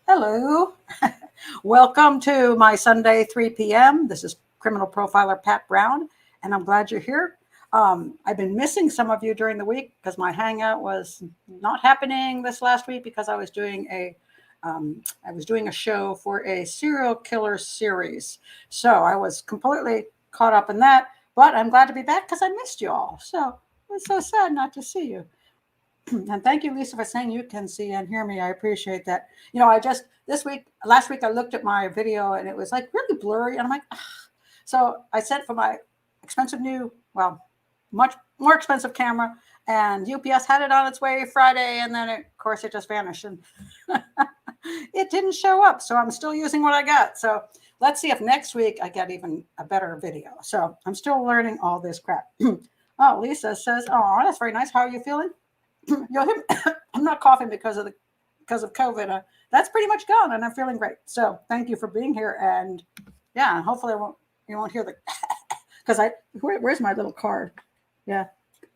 Hello. Welcome to my Sunday 3 p.m. This is criminal profiler Pat Brown, and I'm glad you're here. I've been missing some of you during the week because my hangout was not happening this last week because I was doing a show for a serial killer series. So I was completely caught up in that, but I'm glad to be back because I missed you all. So it's so sad not to see you. And thank you, Lisa, for saying you can see and hear me. I appreciate that. You know, last week I looked at my video and it was like really blurry. And I'm like, ugh. So I sent for my much more expensive camera, and UPS had it on its way Friday. And then, of course, it just vanished and it didn't show up. So I'm still using what I got. So let's see if next week I get even a better video. So I'm still learning all this crap. Oh, Lisa says, oh, that's very nice. How are you feeling? I'm not coughing because of COVID. That's pretty much gone, and I'm feeling great. So thank you for being here. And yeah, hopefully you won't hear the because where's my little card? Yeah,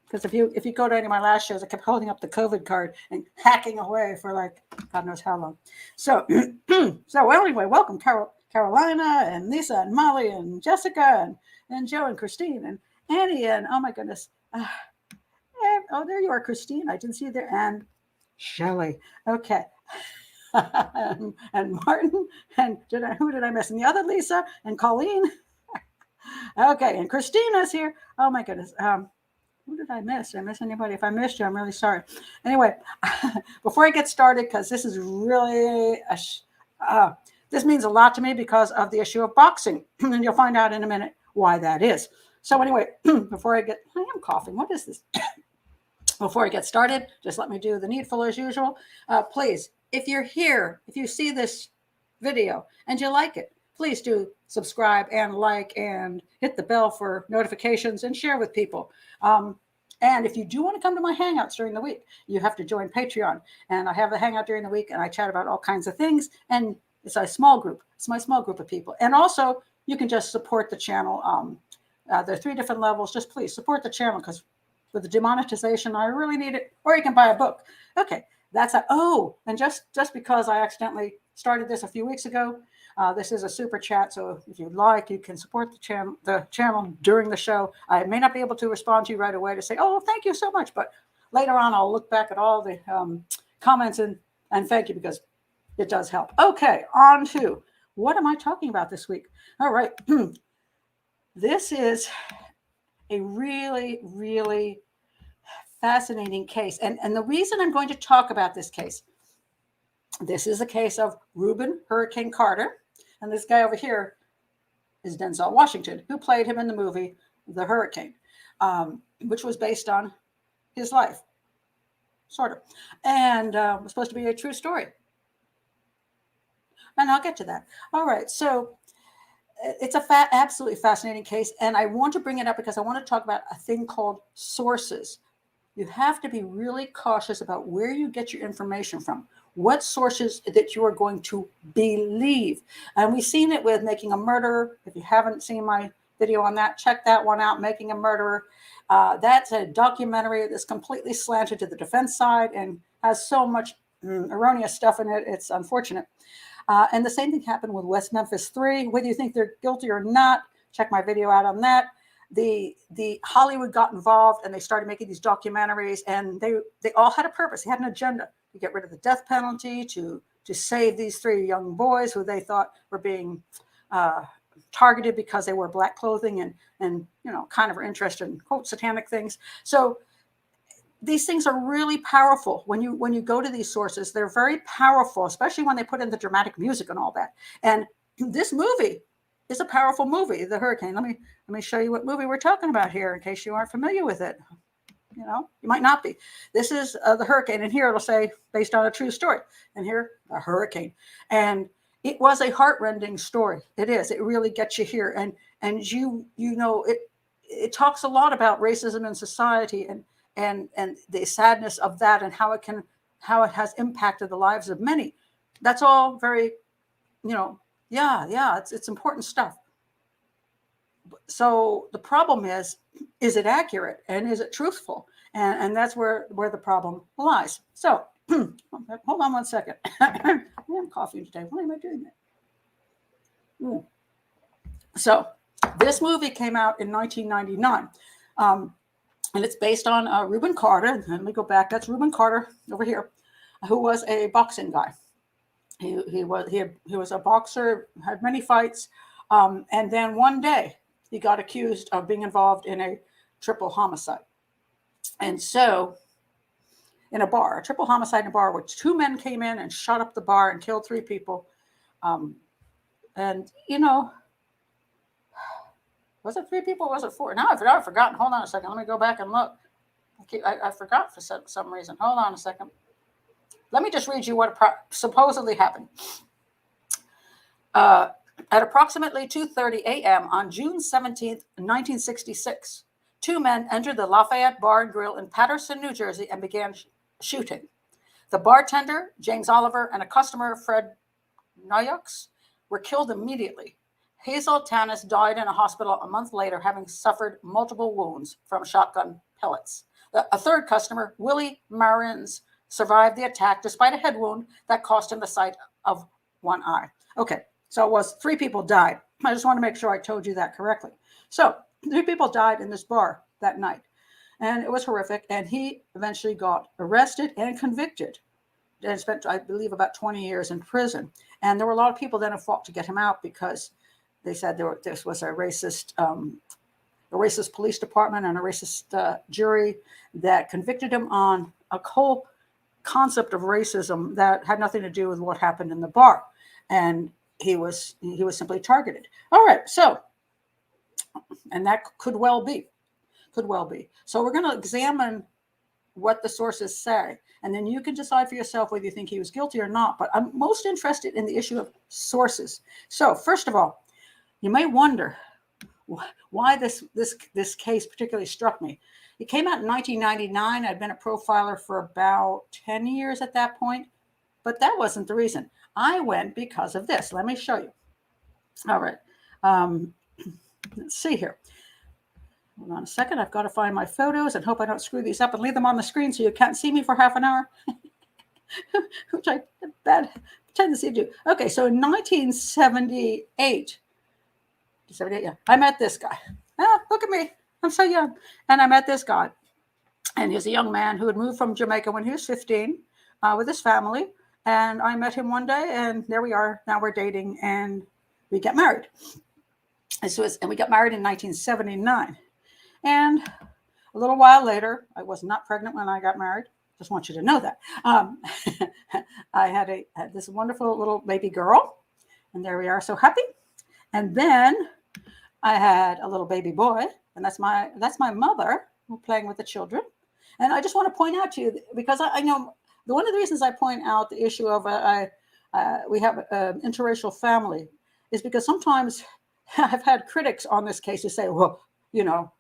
because if you go to any of my last shows, I kept holding up the COVID card and hacking away for like God knows how long. So anyway, welcome Carolina and Lisa and Molly and Jessica and Joe and Christine and Annie and oh my goodness. Oh, there you are, Christine. I didn't see you there. And Shelley. Okay. and Martin. And who did I miss? And the other Lisa and Colleen. Okay. And Christina's here. Oh, my goodness. Who did I miss? Did I miss anybody? If I missed you, I'm really sorry. Anyway, before I get started, because this is really, this means a lot to me because of the issue of boxing. And you'll find out in a minute why that is. So anyway, I am coughing. What is this? Before I get started, just let me do the needful as usual. Please, if you're here, if you see this video and you like it, please do subscribe and like and hit the bell for notifications and share with people. And if you do want to come to my hangouts during the week, you have to join Patreon. And I have a hangout during the week and I chat about all kinds of things. And it's a small group. It's my small group of people. And also, you can just support the channel. There are 3 different levels. Just please support the channel because with the demonetization, I really need it. Or you can buy a book. Okay, and just because I accidentally started this a few weeks ago, this is a super chat. So if you'd like, you can support the channel during the show. I may not be able to respond to you right away to say, oh, thank you so much. But later on, I'll look back at all the comments and thank you because it does help. Okay, on to what am I talking about this week? All right. This is a really, really fascinating case. And the reason I'm going to talk about this case, this is a case of Rubin Hurricane Carter. And this guy over here is Denzel Washington, who played him in the movie The Hurricane, which was based on his life, sort of. And was supposed to be a true story. And I'll get to that. All right, so it's absolutely fascinating case. And I want to bring it up because I want to talk about a thing called sources. You have to be really cautious about where you get your information from, what sources that you are going to believe. And we've seen it with Making a Murderer. If you haven't seen my video on that, check that one out, Making a Murderer. That's a documentary that's completely slanted to the defense side and has so much erroneous stuff in it. It's unfortunate. And the same thing happened with West Memphis 3. Whether you think they're guilty or not, check my video out on that. The Hollywood got involved and they started making these documentaries, and they all had a purpose. They had an agenda to get rid of the death penalty, to save these 3 young boys who they thought were being targeted because they wore black clothing and kind of were interested in quote satanic things. So these things are really powerful. When you go to these sources, they're very powerful, especially when they put in the dramatic music and all that. And this movie is a powerful movie, The Hurricane. Let me show you what movie we're talking about here in case you aren't familiar with it. You might not be. This is The Hurricane, and here it'll say based on a true story. And here, The Hurricane. And it was a heartrending story. It is. It really gets you here. And it talks a lot about racism in society and the sadness of that and how it can how it has impacted the lives of many. That's all very, it's important stuff. So the problem is it accurate and is it truthful? And that's where the problem lies. So hold on one second. I am coughing today. Why am I doing that? So this movie came out in 1999. And it's based on Rubin Carter. Let me go back. That's Rubin Carter over here, who was a boxing guy. He was a boxer, had many fights, and then one day he got accused of being involved in a triple homicide. And so, in a triple homicide in a bar, which 2 men came in and shot up the bar and killed 3 people. And was it 3 people? Or was it 4? Now I've forgotten. Hold on a second. Let me go back and look. I forgot for some reason. Hold on a second. Let me just read you what supposedly happened. At approximately 2:30 a.m. on June 17th, 1966, 2 men entered the Lafayette Bar and Grill in Paterson, New Jersey, and began shooting. The bartender, James Oliver, and a customer, Fred Noyaux, were killed immediately. Hazel Tanis died in a hospital a month later, having suffered multiple wounds from shotgun pellets. A third customer, Willie Marins, survived the attack despite a head wound that cost him the sight of one eye. Okay, so it was 3 people died. I just want to make sure I told you that correctly. So 3 people died in this bar that night, and it was horrific. And he eventually got arrested and convicted and spent, I believe, about 20 years in prison. And there were a lot of people then who fought to get him out because they said this was a racist police department and a racist jury that convicted him on a whole concept of racism that had nothing to do with what happened in the bar, and he was simply targeted. All right, so, and that could well be. So we're going to examine what the sources say, and then you can decide for yourself whether you think he was guilty or not. But I'm most interested in the issue of sources. So first of all, you may wonder why this case particularly struck me. It came out in 1999. I'd been a profiler for about 10 years at that point, but that wasn't the reason. I went because of this. Let me show you. All right. Let's see here. Hold on a second. I've got to find my photos and hope I don't screw these up and leave them on the screen so you can't see me for half an hour, which I have bad tendency to do. Okay, so in 1978, I met this guy. Look at me. I'm so young. And I met this guy. And he's a young man who had moved from Jamaica when he was 15 with his family. And I met him one day, and there we are. Now we're dating, and we get married. And we got married in 1979. And a little while later, I was not pregnant when I got married. Just want you to know that. I had this wonderful little baby girl, and there we are, so happy. And then I had a little baby boy, and that's my mother playing with the children. And I just want to point out to you, because I know one of the reasons I point out the issue of we have an interracial family is because sometimes I've had critics on this case who say, well, you're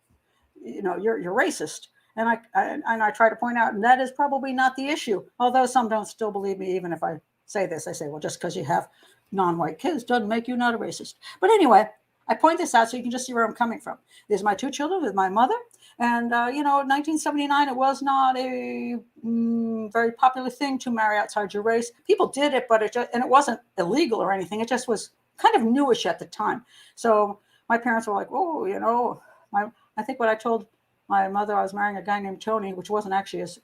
racist. And I try to point out, and that is probably not the issue. Although some don't still believe me, even if I say this. I say, well, just because you have non-white kids doesn't make you not a racist. But anyway, I point this out so you can just see where I'm coming from. These are my 2 children with my mother. And, in 1979, it was not a very popular thing to marry outside your race. People did it, but it wasn't illegal or anything. It just was kind of newish at the time. So my parents were like, oh, I think what I told my mother, I was marrying a guy named Tony, which wasn't actually his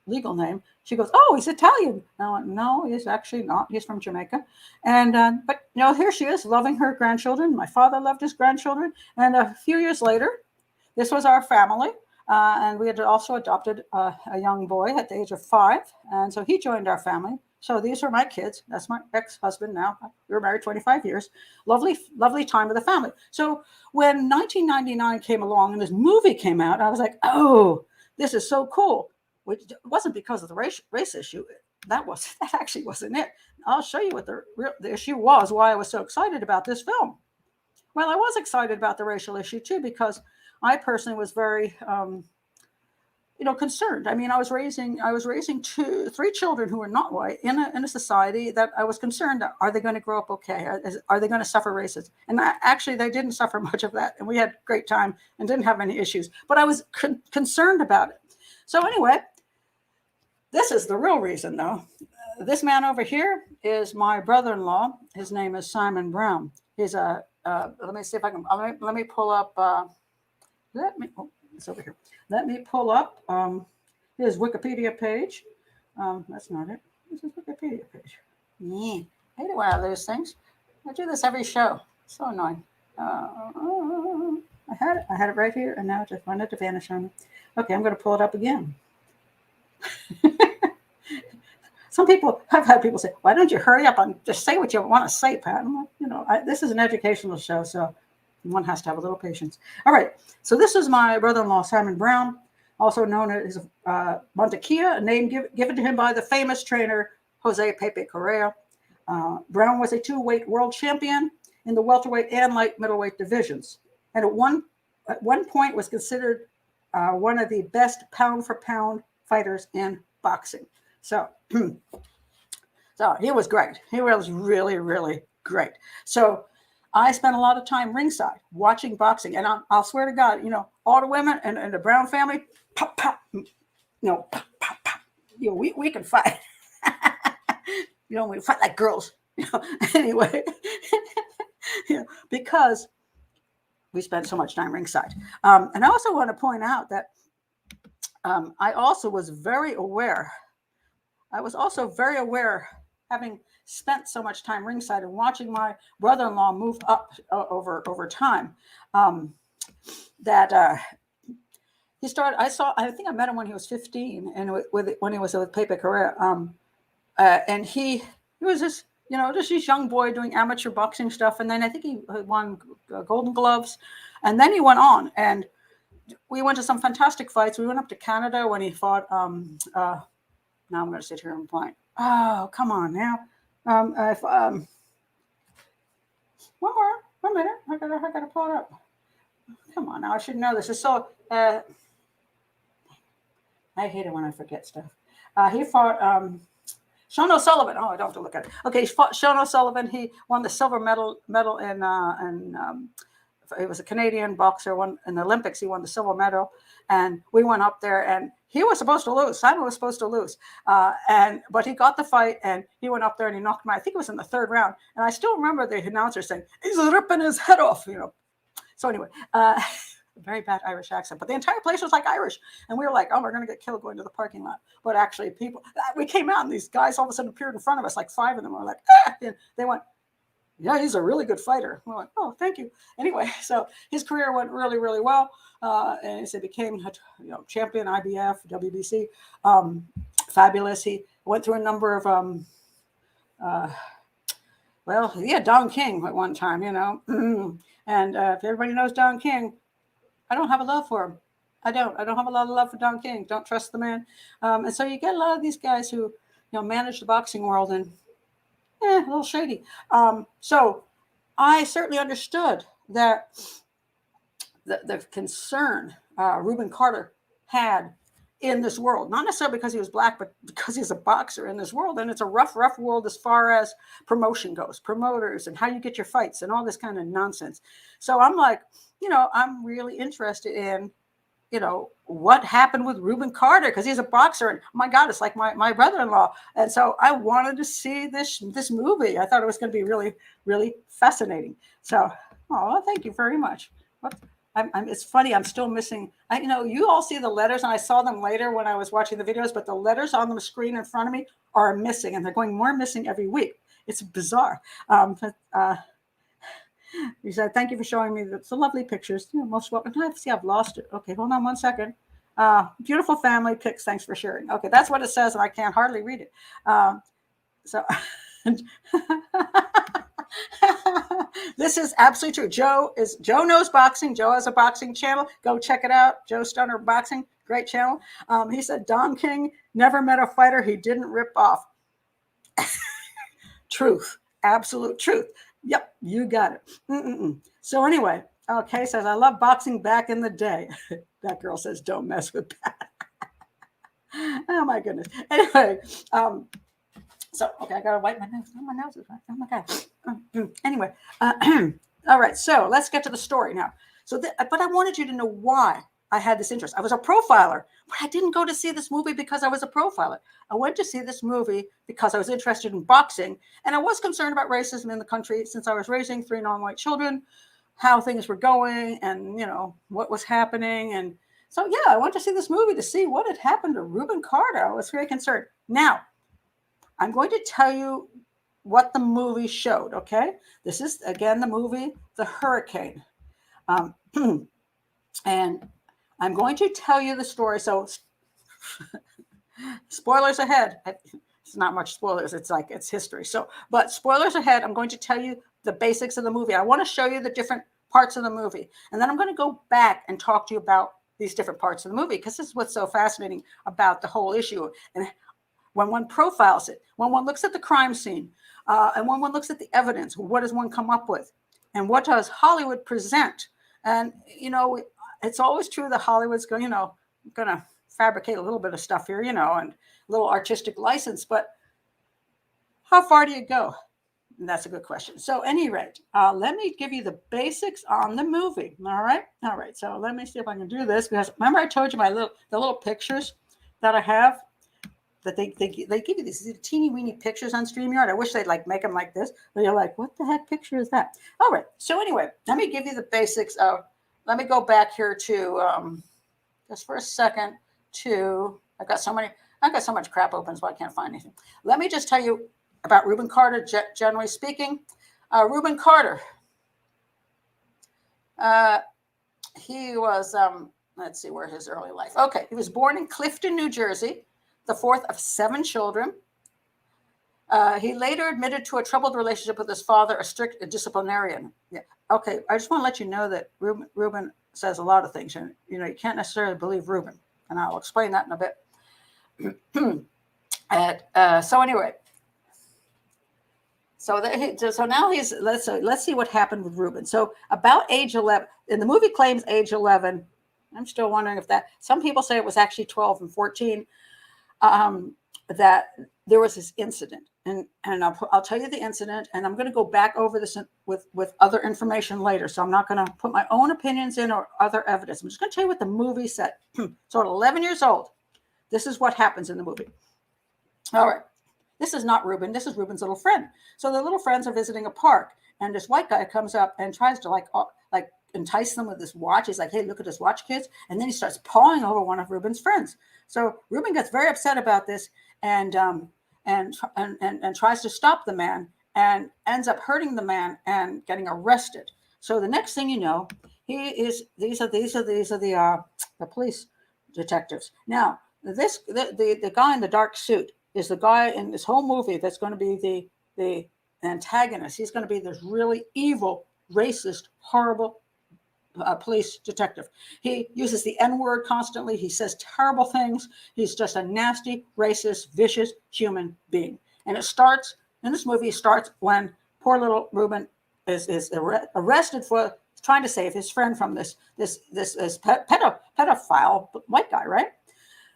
legal name. She goes, oh, he's Italian. And I went, no, he's actually not. He's from Jamaica. And but here she is, loving her grandchildren. My father loved his grandchildren. And a few years later, this was our family. And we had also adopted a young boy at the age of 5. And so he joined our family. So these are my kids. That's my ex-husband now. We were married 25 years. Lovely, lovely time with the family. So when 1999 came along and this movie came out, I was like, oh, this is so cool. Which wasn't because of the race issue. That actually wasn't it. I'll show you what the issue was, why I was so excited about this film. Well, I was excited about the racial issue too, because I personally was very, concerned. I mean, I was raising three children who were not white in a society that I was concerned. Are they going to grow up okay? Are they going to suffer racism? And actually, they didn't suffer much of that, and we had a great time and didn't have any issues. But I was concerned about it. So anyway, this is the real reason, though. This man over here is my brother-in-law. His name is Simon Brown. He's a let me see if I can. Let me pull up. It's over here. Let me pull up his Wikipedia page. That's not it. This is Wikipedia page. Yeah, I hate it when I lose things. I do this every show. So annoying. I had it right here, and now I just wanted to vanish on me. Okay, I'm going to pull it up again. I've had people say, "Why don't you hurry up and just say what you want to say, Pat?" I'm like, this is an educational show, so one has to have a little patience. All right, so this is my brother-in-law, Simon Brown, also known as Montequilla, a name given to him by the famous trainer, Jose Pepe Correa. Brown was a two-weight world champion in the welterweight and light middleweight divisions, and at one point was considered one of the best pound-for-pound fighters in boxing. So he was great. He was really, really great. So I spent a lot of time ringside watching boxing, and I'll swear to God, all the women and the Brown family, pop, pop, pop, pop. We can fight. We fight like girls. Anyway, because we spent so much time ringside. And I also want to point out that I also was very aware. I was also very aware, having spent so much time ringside and watching my brother-in-law move up over time, that he started. I think I met him when he was 15, and when he was with Pepe Correa, and he was just this young boy doing amateur boxing stuff, and then I think he won Golden Gloves, and then he went on, and we went to some fantastic fights. We went up to Canada when he fought. Now I'm going to sit here and point. Oh, come on now. One minute. I gotta pull it up. Come on now. I should know this. It's so. I hate it when I forget stuff. He fought Sean O'Sullivan. Oh, I don't have to look at it. Okay, he fought Sean O'Sullivan. He won the silver medal in. He was a Canadian boxer. Won in the Olympics. He won the silver medal, and we went up there, and he was supposed to lose. Simon was supposed to lose, but he got the fight, and he went up there and he knocked him out. I think it was in the third round, and I still remember the announcer saying, "He's ripping his head off," So anyway, very bad Irish accent, but the entire place was like Irish, and we were like, "Oh, we're going to get killed going to the parking lot." But actually, we came out, and these guys all of a sudden appeared in front of us, like five of them. We're like, "Ah!" And they went, "Yeah, he's a really good fighter." We're like, "Oh, thank you." Anyway, so his career went really, really well, and he became champion, IBF, WBC, fabulous. He went through a number of he had Don King at one time, and if everybody knows Don King, I don't have a love for him. I don't have a lot of love for Don King. Don't trust the man, and so you get a lot of these guys who manage the boxing world and. A little shady. So I certainly understood that the concern Rubin Carter had in this world, not necessarily because he was black, but because he's a boxer in this world. And it's a rough world as far as promotion goes, promoters and how you get your fights and all this kind of nonsense. So I'm like, I'm really interested in, what happened with Rubin Carter, because he's a boxer, and oh my God, it's like my brother-in-law. And so I wanted to see this movie. I thought it was going to be really, really fascinating. So, thank you very much. It's funny. I'm still missing. You all see the letters, and I saw them later when I was watching the videos, but the letters on the screen in front of me are missing, and they're going more missing every week. It's bizarre. He said, "Thank you for showing me the lovely pictures. Most welcome." See, I've lost it. Okay, hold on one second. Beautiful family pics. Thanks for sharing. Okay, that's what it says, and I can't hardly read it. So this is absolutely true. Joe knows boxing. Joe has a boxing channel. Go check it out. Joe Stunner Boxing, great channel. He said Don King never met a fighter he didn't rip off. Truth, absolute truth. Yep, you got it. So anyway, okay, says I love boxing back in the day. That girl says don't mess with that. Oh my goodness. Anyway, so okay, I gotta wipe my nose. Oh, my nose is right. Oh my god. Anyway, all right. So let's get to the story now. So, but I wanted you to know why I had this interest. I was a profiler, but I didn't go to see this movie because I was a profiler. I went to see this movie because I was interested in boxing, and I was concerned about racism in the country since I was raising 3 non-white children, how things were going, and what was happening. And so, yeah, I went to see this movie to see what had happened to Rubin Carter. I was very concerned. Now, I'm going to tell you what the movie showed, okay? This is, again, the movie The Hurricane. And I'm going to tell you the story. So, spoilers ahead. It's not much spoilers. It's history. So, but spoilers ahead, I'm going to tell you the basics of the movie. I want to show you the different parts of the movie. And then I'm going to go back and talk to you about these different parts of the movie, because this is what's so fascinating about the whole issue. And when one profiles it, when one looks at the crime scene, and when one looks at the evidence, what does one come up with? And what does Hollywood present? And, it's always true that Hollywood's going to fabricate a little bit of stuff here, and a little artistic license. But how far do you go? And that's a good question. So, at any rate, let me give you the basics on the movie. All right. So let me see if I can do this, because remember I told you the little pictures that I have, that they give you these teeny weeny pictures on StreamYard. I wish they'd make them like this, but you're like, what the heck picture is that? All right. So anyway, let me give you the basics of. Let me go back here to just for a second to. I've got so much crap open, so I can't find anything. Let me just tell you about Rubin Carter, generally speaking. Rubin Carter. He was. Let's see where his early life. Okay, he was born in Clifton, New Jersey, the 4th of 7 children. He later admitted to a troubled relationship with his father, a strict disciplinarian. Yeah. Okay, I just want to let you know that Rubin says a lot of things, and you can't necessarily believe Rubin, and I'll explain that in a bit. So anyway, so now let's see what happened with Rubin. So about age 11, and the movie claims age 11. I'm still wondering if that. Some people say it was actually 12 and 14. That there was this incident, and I'll tell you the incident, and I'm going to go back over this with other information later. So I'm not going to put my own opinions in or other evidence. I'm just going to tell you what the movie said. So at 11 years old, this is what happens in the movie. All right. This is not Rubin. This is Rubin's little friend. So the little friends are visiting a park, and this white guy comes up and tries to entice them with this watch. He's like, hey, look at this watch, kids. And then he starts pawing over one of Rubin's friends. So Rubin gets very upset about this and tries to stop the man, and ends up hurting the man and getting arrested. So the next thing you know, these are the police detectives. Now, the guy in the dark suit is the guy in this whole movie that's going to be the antagonist. He's going to be this really evil, racist, horrible police detective. He uses the N-word constantly. He says terrible things. He's just a nasty, racist, vicious human being. And it starts in this movie. Starts when poor little Rubin is arrested for trying to save his friend from this pedophile white guy, right?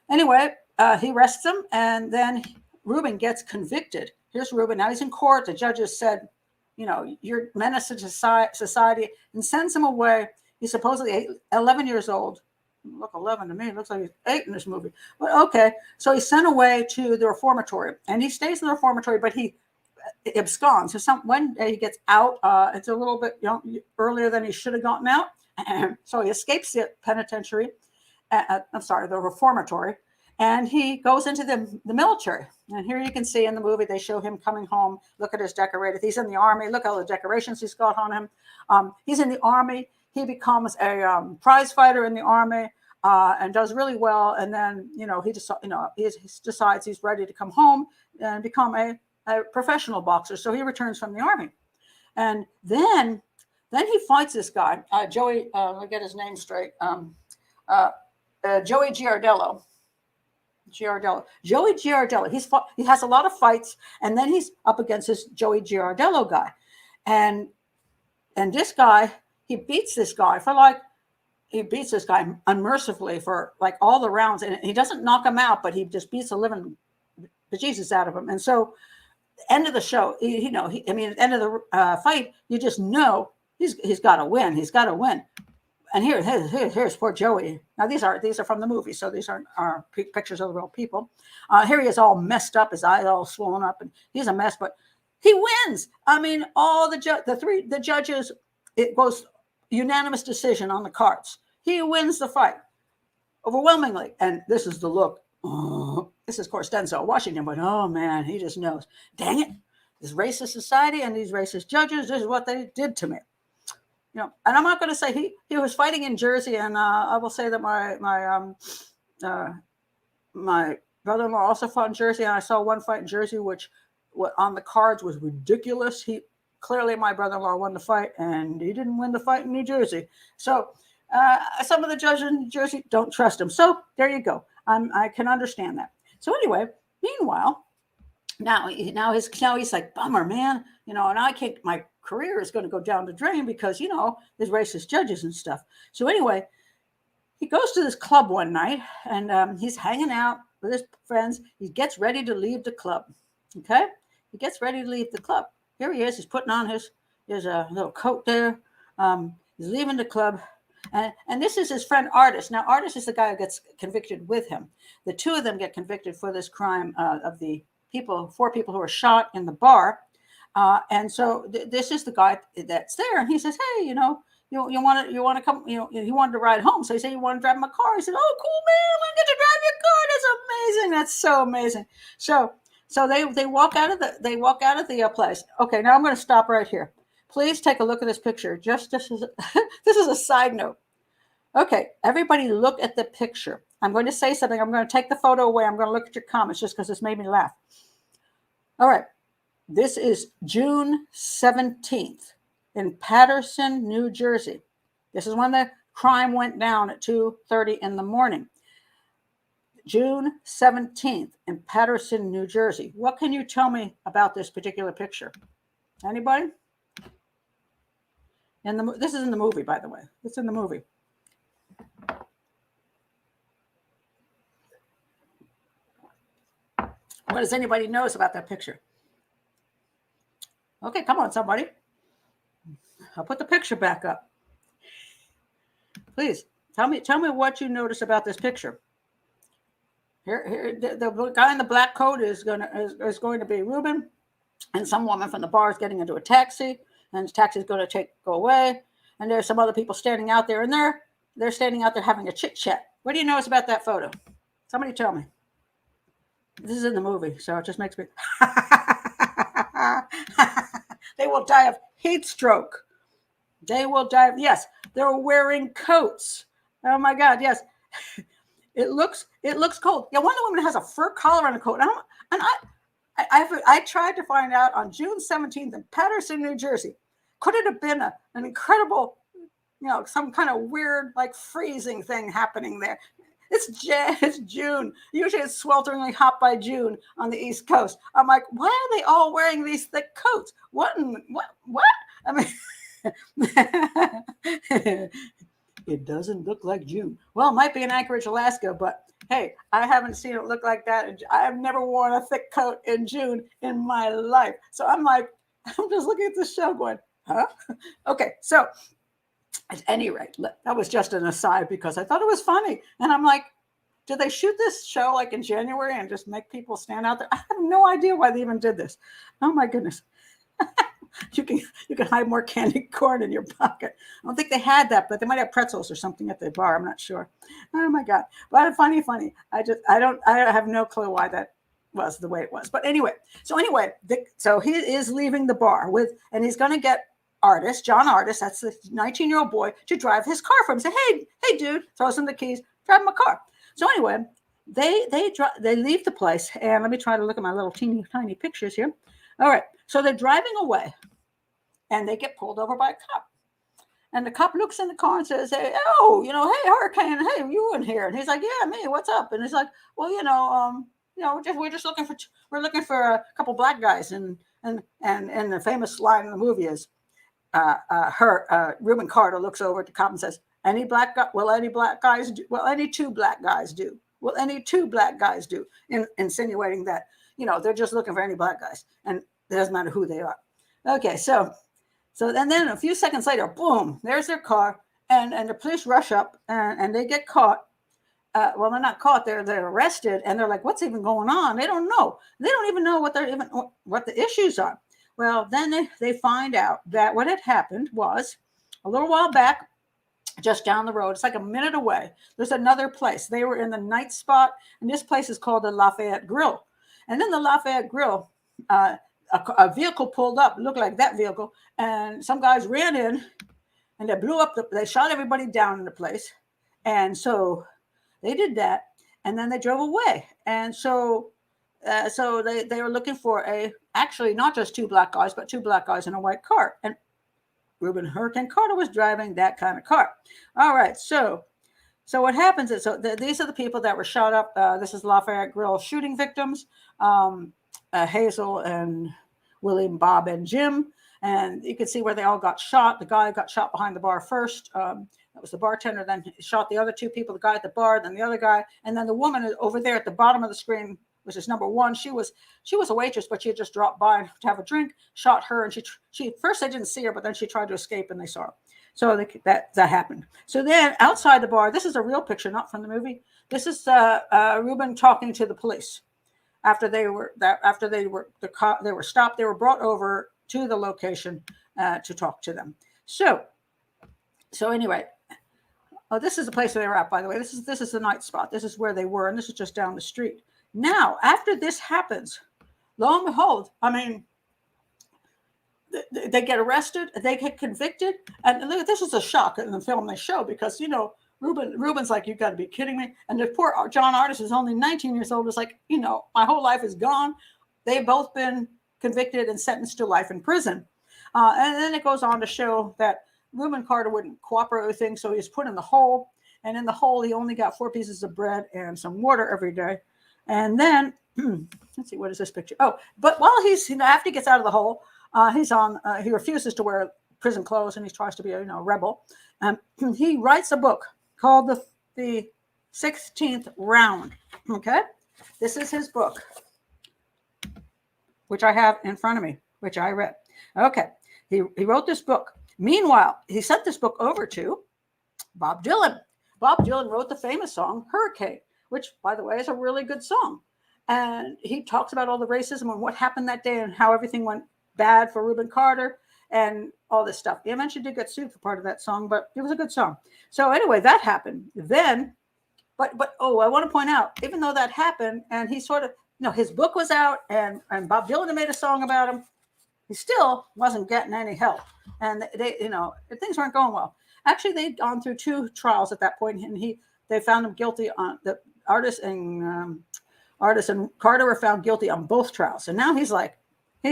Anyway, he arrests him, and then Rubin gets convicted. Here's Rubin. Now he's in court. The judges said, you're menace to society, and sends him away. He's supposedly 11 years old. Look, 11 to me. It looks like he's 8 in this movie. But okay. So he's sent away to the reformatory, and he stays in the reformatory, but he absconds. So one day he gets out. It's a little bit earlier than he should have gotten out. So he escapes the penitentiary. The reformatory. And he goes into the military. And here you can see in the movie, they show him coming home. Look at his decorated. He's in the army. Look at all the decorations he's got on him. He's in the army. He becomes a prize fighter in the army and does really well. And then, he decides he's ready to come home and become a professional boxer. So he returns from the army. And then he fights this guy, Joey, let me get his name straight. Joey Giardello. Joey Giardello. He has a lot of fights, and then he's up against this Joey Giardello guy, and this guy, he beats this guy for he beats this guy unmercifully for like all the rounds, and he doesn't knock him out, but he just beats the living bejesus out of him. And so, end of the show, at the end of the fight, you just know he's got to win. He's got to win. And here's poor Joey. Now these are from the movie, so these aren't pictures of the real people. Here he is, all messed up, his eyes all swollen up, and he's a mess. But he wins. I mean, all the judges, it goes unanimous decision on the cards. He wins the fight overwhelmingly, and this is the look. Oh, this is, of course, Denzel Washington, but oh man, he just knows. Dang it, this racist society and these racist judges, this is what they did to me. And I'm not going to say he was fighting in Jersey, and I will say that my brother-in-law also fought in Jersey, and I saw one fight in Jersey which on the cards was ridiculous. Clearly my brother-in-law won the fight, and he didn't win the fight in New Jersey. So some of the judges in New Jersey don't trust him. So there you go. I can understand that. So anyway, meanwhile, now he's like, bummer, man. And I can't. My career is going to go down the drain because there's racist judges and stuff. So anyway, he goes to this club one night, and he's hanging out with his friends. He gets ready to leave the club. Okay, he gets ready to leave the club. Here he is. He's putting on his little coat there. He's leaving the club. And this is his friend Artis. Now, Artis is the guy who gets convicted with him. The two of them get convicted for this crime of the 4 people who were shot in the bar. And so this is the guy that's there. And he says, hey, you want to come, he wanted to ride home. So he said, you want to drive my car? He said, oh, cool, man. I'm going to get to drive your car. That's amazing. That's so amazing. So they walk out of the place. Okay, now I'm going to stop right here. Please take a look at this picture. Just this is a side note. Okay, everybody look at the picture. I'm going to say something. I'm going to take the photo away. I'm going to look at your comments just because this made me laugh. All right. This is June 17th in Paterson, New Jersey. This is when the crime went down at 2:30 in the morning. June 17th in Paterson, New Jersey. What can you tell me about this particular picture? Anybody? This is in the movie, by the way. It's in the movie. What does anybody knows about that picture? Okay, come on, somebody. I'll put the picture back up. Please tell me what you notice about this picture. Here, the guy in the black coat is going to be Rubin, and some woman from the bar is getting into a taxi, and the taxi is going to go away, and there's some other people standing out there, and they're standing out there having a chit chat. What do you notice about that photo? Somebody tell me. This is in the movie, so it just makes me. They will die of heat stroke. They will die. Yes, they're wearing coats. Oh my God, yes. It looks cold. Yeah, one of the women has a fur collar and a coat. I tried to find out on June 17th in Paterson, New Jersey. Could it have been an incredible, some kind of weird like freezing thing happening there? It's June. Usually it's swelteringly hot by June on the East Coast. I'm like, why are they all wearing these thick coats? What? I mean, it doesn't look like June. Well, it might be in Anchorage, Alaska, but hey, I haven't seen it look like that. I've never worn a thick coat in June in my life. So I'm just looking at this show going, huh? Okay, so at any rate, that was just an aside because I thought it was funny. And I'm like, did they shoot this show like in January and just make people stand out there? I have no idea why they even did this. Oh my goodness. You can hide more candy corn in your pocket. I don't think they had that, but they might have pretzels or something at the bar. I'm not sure. Oh my God. But funny. I have no clue why that was the way it was. But anyway, so he is leaving the bar and he's going to get John Artis, that's the 19-year-old boy, to drive his car for him. Say, hey, dude, throws him the keys, drive him a car. So anyway, they leave the place, and let me try to look at my little teeny tiny pictures here. All right, so they're driving away, and they get pulled over by a cop. And the cop looks in the car and says, hey, hey, Hurricane, hey, you in here? And he's like, yeah, me, what's up? And he's like, well, we're looking for a couple black guys, and the famous line in the movie is, Rubin Carter looks over at the cop and says, Any black guy? Will any black guys do? Will any two black guys do? Will any two black guys do? Insinuating that, they're just looking for any black guys, and it doesn't matter who they are. Okay, so then a few seconds later, boom, there's their car, and the police rush up, and they get caught. Well, they're not caught. They're arrested, and they're like, "What's even going on?" They don't know. They don't even know what the issues are. Well, then they find out that what had happened was a little while back, just down the road. It's like a minute away. There's another place. They were in the night spot, and this place is called the Lafayette Grill. And then the Lafayette Grill, a vehicle pulled up, looked like that vehicle, and some guys ran in, and they blew up. They shot everybody down in the place, and so they did that, and then they drove away. And so they were looking for actually not just two black guys, but two black guys in a white car. And Rubin Hurricane Carter was driving that kind of car. All right, so what happens is, these are the people that were shot up. This is Lafayette Grill shooting victims, Hazel and William, Bob, and Jim. And you can see where they all got shot. The guy got shot behind the bar first. That was the bartender. Then he shot the other two people, the guy at the bar, then the other guy. And then the woman over there at the bottom of the screen, which is number one. She was a waitress, but she had just dropped by to have a drink, shot her. And she first they didn't see her, but then she tried to escape and they saw her. So that happened. So then outside the bar, this is a real picture, not from the movie. This is Rubin talking to the police after they were stopped. They were brought over to the location to talk to them. So anyway, this is the place where they were at, by the way. This is the night spot. This is where they were, and this is just down the street. Now, after this happens, lo and behold, I mean, they get arrested, they get convicted, and this is a shock in the film they show because, Rubin's like, "You've got to be kidding me." And the poor John Artis is only 19 years old. Is like, my whole life is gone. They've both been convicted and sentenced to life in prison. And then it goes on to show that Rubin Carter wouldn't cooperate with things, so he was put in the hole. And in the hole, he only got 4 pieces of bread and some water every day. And then, let's see, what is this picture? Oh, but while he's, after he gets out of the hole, he refuses to wear prison clothes and he tries to be a rebel. He writes a book called the 16th Round. Okay, this is his book, which I have in front of me, which I read. Okay, he wrote this book. Meanwhile, he sent this book over to Bob Dylan. Bob Dylan wrote the famous song Hurricane, which, by the way, is a really good song. And he talks about all the racism and what happened that day and how everything went bad for Rubin Carter and all this stuff. He eventually did get sued for part of that song, but it was a good song. So anyway, that happened. Then, but I want to point out, even though that happened, and he sort of, his book was out and Bob Dylan had made a song about him, he still wasn't getting any help. And they, things weren't going well. Actually, they'd gone through 2 trials at that point, and they found him guilty on the Artis and Carter were found guilty on both trials. And now he's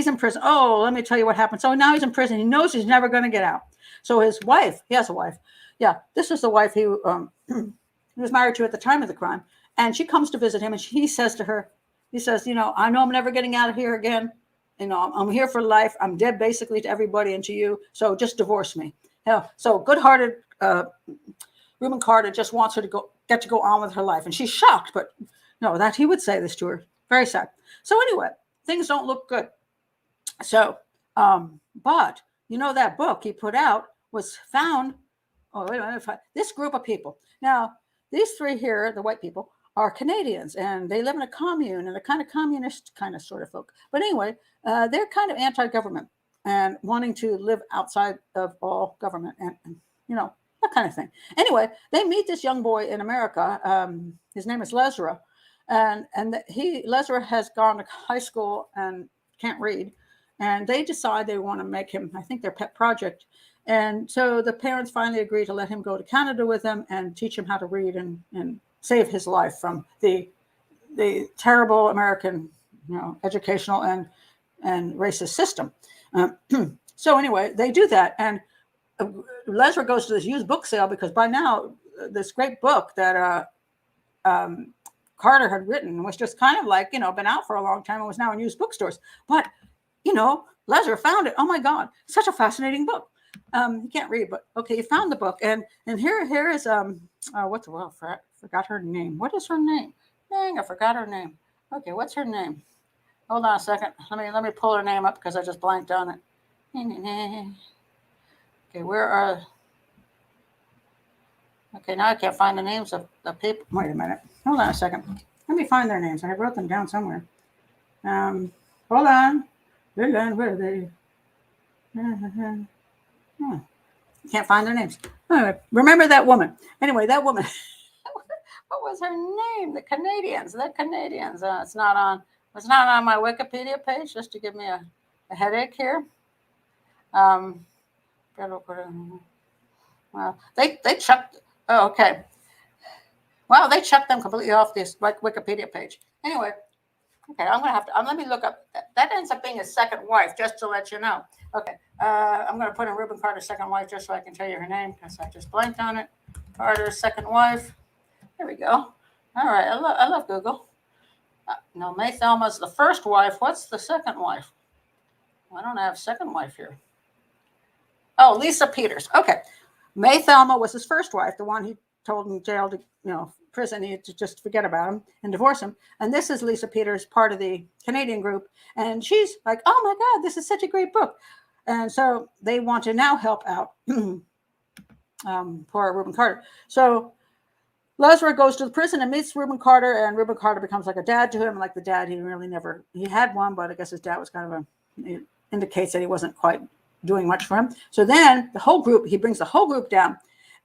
in prison. Oh, let me tell you what happened. So now he's in prison. He knows he's never going to get out. So his wife, he has a wife. Yeah, this is the wife he was married to at the time of the crime. And she comes to visit him, and he says to her, I know I'm never getting out of here again. I'm here for life. I'm dead basically to everybody and to you. So just divorce me. So good-hearted Rubin Carter just wants her to get to go on with her life. And she's shocked, but no, that he would say this to her. Very sad. So anyway, things don't look good. So, but that book he put out was found. Oh, wait a minute. This group of people. Now, these 3 here, the white people, are Canadians, and they live in a commune, and they're kind of communist kind of sort of folk. But anyway, they're kind of anti-government and wanting to live outside of all government and that kind of thing. Anyway, they meet this young boy in America. His name is Lesra, and Lesra has gone to high school and can't read, and they decide they want to make him, I think, their pet project. And so the parents finally agree to let him go to Canada with them and teach him how to read and save his life from the terrible American, educational and racist system. So anyway, they do that, and Lesra goes to this used book sale because by now this great book that Carter had written was just kind of like, been out for a long time and was now in used bookstores. But, Lesra found it. Oh my God, such a fascinating book. He can't read, but okay, he found the book, and here is what's forgot her name. What is her name? Dang, I forgot her name. Okay, what's her name? Hold on a second. Let me pull her name up because I just blanked on it. Okay, where are? Okay, now I can't find the names of the people. Wait a minute. Hold on a second. Let me find their names. I wrote them down somewhere. Hold on. Where are they? Can't find their names. Anyway, remember that woman. Anyway, that woman. What was her name? The Canadians. It's not on my Wikipedia page, just to give me a headache here. Well, they chucked. Oh, okay. Well, they chucked them completely off this Wikipedia page. Anyway, okay, I'm gonna have to. Let me look up. That ends up being his second wife, just to let you know. Okay, I'm gonna put in Rubin Carter's second wife just so I can tell you her name because I just blanked on it. Carter's second wife. There we go. All right, I love Google. No, May Thelma's the first wife. What's the second wife? I don't have second wife here. Oh, Lisa Peters. Okay, May Thelma was his first wife, the one he told in jail to, prison, he had to just forget about him and divorce him. And this is Lisa Peters, part of the Canadian group. And she's like, oh my God, this is such a great book. And so they want to now help out poor Rubin Carter. So Lazarus goes to the prison and meets Rubin Carter, and Rubin Carter becomes like a dad to him. Like the dad, he had one, but I guess his dad was it indicates that he wasn't quite doing much for him. So then he brings the whole group down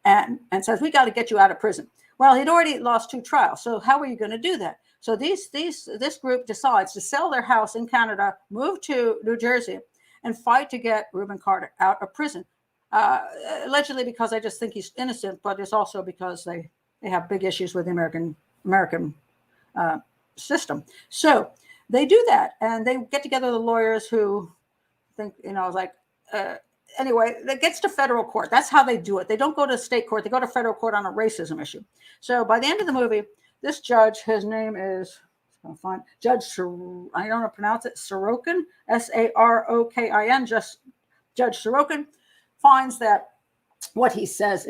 and says, we got to get you out of prison. Well, he'd already lost 2 trials. So how are you going to do that? So this group decides to sell their house in Canada, move to New Jersey, and fight to get Rubin Carter out of prison. Allegedly because I just think he's innocent, but it's also because they have big issues with the American system. So they do that, and they get together the lawyers who think, anyway, that gets to federal court. That's how they do it. They don't go to state court. They go to federal court on a racism issue. So by the end of the movie, this judge, his name is, Judge, I don't know how to pronounce it, Sorokin, Sarokin, just Judge Sorokin, finds that what he says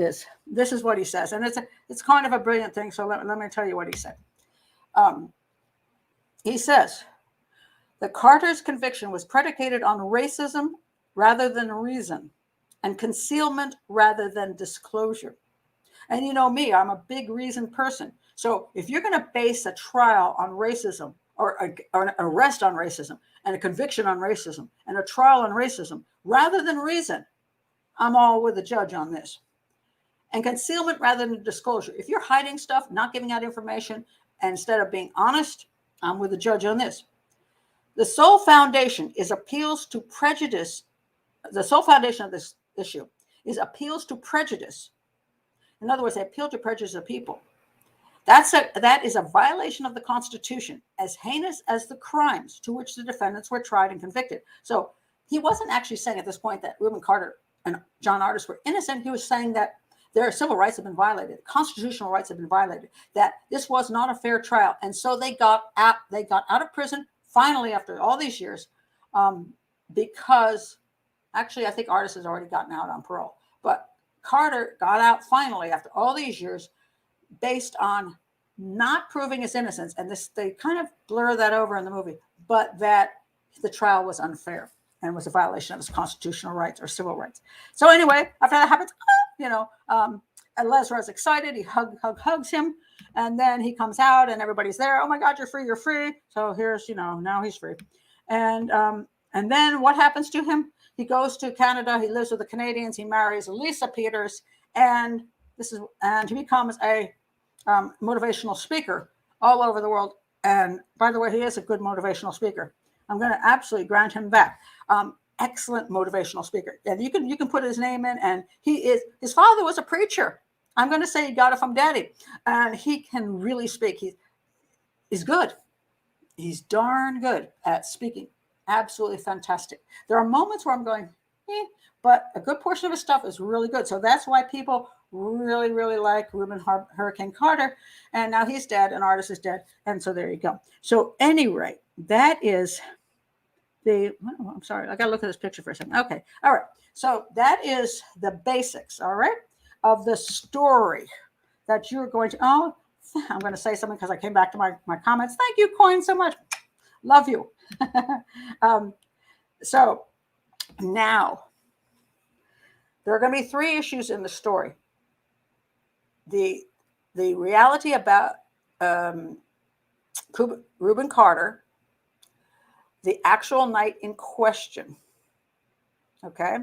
this is what he says. And it's kind of a brilliant thing. So let me tell you what he said. He says that Carter's conviction was predicated on racism rather than reason, and concealment rather than disclosure. And you know me, I'm a big reason person. So if you're going to base a trial on racism, or an arrest on racism, and a conviction on racism, and a trial on racism, rather than reason, I'm all with the judge on this. And concealment rather than disclosure. If you're hiding stuff, not giving out information, instead of being honest, I'm with the judge on this. The sole foundation is appeals to prejudice. The sole foundation of this issue is appeals to prejudice. In other words, they appeal to prejudice of people. That is a violation of the Constitution, as heinous as the crimes to which the defendants were tried and convicted. So he wasn't actually saying at this point that Rubin Carter and John Artis were innocent. He was saying that their civil rights have been violated, constitutional rights have been violated, that this was not a fair trial. And so they got out of prison finally after all these years, because actually I think Artis has already gotten out on parole. But Carter got out finally after all these years based on not proving his innocence. And they kind of blur that over in the movie, but that the trial was unfair and was a violation of his constitutional rights or civil rights. So anyway, after that happens, and Lazarus excited, he hugs him, and then he comes out and everybody's there. Oh my God, you're free. So here's, now he's free. And then what happens to him? He goes to Canada, he lives with the Canadians, he marries Lisa Peters, and he becomes a motivational speaker all over the world. And by the way, he is a good motivational speaker. I'm going to absolutely grant him that. Excellent motivational speaker. And you can put his name in, and his father was a preacher. I'm going to say he got it from daddy. And he can really speak. He's good. He's darn good at speaking. Absolutely fantastic. There are moments where I'm going, but a good portion of his stuff is really good. So that's why people really, really like Rubin Hurricane Carter. And now he's dead, and Artis is dead. And so there you go. So anyway, that is I'm sorry, I got to look at this picture for a second. Okay, all right. So that is the basics, all right, of the story that you're going to. Oh, I'm going to say something because I came back to my comments. Thank you, Coin, so much. Love you. So now there are going to be 3 issues in the story. The reality about Rubin Carter, the actual night in question, okay,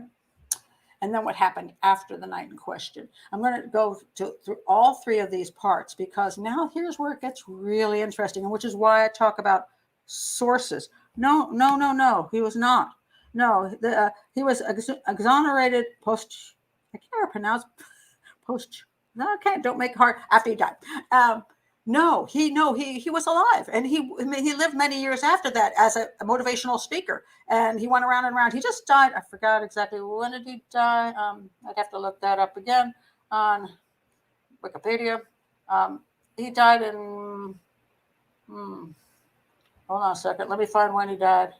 and then what happened after the night in question. I'm going to go through all 3 of these parts because now here's where it gets really interesting, and which is why I talk about sources. No, he was not. No, he was exonerated post. I can't ever pronounce post. No, okay, don't make it hard. After he died. No, he was alive, and he lived many years after that as a motivational speaker, and he went around and around. He just died. I forgot exactly when did he die. I'd have to look that up again on Wikipedia. He died in. Hold on a second. Let me find when he died,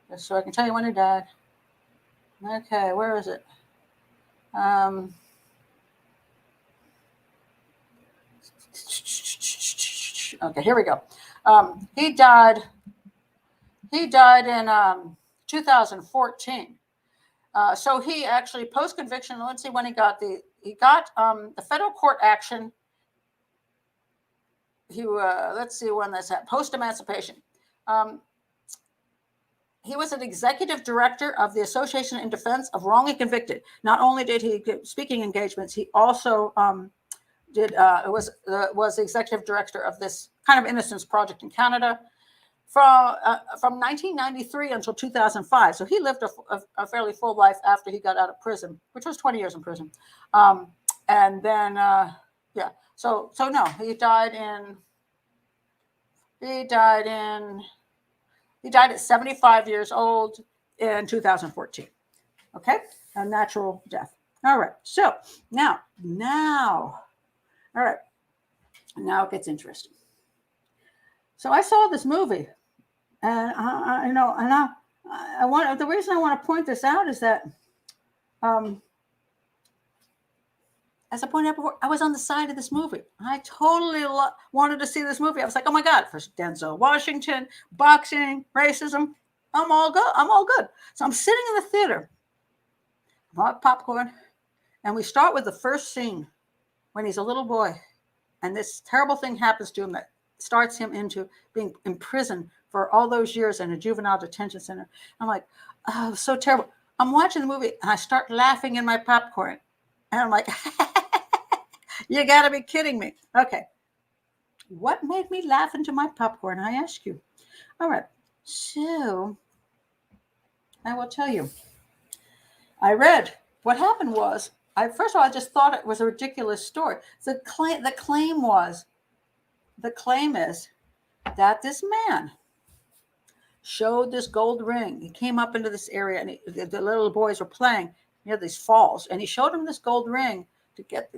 just so I can tell you when he died. Okay, where is it? Okay, here we go. He died in 2014. So he actually post-conviction. Let's see when he got the federal court action. Let's see when this happened. Post-emancipation. He was an executive director of the Association in Defense of Wrongly Convicted. Not only did he give speaking engagements, he also was the executive director of this kind of innocence project in Canada from 1993 until 2005. So he lived a fairly full life after he got out of prison, which was 20 years in prison. And then, yeah. So no, he died at 75 years old in 2014. Okay, a natural death. All right. So now, all right. Now it gets interesting. So I saw this movie, and I want the reason I want to point this out is that, as I pointed out before, I was on the side of this movie. I totally wanted to see this movie. I was like, oh my God, for Denzel Washington, boxing, racism, I'm all good. So I'm sitting in the theater, bought popcorn, and we start with the first scene when he's a little boy, and this terrible thing happens to him that starts him into being imprisoned for all those years in a juvenile detention center. I'm like, oh, so terrible. I'm watching the movie, and I start laughing in my popcorn. And I'm like, you got to be kidding me. Okay. What made me laugh into my popcorn, I ask you? All right. So I will tell you. I read. What happened was, first of all, I just thought it was a ridiculous story. The claim is that this man showed this gold ring. He came up into this area, and the little boys were playing near these falls, and he showed him this gold ring to get,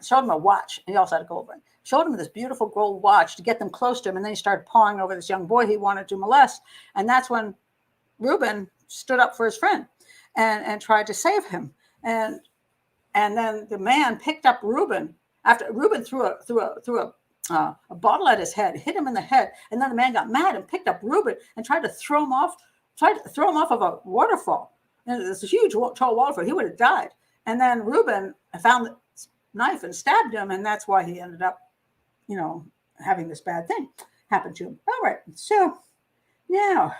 showed him a watch, and he also had a gold ring. Showed him this beautiful gold watch to get them close to him, and then he started pawing over this young boy he wanted to molest, and that's when Rubin stood up for his friend and tried to save him, and then the man picked up Rubin after Rubin threw a bottle at his head, hit him in the head, and then the man got mad and picked up Rubin and tried to throw him off of a waterfall. And it's a huge tall waterfall. He would have died. And then Rubin found the knife and stabbed him, and that's why he ended up, having this bad thing happen to him. All right. So now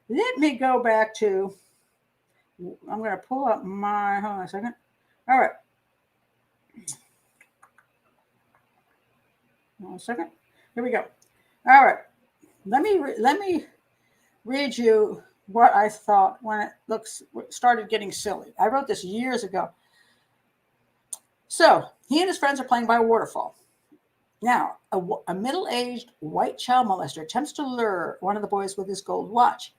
let me go back to. I'm going to pull up my. Hold on a second. All right. 1 second. Here we go. All right. Let me read you what I thought when it started getting silly. I wrote this years ago. So he and his friends are playing by a waterfall. Now, a middle-aged white child molester attempts to lure one of the boys with his gold watch.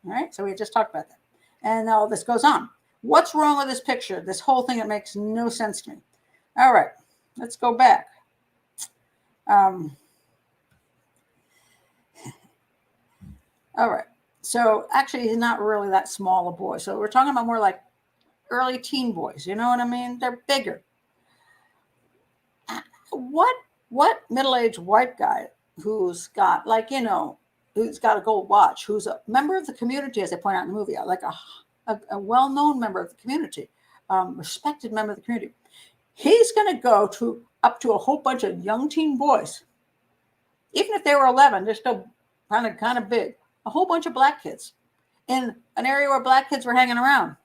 All right. So we just talked about that. And now this goes on. What's wrong with this picture? This whole thing, it makes no sense to me. All right. Let's go back. All right. So actually, he's not really that small a boy. So we're talking about more like early teen boys. You know what I mean? They're bigger. What middle-aged white guy who's got who's got a gold watch, who's a member of the community, as they point out in the movie, like a well-known member of the community, respected member of the community, he's going to go to up to a whole bunch of young teen boys, even if they were 11, they're still kind of big, a whole bunch of black kids in an area where black kids were hanging around,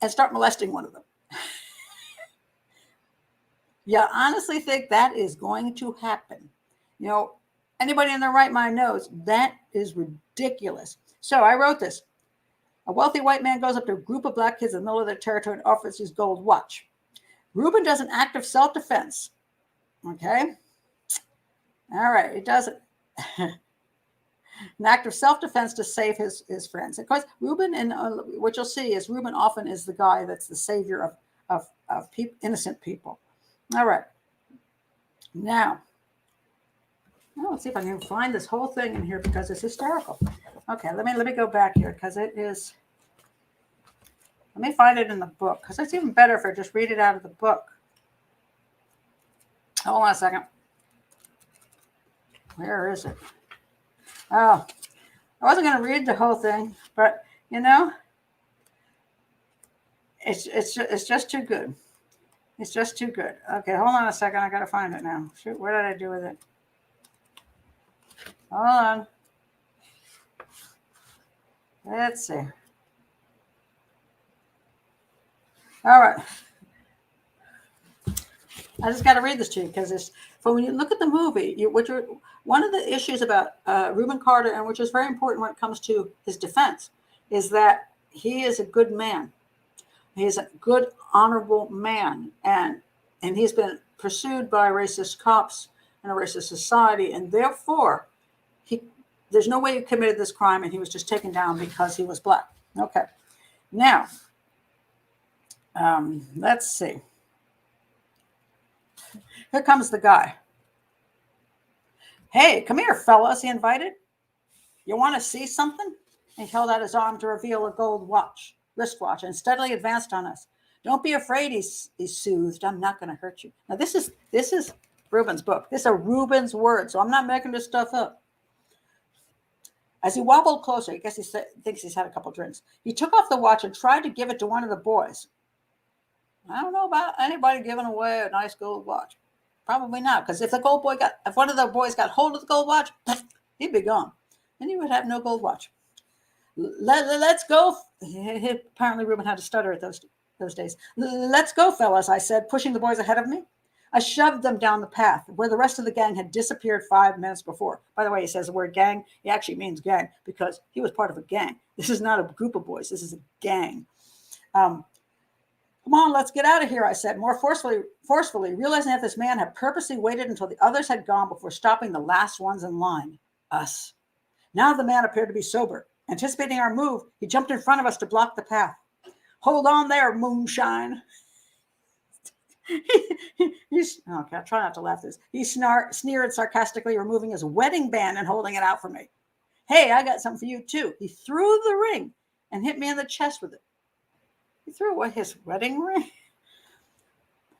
and start molesting one of them. You honestly think that is going to happen? Anybody in their right mind knows that is ridiculous. So I wrote this. A wealthy white man goes up to a group of black kids in the middle of their territory and offers his gold watch. Rubin does an act of self-defense. Okay? All right, he does it. An act of self-defense to save his friends. Of course, Rubin, and what you'll see is Rubin often is the guy that's the savior of innocent people. All right. Now, let's see if I can find this whole thing in here because it's hysterical. Okay, let me go back here because it is. Let me find it in the book because it's even better if I just read it out of the book. Hold on a second. Where is it? Oh, I wasn't going to read the whole thing, but it's just too good. It's just too good. Okay, hold on a second. I got to find it now. Shoot, what did I do with it? Hold on. Let's see. All right. I just got to read this to you because when you look at the movie, one of the issues about Rubin Carter, and which is very important when it comes to his defense, is that he is a good man. He's a good, honorable man, and he's been pursued by racist cops and a racist society, and therefore, there's no way he committed this crime, and he was just taken down because he was black. Okay, now, let's see. Here comes the guy. Hey, come here, fellas, he invited. You want to see something? And he held out his arm to reveal a gold wristwatch, and steadily advanced on us. Don't be afraid, he soothed. I'm not going to hurt you. Now, this is Rubin's book. These are Rubin's words, so I'm not making this stuff up. As he wobbled closer, I guess he thinks he's had a couple drinks, he took off the watch and tried to give it to one of the boys. I don't know about anybody giving away a nice gold watch. Probably not, because if one of the boys got hold of the gold watch, he'd be gone, and he would have no gold watch. Let's go. Apparently, Rubin had to stutter at those days. Let's go, fellas, I said, pushing the boys ahead of me. I shoved them down the path where the rest of the gang had disappeared 5 minutes before. By the way, he says the word gang. He actually means gang because he was part of a gang. This is not a group of boys. This is a gang. Come on, let's get out of here, I said, more forcefully, realizing that this man had purposely waited until the others had gone before stopping the last ones in line, us. Now the man appeared to be sober. Anticipating our move, he jumped in front of us to block the path. Hold on there, moonshine. Okay, I'll try not to laugh at this. He sneered sarcastically, removing his wedding band and holding it out for me. Hey, I got something for you, too. He threw the ring and hit me in the chest with it. He threw away his wedding ring?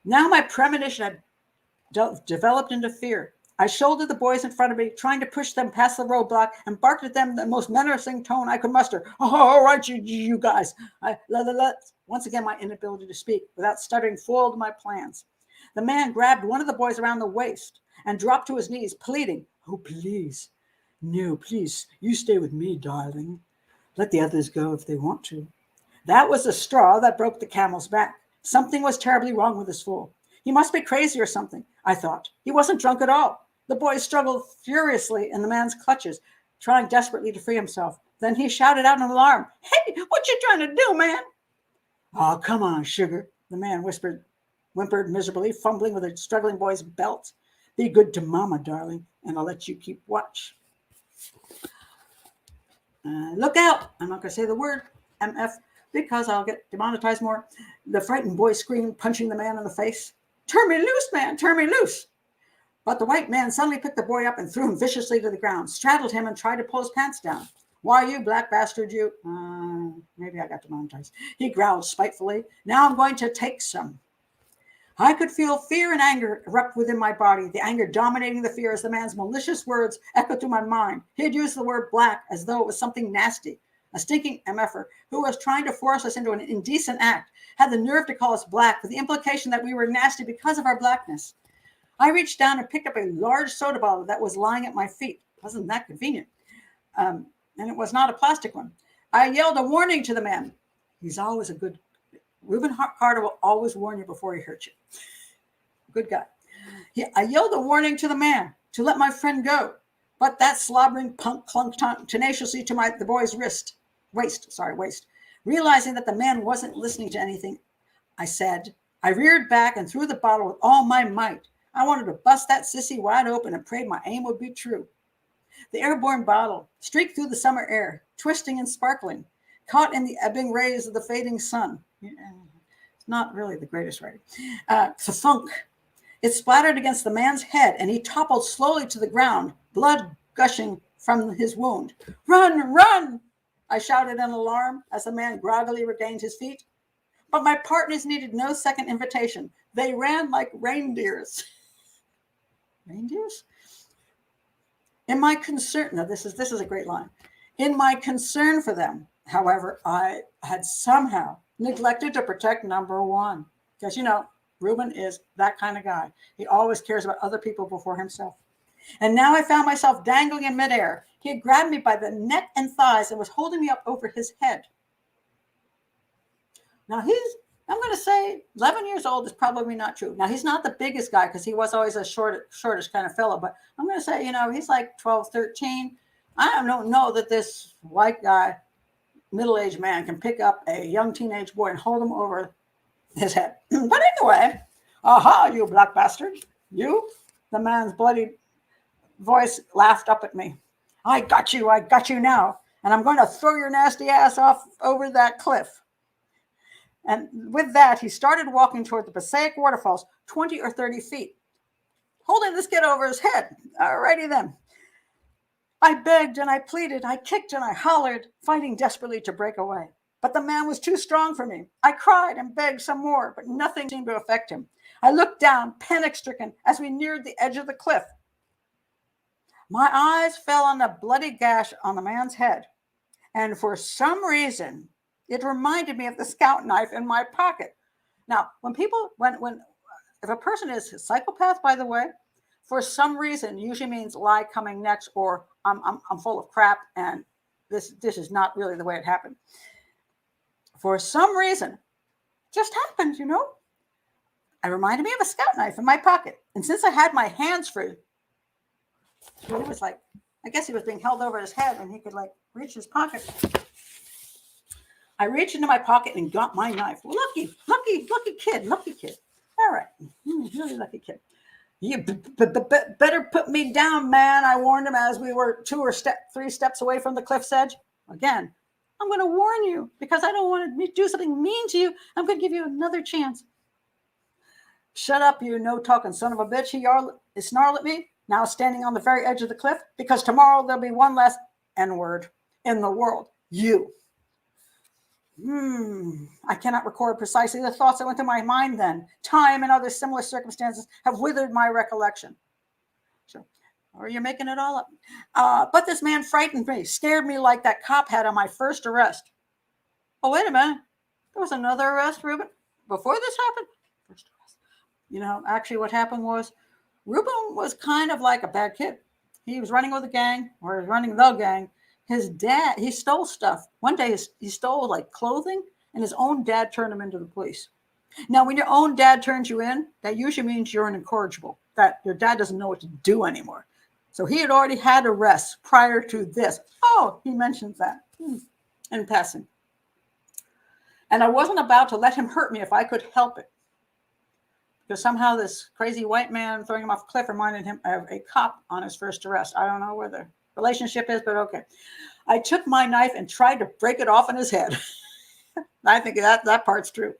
Now my premonition had developed into fear. I shouldered the boys in front of me, trying to push them past the roadblock, and barked at them in the most menacing tone I could muster. Oh, all right, you guys. Once again, my inability to speak without stuttering foiled my plans. The man grabbed one of the boys around the waist and dropped to his knees, pleading, "Oh, please. No, please, you stay with me, darling. Let the others go if they want to." That was the straw that broke the camel's back. Something was terribly wrong with this fool. He must be crazy or something, I thought. He wasn't drunk at all. The boy struggled furiously in the man's clutches, trying desperately to free himself. Then he shouted out in alarm, "Hey, what you trying to do, man?" "Oh, come on, sugar," the man whimpered miserably, fumbling with a struggling boy's belt. "Be good to mama, darling, and I'll let you keep watch." Look out. I'm not going to say the word MF because I'll get demonetized more. The frightened boy screamed, punching the man in the face. "Turn me loose, man, turn me loose." But the white man suddenly picked the boy up and threw him viciously to the ground, straddled him, and tried to pull his pants down. Why, you black bastard, you... maybe I got demonetized. He growled spitefully. Now I'm going to take some. I could feel fear and anger erupt within my body, the anger dominating the fear as the man's malicious words echoed through my mind. He had used the word black as though it was something nasty. A stinking MFer who was trying to force us into an indecent act had the nerve to call us black with the implication that we were nasty because of our blackness. I reached down and picked up a large soda bottle that was lying at my feet. Wasn't that convenient? And it was not a plastic one. I yelled a warning to the man. He's always a good... Rubin Carter will always warn you before he hurts you. Good guy. I yelled a warning to the man to let my friend go, but that slobbering punk clung tenaciously to the boy's waist. Realizing that the man wasn't listening to anything I said, I reared back and threw the bottle with all my might. I wanted to bust that sissy wide open and prayed my aim would be true. The airborne bottle streaked through the summer air, twisting and sparkling, caught in the ebbing rays of the fading sun. It's not really the greatest writing. Thunk. It splattered against the man's head, and he toppled slowly to the ground, blood gushing from his wound. Run, run! I shouted in alarm as the man groggily regained his feet. But my partners needed no second invitation. They ran like reindeers. Reindeers? In my concern, now this is a great line. In my concern for them, however, I had somehow neglected to protect number one. Because, Rubin is that kind of guy. He always cares about other people before himself. And now I found myself dangling in midair. He had grabbed me by the neck and thighs and was holding me up over his head. Now I'm going to say 11 years old is probably not true. Now he's not the biggest guy because he was always a shortish kind of fellow, but I'm going to say, he's like 12, 13. I don't know that this white guy, middle-aged man can pick up a young teenage boy and hold him over his head. But anyway, aha, you black bastard. You, the man's bloody voice laughed up at me. I got you now. And I'm going to throw your nasty ass off over that cliff. And with that, he started walking toward the Passaic waterfalls, 20 or 30 feet, holding this kid over his head. Alrighty then. I begged and I pleaded, I kicked and I hollered, fighting desperately to break away. But the man was too strong for me. I cried and begged some more, but nothing seemed to affect him. I looked down, panic-stricken, as we neared the edge of the cliff. My eyes fell on the bloody gash on the man's head, and for some reason, it reminded me of the scout knife in my pocket. Now, if a person is a psychopath, by the way, for some reason, usually means lie coming next, or I'm full of crap, and this is not really the way it happened. For some reason, just happened, It reminded me of a scout knife in my pocket. And since I had my hands free, so it was like, I guess he was being held over his head and he could reach his pocket. I reached into my pocket and got my knife. Lucky kid. All right. Really lucky kid. You better put me down, man, I warned him as we were 2 or 3 steps away from the cliff's edge. Again, I'm going to warn you because I don't want to do something mean to you. I'm going to give you another chance. Shut up, you no-talking son of a bitch, he snarled at me, now standing on the very edge of the cliff, because tomorrow there'll be one less N-word in the world. You. I cannot record precisely the thoughts that went through my mind then. Time and other similar circumstances have withered my recollection. So, or you're making it all up. But this man frightened me, scared me like that cop had on my first arrest. Oh, wait a minute. There was another arrest, Rubin, before this happened? First arrest. Actually what happened was Rubin was kind of like a bad kid. He was running with a gang, or running the gang. His dad, he stole stuff. One day he stole clothing, and his own dad turned him into the police. Now, when your own dad turns you in, that usually means you're an incorrigible, that your dad doesn't know what to do anymore. So he had already had arrests prior to this. Oh, he mentions that in passing. And I wasn't about to let him hurt me if I could help it. Because somehow this crazy white man throwing him off a cliff reminded him of a cop on his first arrest. I don't know where the relationship is, but okay. I took my knife and tried to break it off in his head. I think that part's true.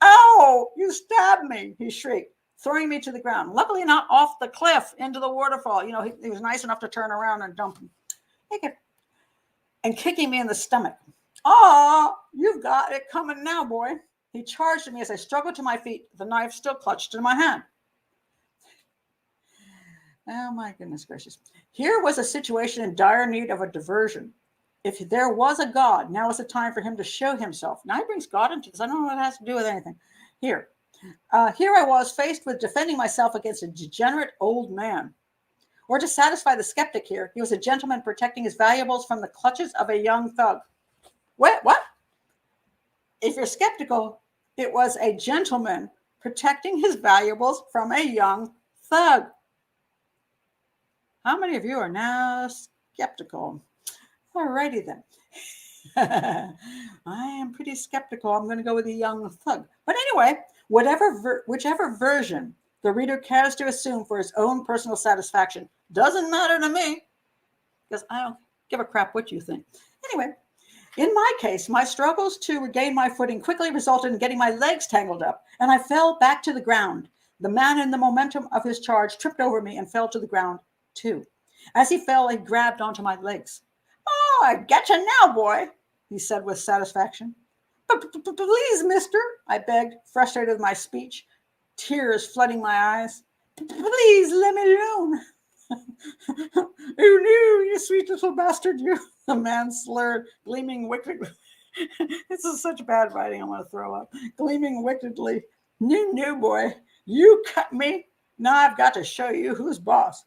Ow, you stabbed me, he shrieked, throwing me to the ground. Luckily not off the cliff into the waterfall. He was nice enough to turn around and dump him. And kicking me in the stomach. Oh, you've got it coming now, boy. He charged at me as I struggled to my feet, the knife still clutched in my hand. Oh, my goodness gracious. Here was a situation in dire need of a diversion. If there was a God, now is the time for him to show himself. Now he brings God into this. I don't know what it has to do with anything. Here I was faced with defending myself against a degenerate old man. Or to satisfy the skeptic here, he was a gentleman protecting his valuables from the clutches of a young thug. What? If you're skeptical, it was a gentleman protecting his valuables from a young thug. How many of you are now skeptical? Alrighty then. I am pretty skeptical. I'm going to go with a young thug. But anyway, whichever version the reader cares to assume for his own personal satisfaction doesn't matter to me, because I don't give a crap what you think. Anyway, in my case, my struggles to regain my footing quickly resulted in getting my legs tangled up, and I fell back to the ground. The man, in the momentum of his charge, tripped over me and fell to the ground too. As he fell, he grabbed onto my legs. Oh, I get you now, boy, he said with satisfaction. Please, mister, I begged, frustrated with my speech, tears flooding my eyes. Please let me alone. Oh, no, you sweet little bastard, you, the man slurred, gleaming wickedly. This is such bad writing, I want to throw up. Gleaming wickedly. No, boy, you cut me. Now I've got to show you who's boss.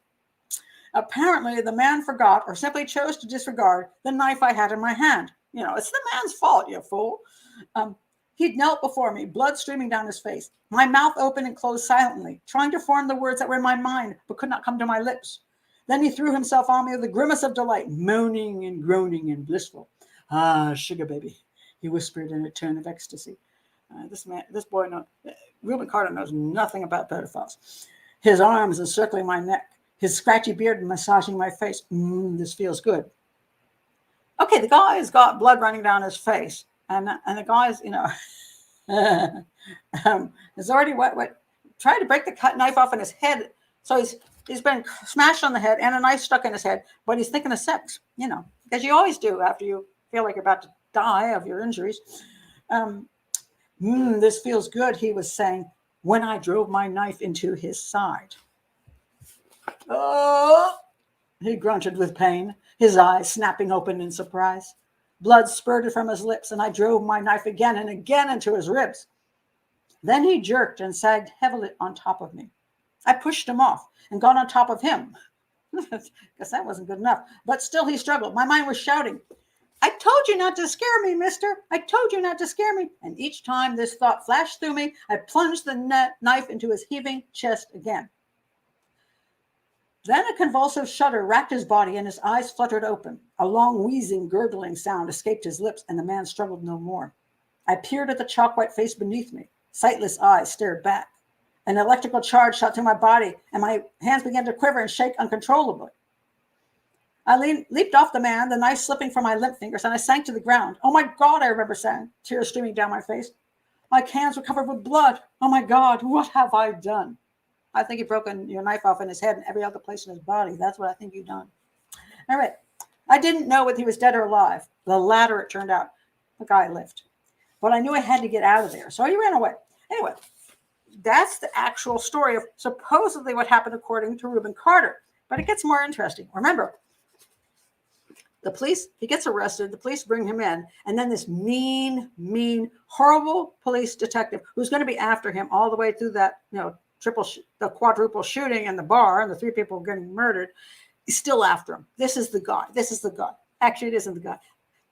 Apparently, the man forgot or simply chose to disregard the knife I had in my hand. It's the man's fault, you fool. He'd knelt before me, blood streaming down his face. My mouth opened and closed silently, trying to form the words that were in my mind, but could not come to my lips. Then he threw himself on me with a grimace of delight, moaning and groaning and blissful. Ah, sugar baby, he whispered in a tone of ecstasy. Rubin Carter knows nothing about pedophiles. His arms encircling my neck, his scratchy beard massaging my face. This feels good. Okay, the guy's got blood running down his face, and the guy's, is already what tried to break the cut knife off in his head. So he's been smashed on the head and a knife stuck in his head, but he's thinking of sex, because you always do after you feel like you're about to die of your injuries. This feels good, he was saying, when I drove my knife into his side. Oh, he grunted with pain, his eyes snapping open in surprise. Blood spurted from his lips, and I drove my knife again and again into his ribs. Then he jerked and sagged heavily on top of me. I pushed him off and got on top of him. Guess that wasn't good enough. But still he struggled. My mind was shouting, I told you not to scare me, mister. I told you not to scare me. And each time this thought flashed through me, I plunged the knife into his heaving chest again. Then a convulsive shudder racked his body and his eyes fluttered open. A long wheezing, gurgling sound escaped his lips and the man struggled no more. I peered at the chalk-white face beneath me. Sightless eyes stared back. An electrical charge shot through my body and my hands began to quiver and shake uncontrollably. I leaped off the man, the knife slipping from my limp fingers, and I sank to the ground. Oh my God, I remember saying, tears streaming down my face. My hands were covered with blood. Oh my God, what have I done? I think you've broken your knife off in his head and every other place in his body. That's what I think you've done. All right. I didn't know whether he was dead or alive. The latter, it turned out. The guy lived. But I knew I had to get out of there. So he ran away. Anyway, that's the actual story of supposedly what happened according to Rubin Carter. But it gets more interesting. Remember, the police, he gets arrested. The police bring him in. And then this mean, horrible police detective who's going to be after him all the way through that, the quadruple shooting in the bar and the 3 people getting murdered, is still after him. This is the guy. Actually, it isn't the guy.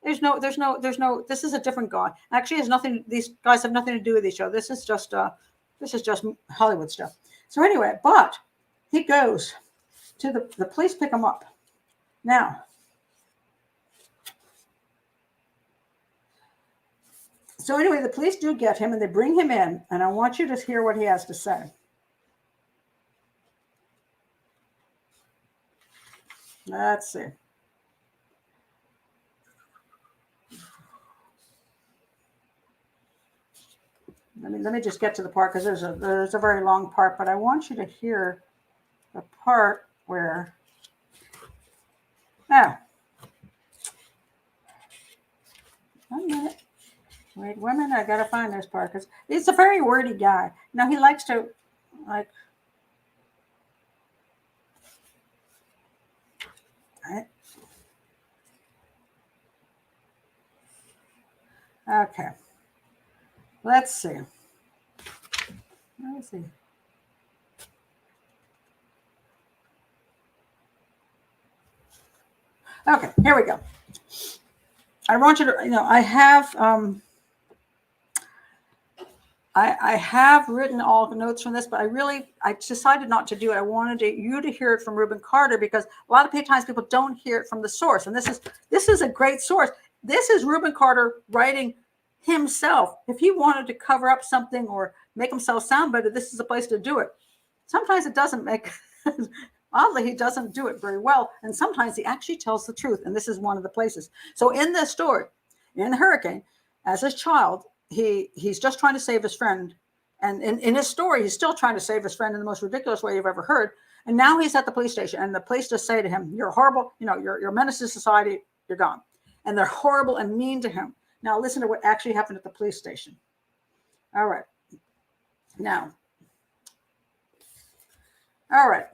There's no, this is a different guy. Actually, these guys have nothing to do with each other. This is just Hollywood stuff. So anyway, but he goes to the police pick him up. Now, so anyway, the police do get him and they bring him in, and I want you to hear what he has to say. Let's see. Let me just get to the part, because there's a very long part, but I want you to hear the part where, now, 1 minute. Wait 1 minute, I gotta find this part, because he's a very wordy guy. Now he likes to, like, okay. Let's see. Let's see. Okay, here we go. I want you to, I have written all the notes from this, but I decided not to do it. I wanted you to hear it from Rubin Carter, because a lot of times people don't hear it from the source. And this is a great source. This is Rubin Carter writing himself. If he wanted to cover up something or make himself sound better, this is a place to do it. Sometimes it doesn't make, oddly, he doesn't do it very well. And sometimes he actually tells the truth. And this is one of the places. So in this story, in Hurricane, as a child, he's just trying to save his friend. And in his story, he's still trying to save his friend in the most ridiculous way you've ever heard. And now he's at the police station, and the police just say to him, "You're horrible, you're a menace to society, you're gone." And they're horrible and mean to him. Now listen to what actually happened at the police station. All right. Now. All right.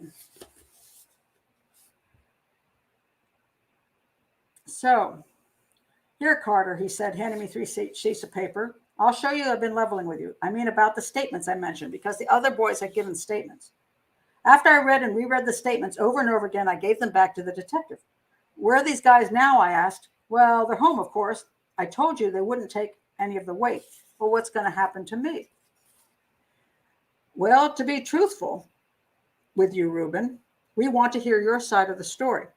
So, "Here, Carter," he said, handing me 3 sheets of paper. "I'll show you I've been leveling with you. I mean about the statements I mentioned, because the other boys had given statements. After I read and reread the statements over and over again, I gave them back to the detective. 'Where are these guys now?' I asked. 'Well, they're home, of course. I told you they wouldn't take any of the weight. Well, what's going to happen to me?' 'Well, to be truthful with you, Rubin, we want to hear your side of the story.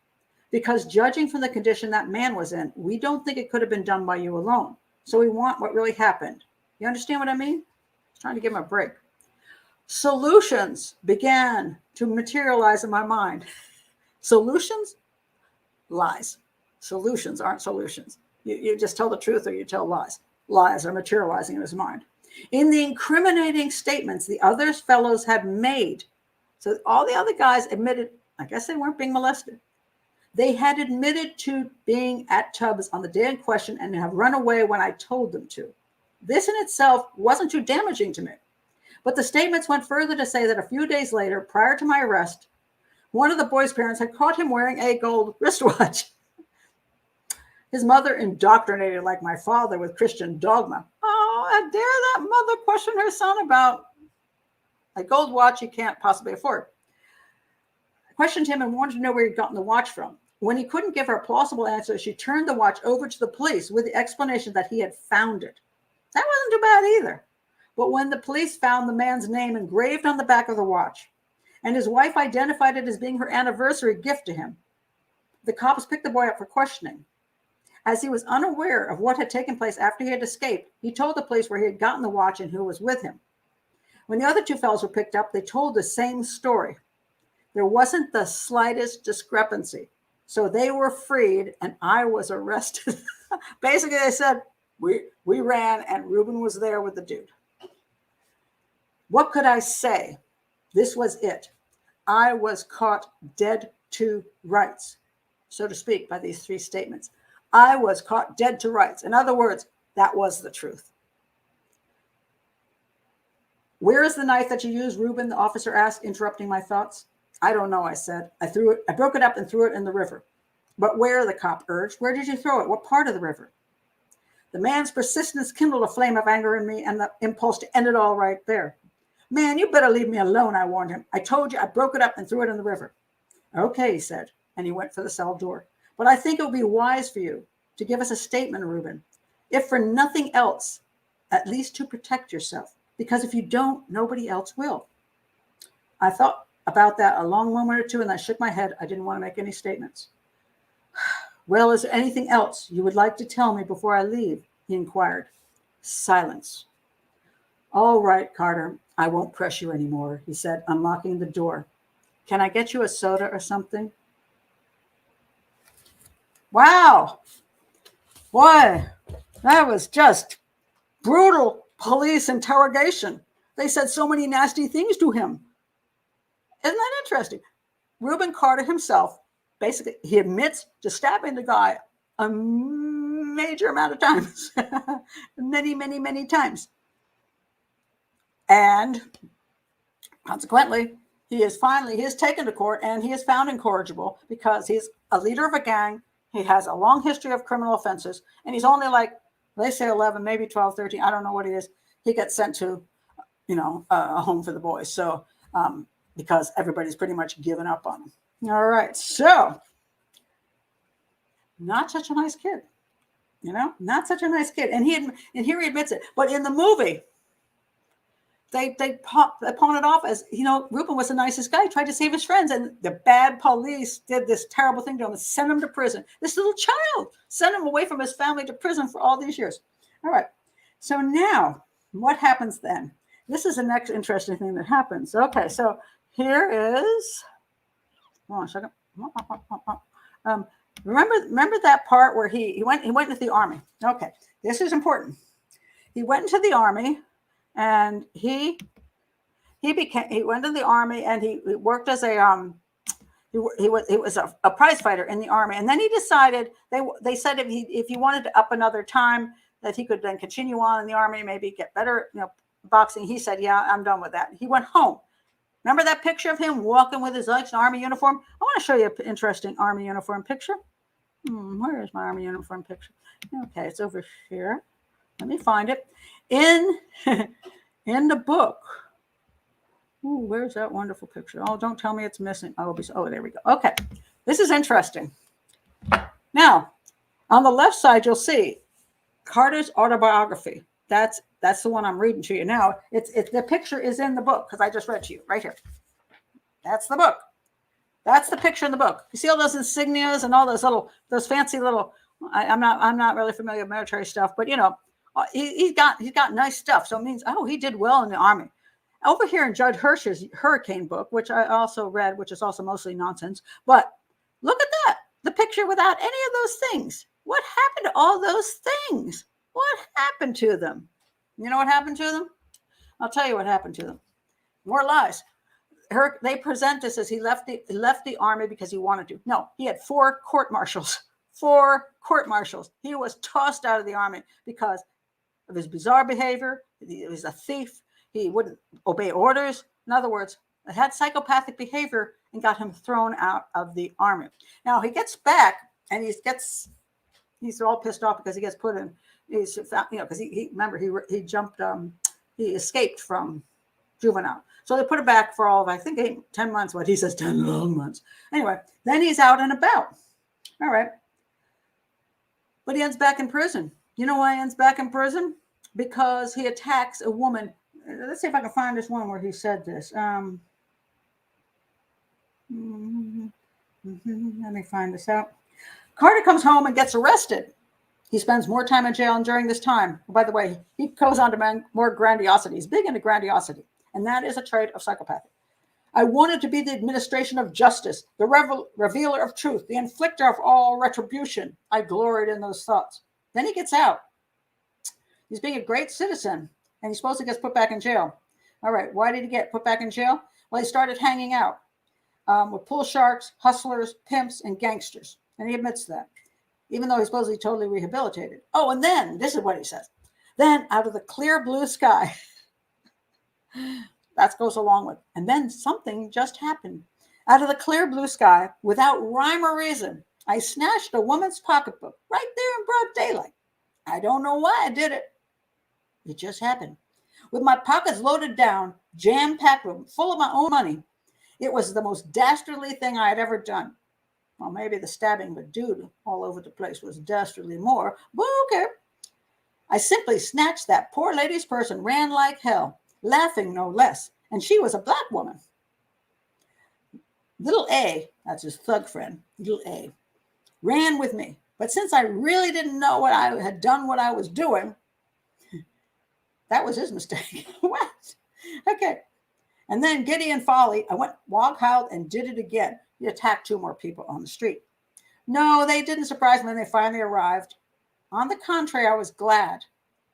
Because judging from the condition that man was in, we don't think it could have been done by you alone. So we want what really happened.' You understand what I mean?" I was trying to give him a break. "Solutions began to materialize in my mind." Solutions? Lies. Solutions aren't solutions. You just tell the truth or you tell lies. Lies are materializing in his mind. "In the incriminating statements the other fellows had made," so all the other guys admitted, I guess they weren't being molested. "They had admitted to being at Tubbs on the day in question and have run away when I told them to. This in itself wasn't too damaging to me. But the statements went further to say that a few days later, prior to my arrest, one of the boy's parents had caught him wearing a gold wristwatch. His mother, indoctrinated like my father with Christian dogma. Oh, I dare that mother question her son about a gold watch he can't possibly afford. I questioned him and wanted to know where he'd gotten the watch from. When he couldn't give her a plausible answer, she turned the watch over to the police with the explanation that he had found it. That wasn't too bad either. But when the police found the man's name engraved on the back of the watch, and his wife identified it as being her anniversary gift to him, the cops picked the boy up for questioning. As he was unaware of what had taken place after he had escaped, he told the police where he had gotten the watch and who was with him. When the other 2 fellows were picked up, they told the same story. There wasn't the slightest discrepancy. So they were freed and I was arrested. Basically, they said, we ran and Rubin was there with the dude. What could I say? This was it. I was caught dead to rights, so to speak, by these 3 statements. I was caught dead to rights. In other words, that was the truth. Where is the knife that you used, Rubin? The officer asked, interrupting my thoughts. I don't know, I said. I broke it up and threw it in the river. But where, the cop urged. Where did you throw it? What part of the river? The man's persistence kindled a flame of anger in me and the impulse to end it all right there. Man, you better leave me alone, I warned him. I told you I broke it up and threw it in the river. Okay, he said, and he went for the cell door. But I think it would be wise for you to give us a statement, Rubin, if for nothing else, at least to protect yourself. Because if you don't, nobody else will. I thought about that a long moment or two, and I shook my head. I didn't want to make any statements. Well, is there anything else you would like to tell me before I leave? He inquired. Silence. All right, Carter, I won't press you anymore, he said, unlocking the door. Can I get you a soda or something? Wow. Boy, that was just brutal police interrogation. They said so many nasty things to him. Isn't that interesting? Rubin Carter himself, basically, he admits to stabbing the guy a major amount of times, many, many, many times. And consequently, he is taken to court, and he is found incorrigible because he's a leader of a gang. He has a long history of criminal offenses, and he's only like, they say 11, maybe 12, 13. I don't know what he is. He gets sent to, a home for the boys. So, because everybody's pretty much given up on him. All right. So, not such a nice kid, not such a nice kid. And here he admits it. But in the movie, they pawn it off as, Rubin was the nicest guy. He tried to save his friends, and the bad police did this terrible thing to him and sent him to prison. This little child sent him away from his family to prison for all these years. All right. So now, what happens then? This is the next interesting thing that happens. Okay, so here is, hold on a second. Remember that part where he went into the army. Okay, this is important. He went into the army, and he went to the army, and he worked as a he was a prize fighter in the army, and then he decided they said if he wanted to up another time that he could then continue on in the army, maybe get better boxing. He said, yeah, I'm done with that. He went home. Remember that picture of him walking with his legs in army uniform? I want to show you an interesting army uniform picture. Where is my army uniform picture? Okay, it's over here. Let me find it. In the book. Ooh, where's that wonderful picture? Oh, don't tell me it's missing. Oh, there we go. Okay, this is interesting. Now, on the left side, you'll see Carter's autobiography. That's the one I'm reading to you now. It's the picture is in the book because I just read to you right here. That's the book. That's the picture in the book. You see all those insignias and all those fancy little. I'm not really familiar with military stuff, but he's got nice stuff. So it means he did well in the army. Over here in Judd Hirsch's Hurricane book, which I also read, which is also mostly nonsense. But look at that, the picture without any of those things. What happened to all those things? What happened to them? You know what happened to them? I'll tell you what happened to them. More lies. They present this as he left the army because he wanted to. No, he had 4 court-martials. 4 court-martials. He was tossed out of the army because of his bizarre behavior. He was a thief. He wouldn't obey orders. In other words, it had psychopathic behavior and got him thrown out of the army. Now he gets back and he's all pissed off because he gets put in. He's because he jumped. He escaped from juvenile, so they put it back for all of 10 months. What he says, 10 long months. Anyway, then he's out and about. All right, but he ends back in prison. You know why he ends back in prison? Because he attacks a woman. Let's see if I can find this one where he said this. Let me find this out. Carter comes home and gets arrested. He spends more time in jail, and during this time, by the way, he goes on to more grandiosity. He's big into grandiosity, and that is a trait of psychopathy. I wanted to be the administration of justice, the revealer of truth, the inflictor of all retribution. I gloried in those thoughts. Then he gets out. He's being a great citizen, and he supposedly gets put back in jail. All right, why did he get put back in jail? Well, he started hanging out with pool sharks, hustlers, pimps, and gangsters, and he admits that, even though he's supposedly totally rehabilitated. Oh, and then, this is what he says. Then, out of the clear blue sky, that goes along with, and then something just happened. Out of the clear blue sky, without rhyme or reason, I snatched a woman's pocketbook right there in broad daylight. I don't know why I did it. It just happened. With my pockets loaded down, jam-packed with full of my own money, it was the most dastardly thing I had ever done. Well, maybe the stabbing the dude all over the place was dastardly more, but okay. I simply snatched that poor lady's purse and ran like hell, laughing no less, and she was a black woman. Little A, that's his thug friend, little A, ran with me. But since I really didn't know what I had done, what I was doing, that was his mistake. What? Okay. And then giddy and folly, I went wild-howled and did it again. He attacked 2 more people on the street. No, they didn't surprise me when they finally arrived. On the contrary, I was glad.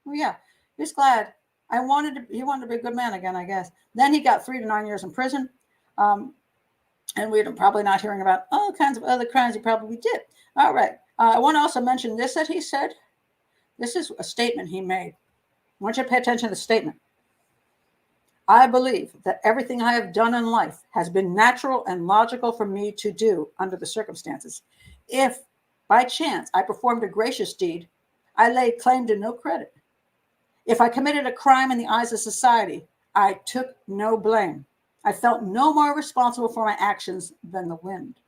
Oh, yeah, he was glad He wanted to be a good man again, I guess. Then he got 3 to 9 years in prison. And we're probably not hearing about all kinds of other crimes he probably did. All right. I want to also mention this that he said. This is a statement he made. I want you to pay attention to the statement. I believe that everything I have done in life has been natural and logical for me to do under the circumstances. If, by chance, I performed a gracious deed, I lay claim to no credit. If I committed a crime in the eyes of society, I took no blame. I felt no more responsible for my actions than the wind.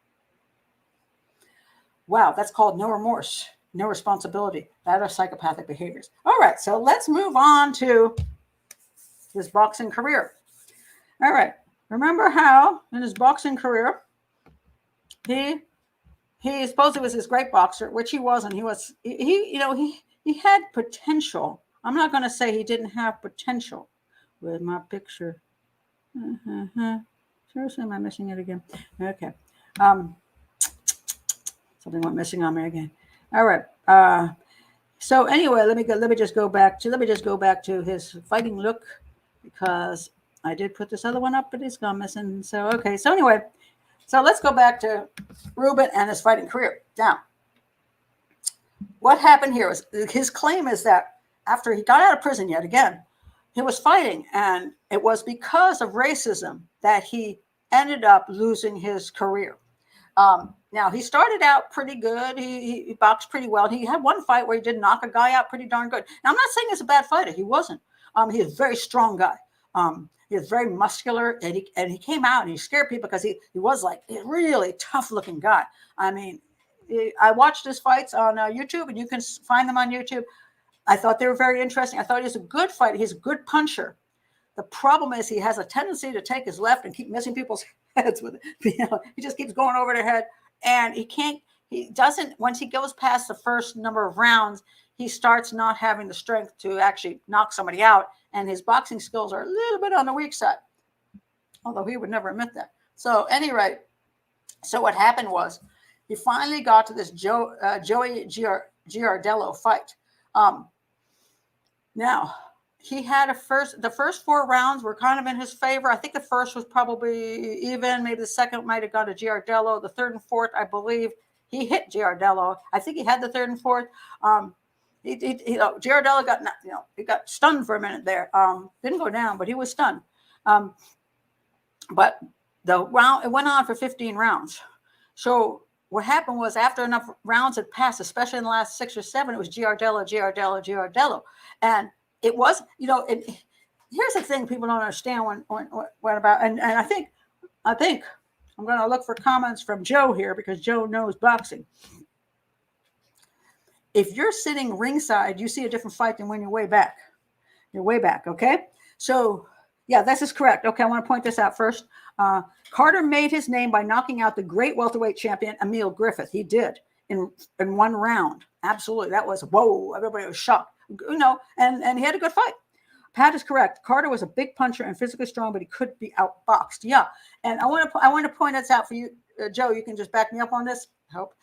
Wow, that's called no remorse, no responsibility. That are psychopathic behaviors. All right, so let's move on to his boxing career. All right, remember how in his boxing career, he supposedly was this great boxer, which he wasn't. He had potential. I'm not going to say he didn't have potential. With my picture. Seriously, am I missing it again? Okay. Something went missing on me again. All right. So anyway, let me just go back to his fighting look, because I did put this other one up, but it's gone missing. So okay. So anyway, so let's go back to Rubin and his fighting career. Now, what happened here was his claim is that after he got out of prison yet again, he was fighting, and it was because of racism that he ended up losing his career. Now, he started out pretty good. He boxed pretty well. He had one fight where he did knock a guy out pretty darn good. Now, I'm not saying he's a bad fighter. He wasn't. He was a very strong guy. He was very muscular, and he came out and he scared people because he was like a really tough-looking guy. I mean, I watched his fights on YouTube, and you can find them on YouTube. I thought they were very interesting. I thought he was a good fighter. He's a good puncher. The problem is he has a tendency to take his left and keep missing people's heads with it. He just keeps going over their head, and once he goes past the first number of rounds, he starts not having the strength to actually knock somebody out, and his boxing skills are a little bit on the weak side, although he would never admit that. So anyway, so what happened was he finally got to this Joey Giardello fight. Now, he had the first 4 rounds were kind of in his favor. I think the first was probably even. Maybe the second might have gone to Giardello. The third and fourth, I believe, he hit Giardello. I think he had the third and fourth. Giardello got, he got stunned for a minute there. Didn't go down, but he was stunned. But it went on for 15 rounds. So what happened was after enough rounds had passed, especially in the last 6 or 7, it was Giardello. And it was, and here's the thing people don't understand when about, and I think I'm going to look for comments from Joe here because Joe knows boxing. If you're sitting ringside, you see a different fight than when you're way back. You're way back, okay? So, yeah, this is correct. Okay, I want to point this out first. Carter made his name by knocking out the great welterweight champion, Emil Griffith. He did in 1 round. Absolutely. That was, whoa, everybody was shocked. And he had a good fight. Pat is correct. Carter was a big puncher and physically strong, but he could be outboxed. Yeah. And I want to point this out for you, Joe. You can just back me up on this. I hope.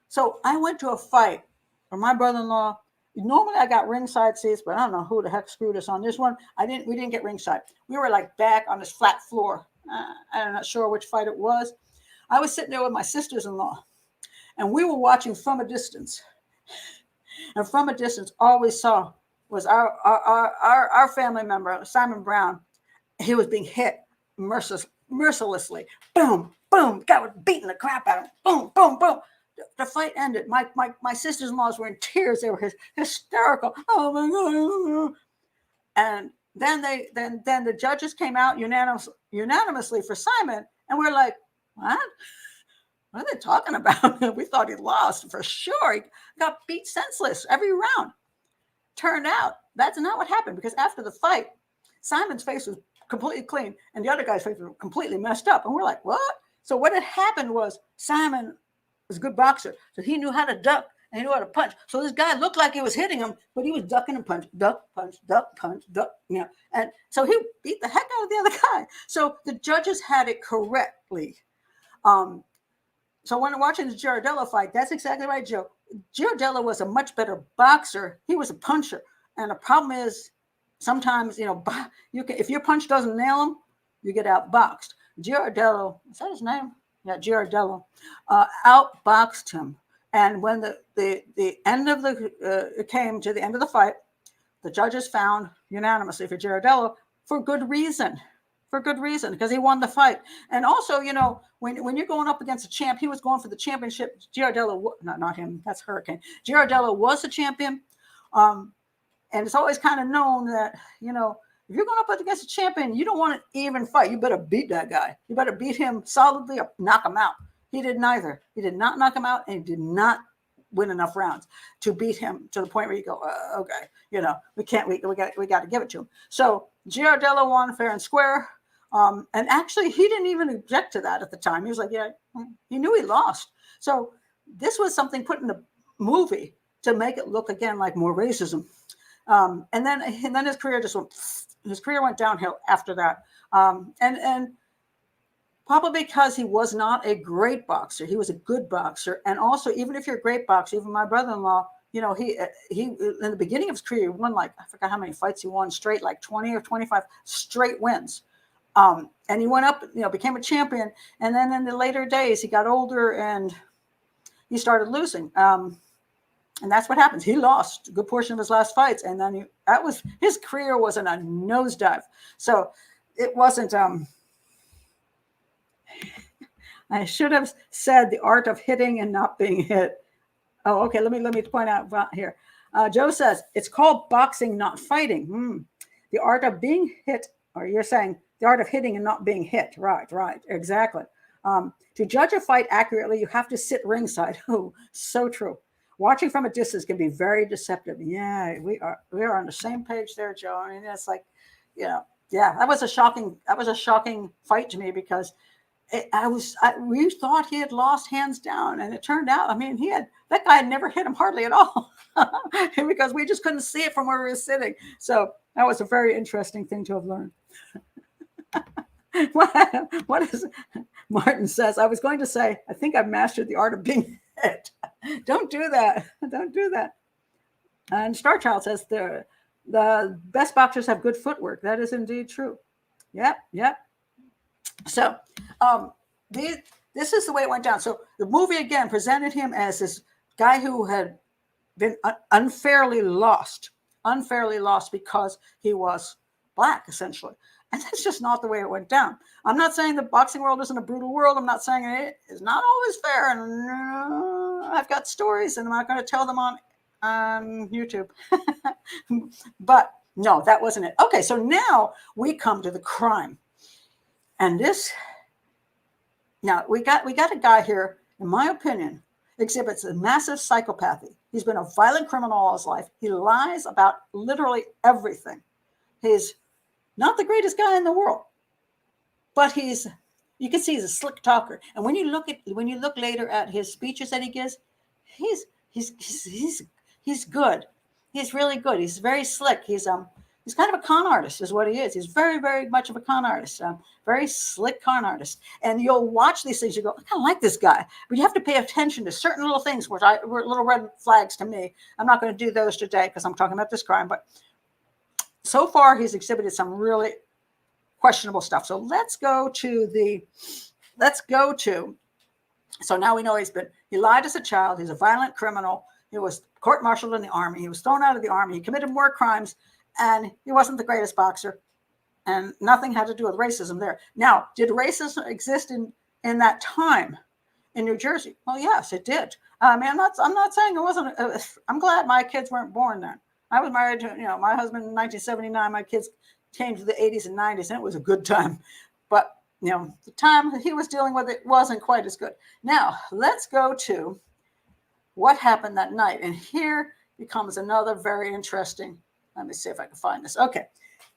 So I went to a fight for my brother-in-law. Normally I got ringside seats, but I don't know who the heck screwed us on this one. We didn't get ringside. We were like back on this flat floor. I'm not sure which fight it was. I was sitting there with my sisters-in-law, and we were watching from a distance. And from a distance, all we saw was our family member, Simon Brown. He was being hit mercilessly. Boom, boom. The guy was beating the crap out of him. Boom, boom, boom. The fight ended. My sisters-in-laws were in tears. They were hysterical. Oh my God. And then the judges came out unanimously for Simon, and we're like, what? What are they talking about? We thought he lost for sure. He got beat senseless every round. Turned out that's not what happened, because after the fight, Simon's face was completely clean and the other guy's face was completely messed up. And we're like, what? So what had happened was Simon was a good boxer, so he knew how to duck and he knew how to punch. So this guy looked like he was hitting him, but he was ducking and punch, duck, punch, duck, punch, duck. And so he beat the heck out of the other guy. So the judges had it correctly. So when watching the Giardello fight, that's exactly right, Joe. Giardello was a much better boxer. He was a puncher. And the problem is sometimes, if your punch doesn't nail him, you get outboxed. Giardello, is that his name? Yeah, Giardello, outboxed him. And when the end of it came to the end of the fight, the judges found unanimously for Giardello for good reason. For good reason, because he won the fight. And also, when you're going up against a champ, he was going for the championship. Giardello, not him, that's Hurricane. Giardello was the champion. And it's always kind of known that, if you're going up against a champion, you don't want an even fight. You better beat that guy. You better beat him solidly or knock him out. He did neither. He did not knock him out, and he did not win enough rounds to beat him to the point where you go, okay, we got to give it to him. So Giardello won fair and square. And actually, he didn't even object to that at the time. He was like, yeah, he knew he lost. So this was something put in the movie to make it look again like more racism. And then his career went downhill after that. And probably because he was not a great boxer, he was a good boxer. And also, even if you're a great boxer, even my brother-in-law, he in the beginning of his career, he won I forgot how many fights he won straight, like 20 or 25 straight wins. And he went up, became a champion. And then in the later days, he got older and he started losing. And that's what happens. He lost a good portion of his last fights. And then his career was in a nosedive. So it wasn't, I should have said the art of hitting and not being hit. Oh, okay. Let me point out here. Joe says it's called boxing, not fighting. The art of being hit, or you're saying the art of hitting and not being hit. Right. Exactly. To judge a fight accurately, you have to sit ringside. Oh, so true. Watching from a distance can be very deceptive. Yeah, we are on the same page there, Joe. I mean, it's like, that was a shocking fight to me because we thought he had lost hands down, and it turned out, I mean, that guy had never hit him hardly at all because we just couldn't see it from where we were sitting. So that was a very interesting thing to have learned. What is Martin says? I was going to say, I think I've mastered the art of being hit. Don't do that. Don't do that. And Star Child says the best boxers have good footwork. That is indeed true. Yep. So this is the way it went down. So the movie again presented him as this guy who had been unfairly lost because he was black, essentially. And that's just not the way it went down. I'm not saying the boxing world isn't a brutal world. I'm not saying it is not always fair. And I've got stories, and I'm not going to tell them on YouTube. But no, that wasn't it. Okay, so now we come to the crime. And now we got a guy here, in my opinion, exhibits a massive psychopathy. He's been a violent criminal all his life. He lies about literally everything. He's not the greatest guy in the world, but you can see he's a slick talker. And when you look later at his speeches that he gives, he's good. He's really good. He's very slick. He's kind of a con artist is what he is. He's very, very much of a con artist, very slick con artist. And you'll watch these things, you go, I kind of like this guy. But you have to pay attention to certain little things, which were little red flags to me. I'm not going to do those today because I'm talking about this crime. But so far, he's exhibited some really questionable stuff. So let's go to, so now we know he lied as a child. He's a violent criminal. He was court-martialed in the army. He was thrown out of the army. He committed more crimes. And he wasn't the greatest boxer, and nothing had to do with racism there. Now, did racism exist in that time in New Jersey? Well, yes, it did. I mean, I'm not saying it wasn't. I'm glad my kids weren't born then. I was married to my husband in 1979. My kids came to the 80s and 90s, and it was a good time. But the time that he was dealing with it wasn't quite as good. Now, let's go to what happened that night, and here becomes another very interesting. Let me see if I can find this. Okay.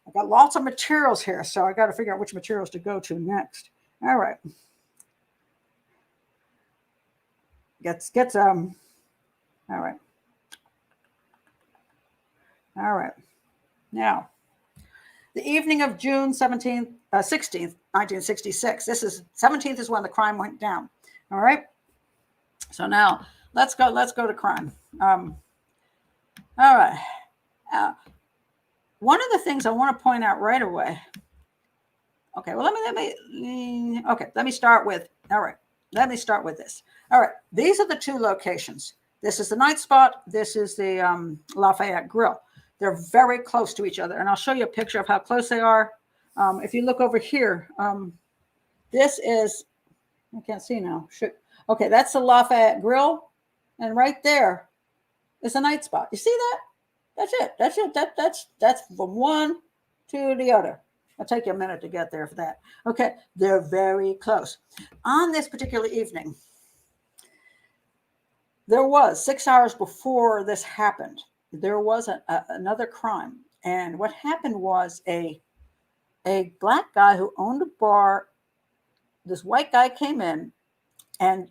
I've got lots of materials here, so I got to figure out which materials to go to next. All right. All right. All right. Now, the evening of June 16th, 1966. This is 17th is when the crime went down. All right. So now let's go to crime. All right. one of the things I want to point out right away. Okay, well, let me start with, all right, let me start with this. All right, these are the two locations. This is the night spot. This is the Lafayette Grill. They're very close to each other, and I'll show you a picture of how close they are. If you look over here, this is, I can't see now. Okay, that's the Lafayette Grill, and right there is a night spot. You see that? That's it. That's it. That's from one to the other. It'll take you a minute to get there for that. Okay, they're very close. On this particular evening, there was 6 hours before this happened, there was another crime. And what happened was a black guy who owned a bar, this white guy came in and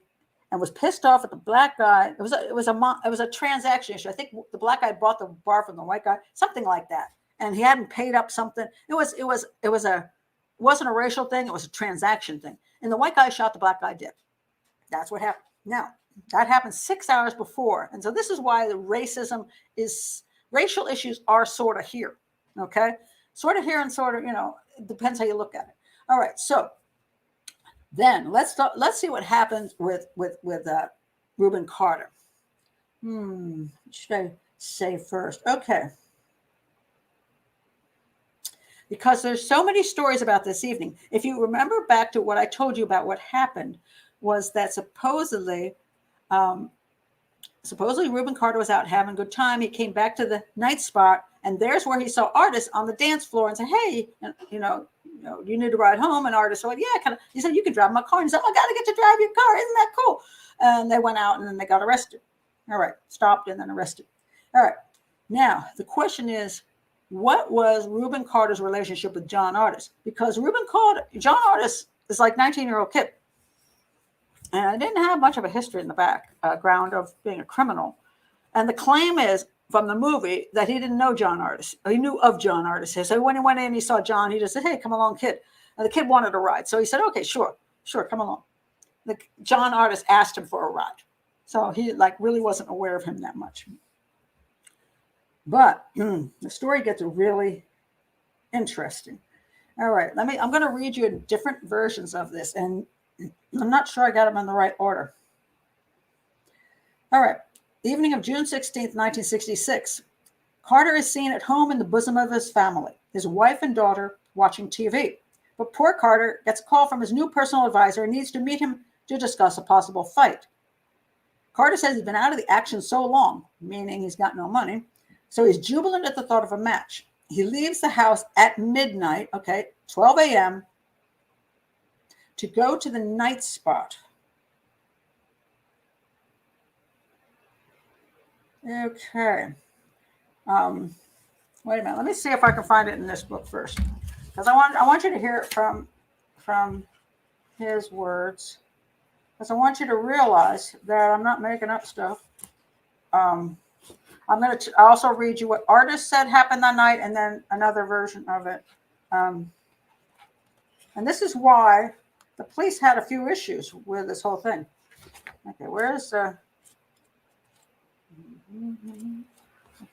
was pissed off at the black guy. It was a transaction issue. I think the black guy bought the bar from the white guy, something like that. And he hadn't paid up something. It wasn't a racial thing. It was a transaction thing. And the white guy shot the black guy dead. That's what happened. Now, that happened 6 hours before. And so this is why the racial issues are sort of here. Okay. Sort of here and sort of, it depends how you look at it. All right. So then let's see what happens with Rubin Carter. What should I say first? Okay. Because there's so many stories about this evening. If you remember back to what I told you about what happened, was that supposedly Rubin Carter was out having a good time. He came back to the night spot, and there's where he saw Artis on the dance floor and said, "Hey, you need to ride home." And Artis said, "Yeah, he said, "You can drive my car." And he said, "I got to get to drive your car. Isn't that cool?" And they went out, and then they got arrested. All right, stopped and then arrested. All right. Now the question is, what was Rubin Carter's relationship with John Artis? Because John Artis is like 19-year-old kid. And I didn't have much of a history in the background of being a criminal. And the claim is from the movie that he didn't know John Artis. He knew of John Artis. So when he went in, he saw John. He just said, "Hey, come along, kid." And the kid wanted a ride. So he said, "Okay, sure, come along." John Artis asked him for a ride. So he really wasn't aware of him that much. But the story gets really interesting. All right, I'm going to read you different versions of this, and I'm not sure I got them in the right order. All right, evening of June 16th, 1966. Carter is seen at home in the bosom of his family, his wife and daughter watching TV. But poor Carter gets a call from his new personal advisor and needs to meet him to discuss a possible fight. Carter says he's been out of the action so long, meaning he's got no money, so he's jubilant at the thought of a match. He leaves the house at midnight, 12 a.m., to go to the night spot. Okay. Wait a minute. Let me see if I can find it in this book first, because I want you to hear it from his words, because I want you to realize that I'm not making up stuff. I'm going to also read you what Artis said happened that night, and then another version of it. And this is why the police had a few issues with this whole thing. Okay, where's okay,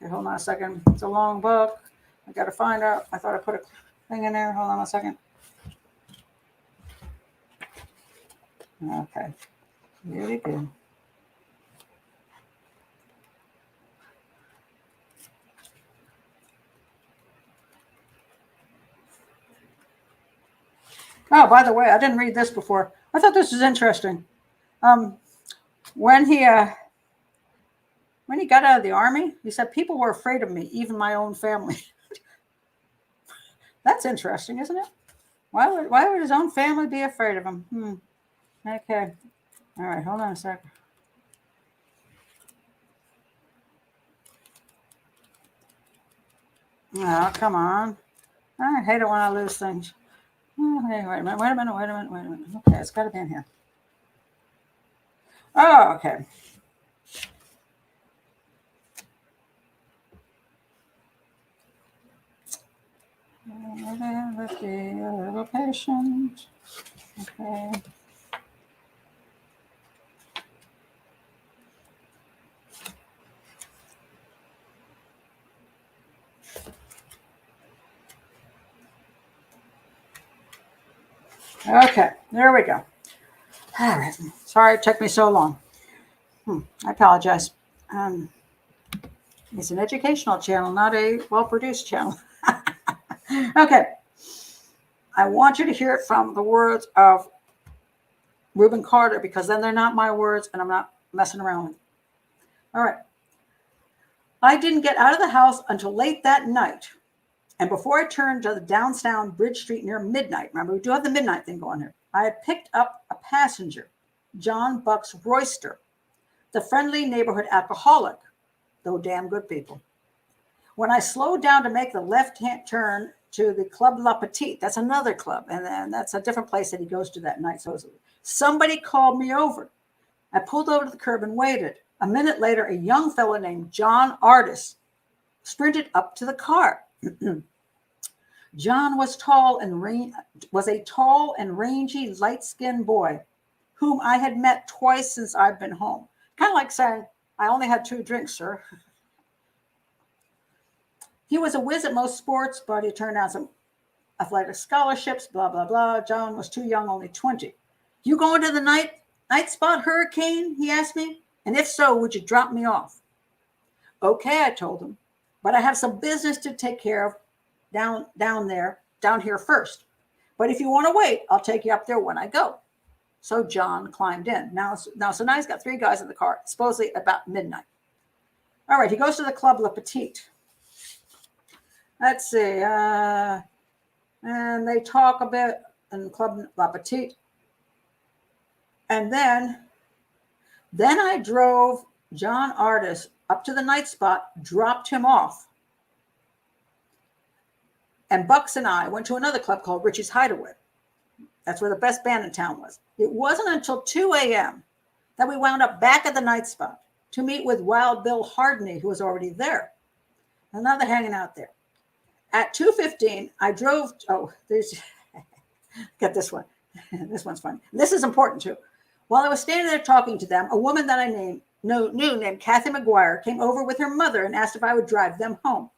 hold on a second. It's a long book. I got to find out. I thought I put a thing in there. Hold on a second. Okay, here we go. Oh, by the way, I didn't read this before. I thought this was interesting. When he got out of the army, he said, "People were afraid of me, even my own family." That's interesting, isn't it? Why would his own family be afraid of him? Okay. All right, hold on a second. Oh, come on. I hate it when I lose things. Oh, hey, wait a minute. Okay, it's got to be in here. Oh, okay. Let's be a little patient. Okay. Okay, there we go. All right. Sorry it took me so long. I apologize. It's an educational channel, not a well-produced channel. Okay. I want you to hear it from the words of Rubin Carter, because then they're not my words and I'm not messing around with it. All right. I didn't get out of the house until late that night. And before I turned to the downtown Bridge Street near midnight, remember, we do have the midnight thing going here, I had picked up a passenger, John Bucks Royster, the friendly neighborhood alcoholic, though damn good people. When I slowed down to make the left-hand turn to the Club La Petite, that's another club, and then that's a different place that he goes to that night. So somebody called me over. I pulled over to the curb and waited. A minute later, a young fellow named John Artis sprinted up to the car. John was a tall and rangy, light-skinned boy whom I had met twice since I've been home. Kind of like saying, I only had 2 drinks, sir. He was a whiz at most sports, but he turned down some athletic scholarships, blah, blah, blah. John was too young, only 20. You going to the night spot hurricane? He asked me. And if so, would you drop me off? Okay, I told him, but I have some business to take care of down here first. But if you want to wait, I'll take you up there when I go. So John climbed in. Now he's got 3 guys in the car, supposedly about midnight. All right, he goes to the Club La Petite. Let's see. And they talk a bit in Club La Petite. And then I drove John Artis up to the night spot, dropped him off. And Bucks and I went to another club called Richie's Hideaway. That's where the best band in town was. It wasn't until 2 a.m. that we wound up back at the night spot to meet with Wild Bill Hardney, who was already there. Another hanging out there. At 2:15, I drove. Get this one. This one's funny. This is important too. While I was standing there talking to them, a woman that I knew named Kathy McGuire came over with her mother and asked if I would drive them home.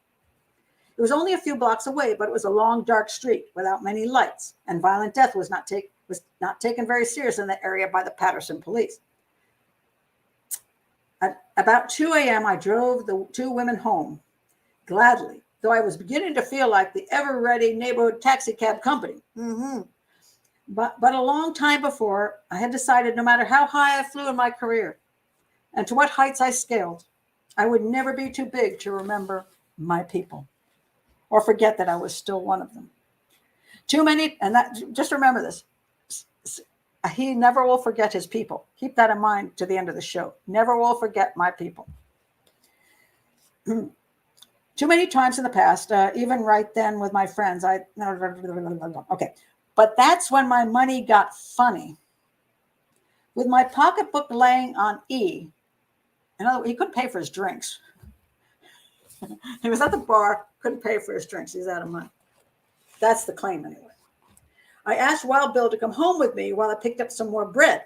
It was only a few blocks away, but it was a long, dark street without many lights, and violent death was not taken very serious in the area by the Paterson police. At about 2 a.m., I drove the 2 women home, gladly, though I was beginning to feel like the ever-ready neighborhood taxi cab company. But a long time before, I had decided no matter how high I flew in my career and to what heights I scaled, I would never be too big to remember my people or forget that I was still one of them. Too many, and that, just remember this, he never will forget his people. Keep that in mind to the end of the show. Never will forget my people. Too many times in the past, even right then with my friends, okay. But that's when my money got funny. With my pocketbook laying on E, in other words, he couldn't pay for his drinks. He was at the bar, couldn't pay for his drinks. He's out of money. That's the claim anyway. I asked Wild Bill to come home with me while I picked up some more bread.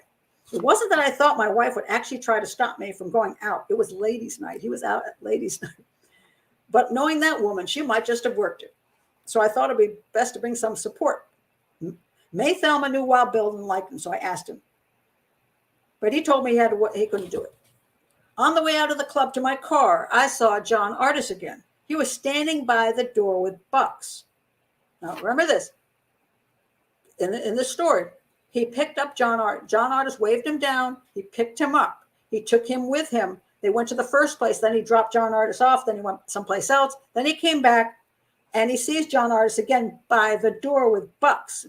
It wasn't that I thought my wife would actually try to stop me from going out. It was ladies' night. He was out at ladies' night. But knowing that woman, she might just have worked it. So I thought it'd be best to bring some support. May Thelma knew Wild Bill didn't like him, so I asked him. But he told me he couldn't do it. On the way out of the club to my car, I saw John Artis again. He was standing by the door with Bucks. Now, remember this. In the story, he picked up John Artis. John Artis waved him down. He picked him up. He took him with him. They went to the first place. Then he dropped John Artis off. Then he went someplace else. Then he came back, and he sees John Artis again by the door with Bucks.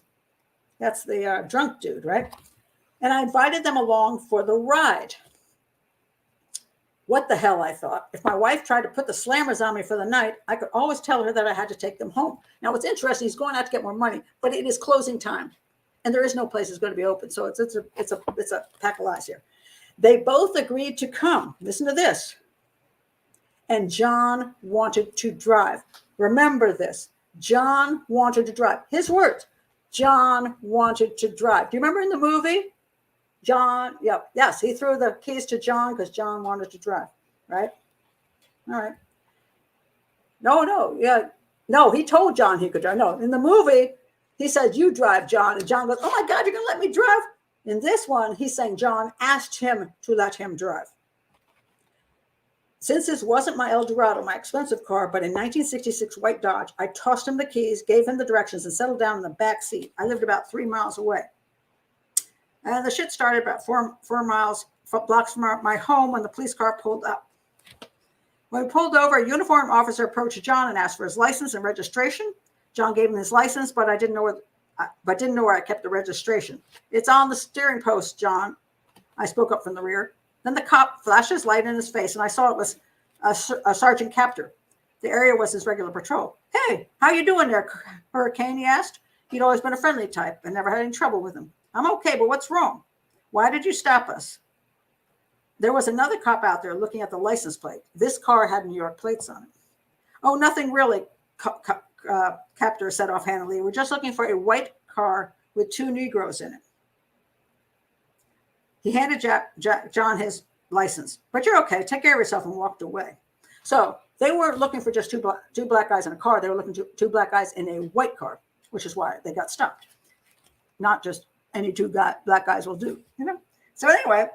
That's the drunk dude, right? And I invited them along for the ride. What the hell, I thought. If my wife tried to put the slammers on me for the night, I could always tell her that I had to take them home. Now, what's interesting, he's going out to get more money, but it is closing time, and there is no place that's going to be open. So it's a pack of lies here. They both agreed to come. Listen to this. And John wanted to drive. Remember this. John wanted to drive. His words. John wanted to drive. Do you remember in the movie? John, yes, he threw the keys to John because John wanted to drive, right? All right. No, he told John he could drive. No, in the movie, he said, "You drive, John." And John goes, "Oh my God, you're going to let me drive?" In this one, he's saying John asked him to let him drive. Since this wasn't my Eldorado, my expensive car, but a 1966 white Dodge, I tossed him the keys, gave him the directions, and settled down in the back seat. I lived about 3 miles away. And the shit started about four blocks from my home when the police car pulled up. When we pulled over, a uniformed officer approached John and asked for his license and registration. John gave him his license, but didn't know where I kept the registration. "It's on the steering post, John," I spoke up from the rear. Then the cop flashed his light in his face, and I saw it was a Sergeant Captor. The area was his regular patrol. "Hey, how you doing there, Hurricane?" he asked. He'd always been a friendly type and never had any trouble with him. "I'm okay, but what's wrong? Why did you stop us?" There was another cop out there looking at the license plate. This car had New York plates on it. "Oh, nothing really," Captor said offhandedly. "We're just looking for a white car with 2 Negroes in it." He handed John his license. "But you're okay. Take care of yourself," and walked away. So they weren't looking for just two black guys in a car. They were looking for 2 black guys in a white car, which is why they got stopped. Not just any 2 black guys will do, you know? So anyway,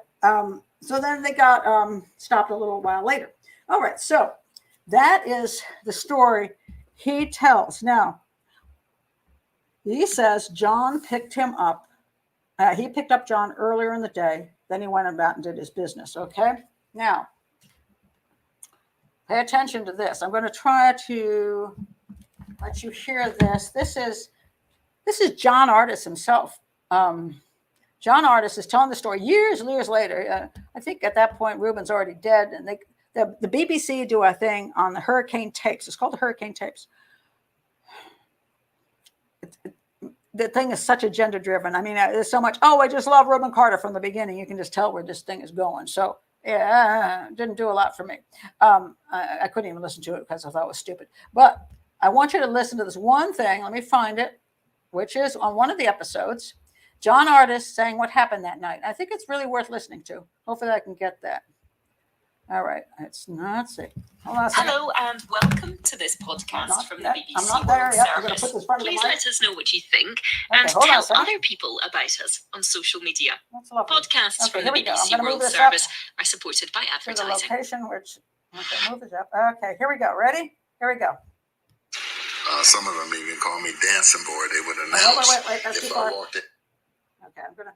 so then they got stopped a little while later. All right, so that is the story he tells. Now, he says John picked him up. He picked up John earlier in the day. Then he went about and did his business, okay? Now, pay attention to this. I'm going to try to let you hear this. This is John Artis himself. John Artis is telling the story years later. I think at that point, Rubin's already dead. And the BBC do a thing on the Hurricane tapes. It's called the Hurricane tapes. The thing is such agenda-driven. I mean, there's so much, I just love Rubin Carter from the beginning. You can just tell where this thing is going. So, yeah, didn't do a lot for me. I couldn't even listen to it because I thought it was stupid. But I want you to listen to this one thing. Let me find it, which is on one of the episodes. John Artis saying what happened that night. I think it's really worth listening to. Hopefully I can get that. All right, let's not see. Hello and welcome to this podcast from the BBC I'm not there World yet. I'm going to put Service. this front of the Please mic. let us know what you think and tell other people about us on social media. Podcasts from the BBC World Service are supported by advertising. The location, which move this up. Okay, here we go. Ready? Here we go. Some of them even call me dancing boy. They would announce if I walked in. Okay, I'm gonna.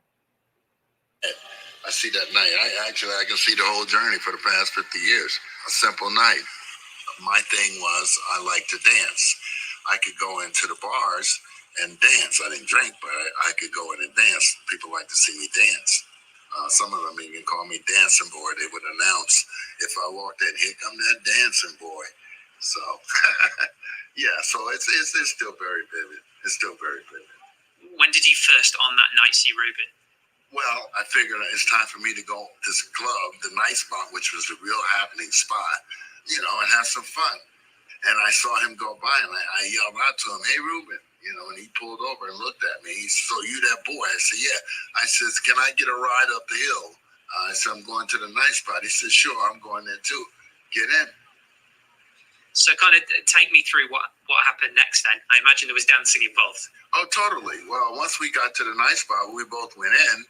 I see that night. I can see the whole journey for the past 50 years. A simple night. My thing was I like to dance. I could go into the bars and dance. I didn't drink, but I could go in and dance. People like to see me dance. Some of them even call me dancing boy. They would announce if I walked in, "Here come that dancing boy." So, yeah. So it's still very vivid. It's still very vivid. When did you first on that night see Rubin? Well, I figured it's time for me to go to this club, the night spot, which was the real happening spot, and have some fun. And I saw him go by, and I yelled out to him, "Hey, Rubin," and he pulled over and looked at me. He said, "So you that boy?" I said, "Yeah." I said, "Can I get a ride up the hill?" I said, "I'm going to the night spot." He said, "Sure, I'm going there too. Get in." So kind of take me through what happened next then. I imagine there was dancing involved. Oh, totally. Well, once we got to the night spot, we both went in.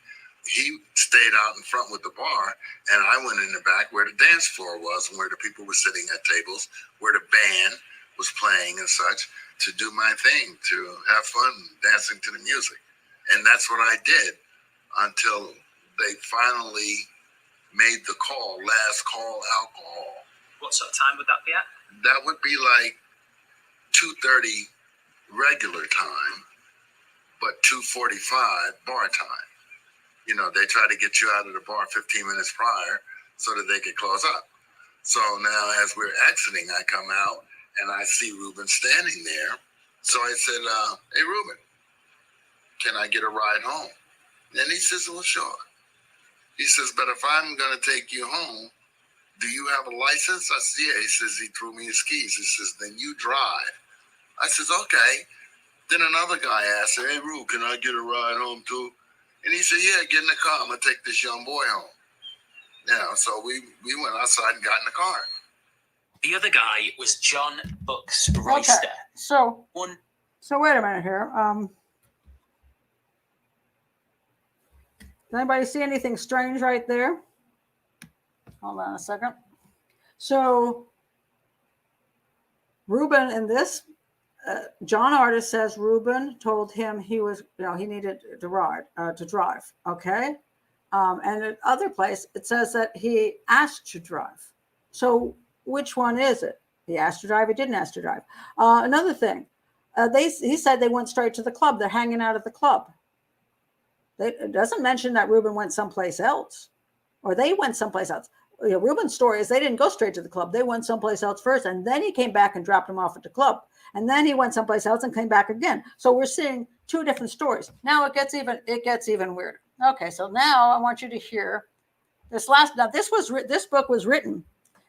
He stayed out in front with the bar, and I went in the back where the dance floor was and where the people were sitting at tables, where the band was playing and such, to do my thing, to have fun dancing to the music. And that's what I did until they finally made the call, last call alcohol. What sort of time would that be at? That would be like 2:30 regular time, but 2:45 bar time. They try to get you out of the bar 15 minutes prior so that they could close up. So now as we're exiting, I come out and I see Rubin standing there. So I said, "Hey, Rubin, can I get a ride home?" And he says, "Well, sure." He says, "But if I'm going to take you home, do you have a license?" I said, "Yeah." He says, he threw me his keys. He says, "Then you drive." I says, "Okay." Then another guy asked, "Hey, Rube, can I get a ride home too?" And he said, "Yeah, get in the car. I'm going to take this young boy home." So we went outside and got in the car. The other guy was John Bucks Royster. Okay, so wait a minute here. anybody see anything strange right there? Hold on a second. So Rubin in this, John Artis says Rubin told him he needed to drive. Okay. And at other place, it says that he asked to drive. So which one is it? He asked to drive. He didn't ask to drive. Another thing, he said they went straight to the club. They're hanging out at the club. It doesn't mention that Rubin went someplace else, or they went someplace else. Rubin's story is they didn't go straight to the club. They went someplace else first, and then he came back and dropped him off at the club. And then he went someplace else and came back again. So we're seeing two different stories. Now it gets even weirder. Okay, so now I want you to hear this last. Now this book was written.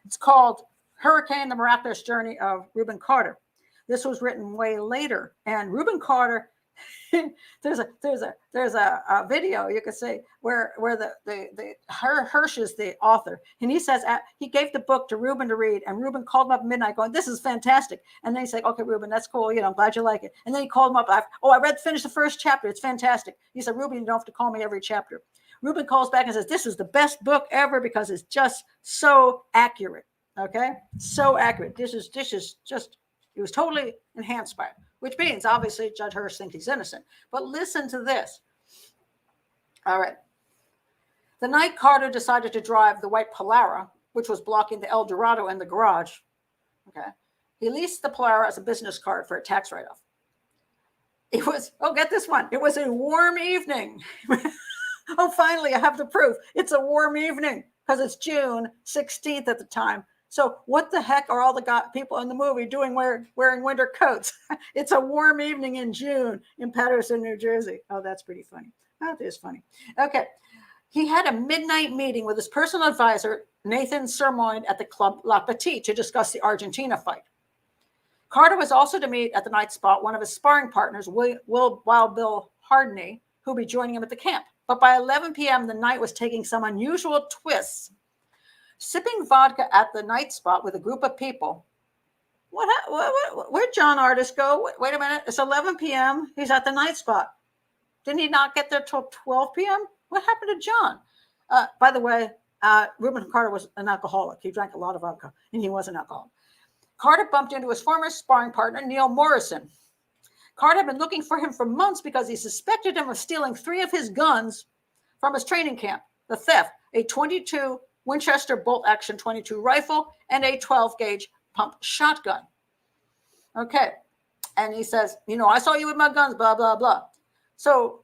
It's called Hurricane: The Miraculous Journey of Rubin Carter. This was written way later, and Rubin Carter. there's a video you could say where Hirsch is the author, and he says he gave the book to Rubin to read, and Rubin called him up at midnight going, "This is fantastic." And then he's like, "Okay, Rubin, that's cool. I'm glad you like it." And then he called him up. Finished the first chapter. It's fantastic. He said, "Rubin, you don't have to call me every chapter." Rubin calls back and says, "This is the best book ever because it's just so accurate." Okay, so accurate. This is just. He was totally enhanced by it, which means obviously Judge Hirsch thinks he's innocent. But listen to this. All right. The night Carter decided to drive the white Polara, which was blocking the El Dorado in the garage. Okay. He leased the Polara as a business card for a tax write-off. It was, get this one. It was a warm evening. Finally, I have the proof. It's a warm evening because it's June 16th at the time. So what the heck are all the people in the movie doing wearing winter coats? It's a warm evening in June in Paterson, New Jersey. Oh, that's pretty funny. That is funny. Okay. He had a midnight meeting with his personal advisor, Nathan Sermoin, at the Club La Petite to discuss the Argentina fight. Carter was also to meet at the night spot one of his sparring partners, Wild Bill Hardney, who'll be joining him at the camp. But by 11 p.m., the night was taking some unusual twists. Sipping vodka at the night spot with a group of people. Where'd John Artis go? Wait a minute. It's 11 p.m. He's at the night spot. Didn't he not get there till 12 p.m.? What happened to John? By the way, Rubin Carter was an alcoholic. He drank a lot of vodka, and he was an alcoholic. Carter bumped into his former sparring partner, Neil Morrison. Carter had been looking for him for months because he suspected him of stealing 3 of his guns from his training camp. The theft, a .22 Winchester bolt-action .22 rifle, and a 12-gauge pump shotgun. Okay. And he says, I saw you with my guns, blah, blah, blah. So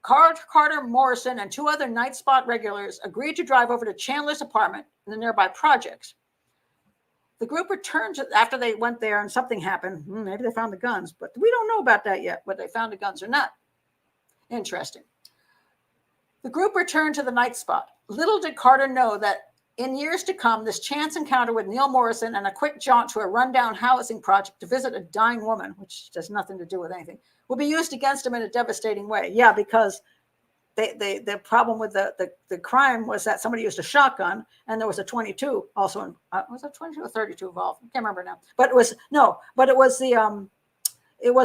Carter, Morrison, and 2 other night spot regulars agreed to drive over to Chandler's apartment in the nearby projects. The group returned after they went there and something happened. Maybe they found the guns, but we don't know about that yet, whether they found the guns or not. Interesting. The group returned to the night spot. Little did Carter know that in years to come, this chance encounter with Neil Morrison and a quick jaunt to a rundown housing project to visit a dying woman, which has nothing to do with anything, will be used against him in a devastating way. Yeah, because the problem with the crime was that somebody used a shotgun, and there was a .22 also. Was it 22 or 32 involved? I can't remember now. But it was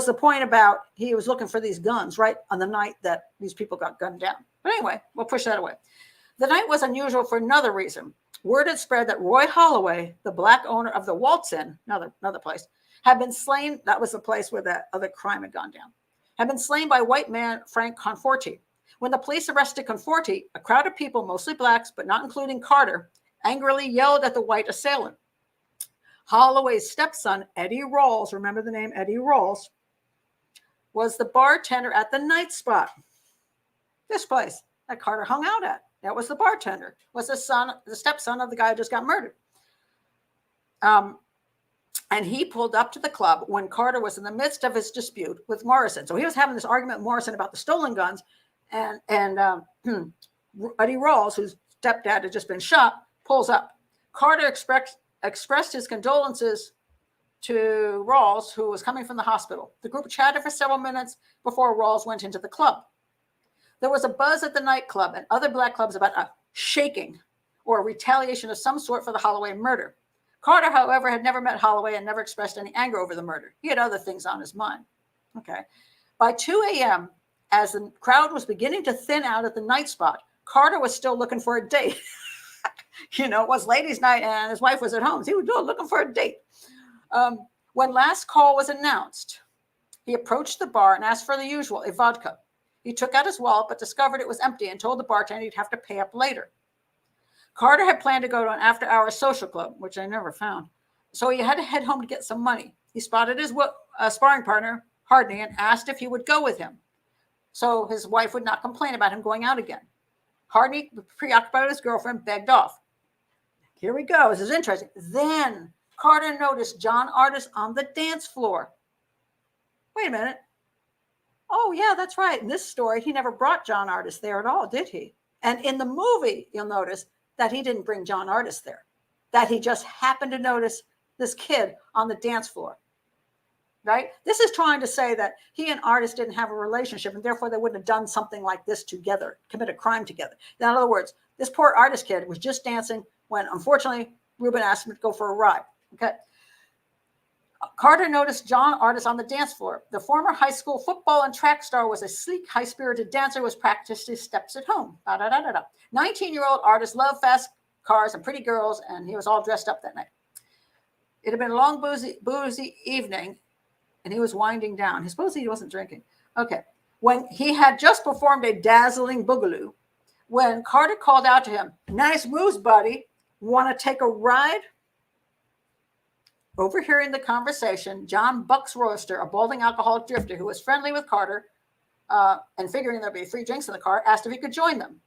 the point about he was looking for these guns right on the night that these people got gunned down. But anyway, we'll push that away. The night was unusual for another reason. Word had spread that Roy Holloway, the black owner of the Waltz Inn, another place, had been slain. That was the place where that other crime had gone down. Had been slain by white man Frank Conforti. When the police arrested Conforti, a crowd of people, mostly blacks, but not including Carter, angrily yelled at the white assailant. Holloway's stepson, Eddie Rawls, remember the name Eddie Rawls, was the bartender at the night spot. This place that Carter hung out at. That was the bartender, was the stepson of the guy who just got murdered. And he pulled up to the club when Carter was in the midst of his dispute with Morrison. So he was having this argument with Morrison about the stolen guns, and Eddie Rawls, whose stepdad had just been shot, pulls up. Carter expressed his condolences to Rawls, who was coming from the hospital. The group chatted for several minutes before Rawls went into the club. There was a buzz at the nightclub and other black clubs about a shaking or a retaliation of some sort for the Holloway murder. Carter, however, had never met Holloway and never expressed any anger over the murder. He had other things on his mind. Okay. By 2 a.m., as the crowd was beginning to thin out at the night spot, Carter was still looking for a date. It was ladies' night and his wife was at home. So he was looking for a date. When last call was announced, he approached the bar and asked for the usual, a vodka. He took out his wallet, but discovered it was empty and told the bartender he'd have to pay up later. Carter had planned to go to an after-hours social club, which I never found. So he had to head home to get some money. He spotted his sparring partner, Hardney, and asked if he would go with him, so his wife would not complain about him going out again. Hardney, preoccupied with his girlfriend, begged off. Here we go. This is interesting. Then Carter noticed John Artis on the dance floor. Wait a minute. Oh, yeah, that's right. In this story, he never brought John Artis there at all, did he? And in the movie, you'll notice that he didn't bring John Artis there, that he just happened to notice this kid on the dance floor, right? This is trying to say that he and Artis didn't have a relationship, and therefore they wouldn't have done something like this together, commit a crime together. In other words, this poor Artis kid was just dancing when, unfortunately, Rubin asked him to go for a ride, okay? Carter noticed John Artis on the dance floor. The former high school football and track star was a sleek, high-spirited dancer who was practiced his steps at home. 19-year-old Artis loved fast cars and pretty girls, and he was all dressed up that night. It had been a long, boozy evening, and he was winding down. Supposedly he wasn't drinking. Okay. When he had just performed a dazzling boogaloo, when Carter called out to him, "Nice moves, buddy. Want to take a ride?" Overhearing the conversation, John Bucks Royster, a balding alcoholic drifter who was friendly with Carter and figuring there'd be free drinks in the car, asked if he could join them.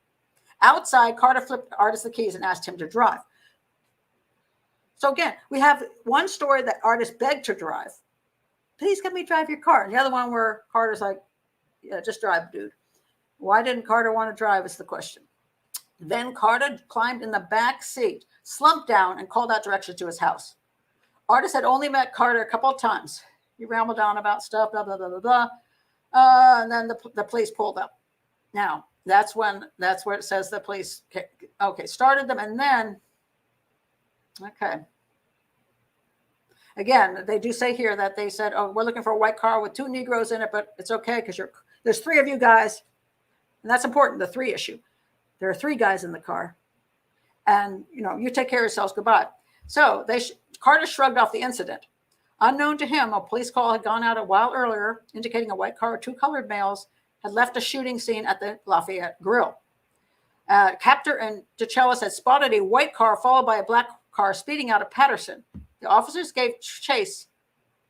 Outside, Carter flipped Artis the keys and asked him to drive. So again, we have one story that Artis begged to drive. Please let me drive your car. And the other one where Carter's like, yeah, just drive, dude. Why didn't Carter want to drive is the question. Then Carter climbed in the back seat, slumped down, and called out directions to his house. Artis had only met Carter a couple of times. He rambled on about stuff, blah, blah, blah, blah, blah. And then the police pulled up. Now, that's where it says the police, started them. And then, again, they do say here that they said, oh, we're looking for a white car with 2 Negroes in it, but it's okay because there's 3 of you guys. And that's important, the 3 issue. There are 3 guys in the car. And, you take care of yourselves. Goodbye. So Carter shrugged off the incident. Unknown to him, a police call had gone out a while earlier, indicating a white car with 2 colored males had left a shooting scene at the Lafayette Grill. Captor and DeChellis had spotted a white car followed by a black car speeding out of Paterson. The officers gave chase,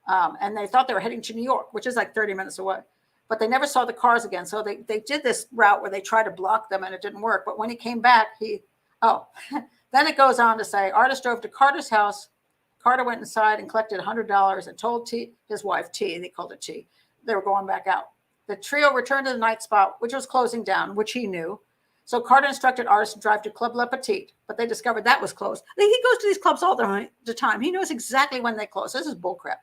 and they thought they were heading to New York, which is like 30 minutes away. But they never saw the cars again. So they did this route where they tried to block them, and it didn't work. But when he came back, then it goes on to say, Artis drove to Carter's house. Carter went inside and collected $100 and told his wife, T, and they called it T, they were going back out. The trio returned to the night spot, which was closing down, which he knew. So Carter instructed Artis to drive to Club Le Petit, but they discovered that was closed. He goes to these clubs all the time. He knows exactly when they close. This is bullcrap.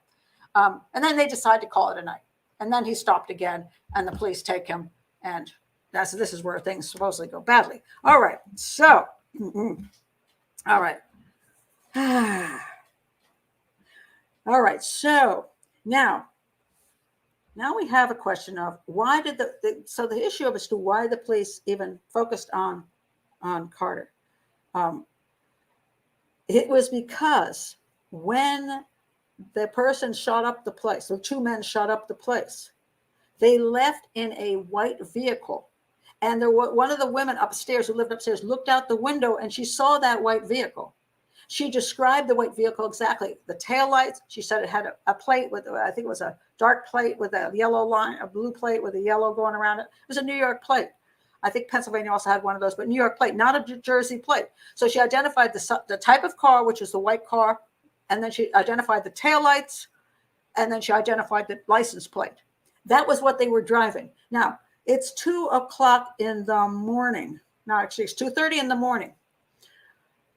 And then they decide to call it a night. And then he stopped again, and the police take him. And this is where things supposedly go badly. All right. So, all right. All right. So now we have a question of why did the issue of as to why the police even focused on Carter. It was because when the person shot up the place, the 2 men shot up the place, they left in a white vehicle. And one of the women upstairs who lived upstairs looked out the window and she saw that white vehicle. She described the white vehicle exactly. The taillights, she said it had a plate with, I think it was a dark plate with a yellow line, a blue plate with a yellow going around it. It was a New York plate. I think Pennsylvania also had one of those, but New York plate, not a Jersey plate. So she identified the type of car, which is the white car, and then she identified the taillights, and then she identified the license plate. That was what they were driving. Now, it's 2:00 in the morning. No, actually, it's 2:30 in the morning.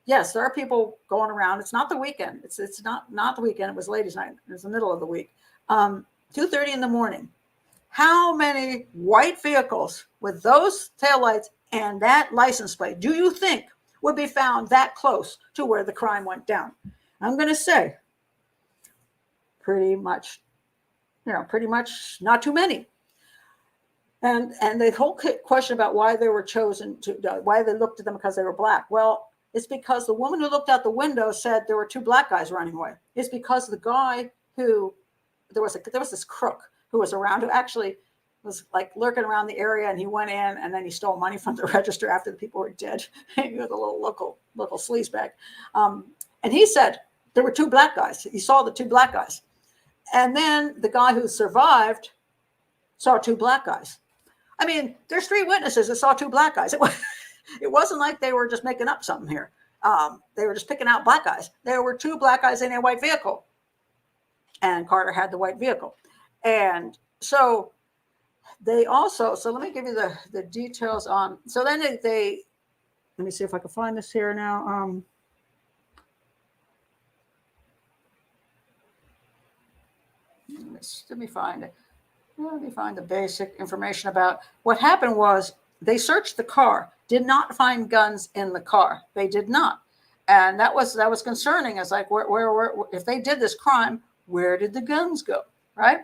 Yes, there are people going around. It's not the weekend. It's not the weekend. It was ladies' night. It was the middle of the week. 2:30 in the morning. How many white vehicles with those taillights and that license plate do you think would be found that close to where the crime went down? I'm going to say pretty much not too many. And the whole question about why they were chosen to, why they looked at them because they were black. Well, it's because the woman who looked out the window said there were 2 black guys running away. It's because the guy who, there was this crook who was around, who actually was like lurking around the area, and he went in and then he stole money from the register after the people were dead. He was a little local sleazebag. And he said there were 2 black guys. He saw the 2 black guys. And then the guy who survived saw 2 black guys. I mean, there's 3 witnesses that saw 2 black guys. It wasn't like they were just making up something here. They were just picking out black guys. There were 2 black guys in a white vehicle. And Carter had the white vehicle. And so they also, so let me give you the details on, so then they let me see if I can find this here now. Let me find it. Let me find the basic information about what happened. Was they searched the car, did not find guns in the car. They did not. And that was concerning. It's like, where if they did this crime, where did the guns go, right?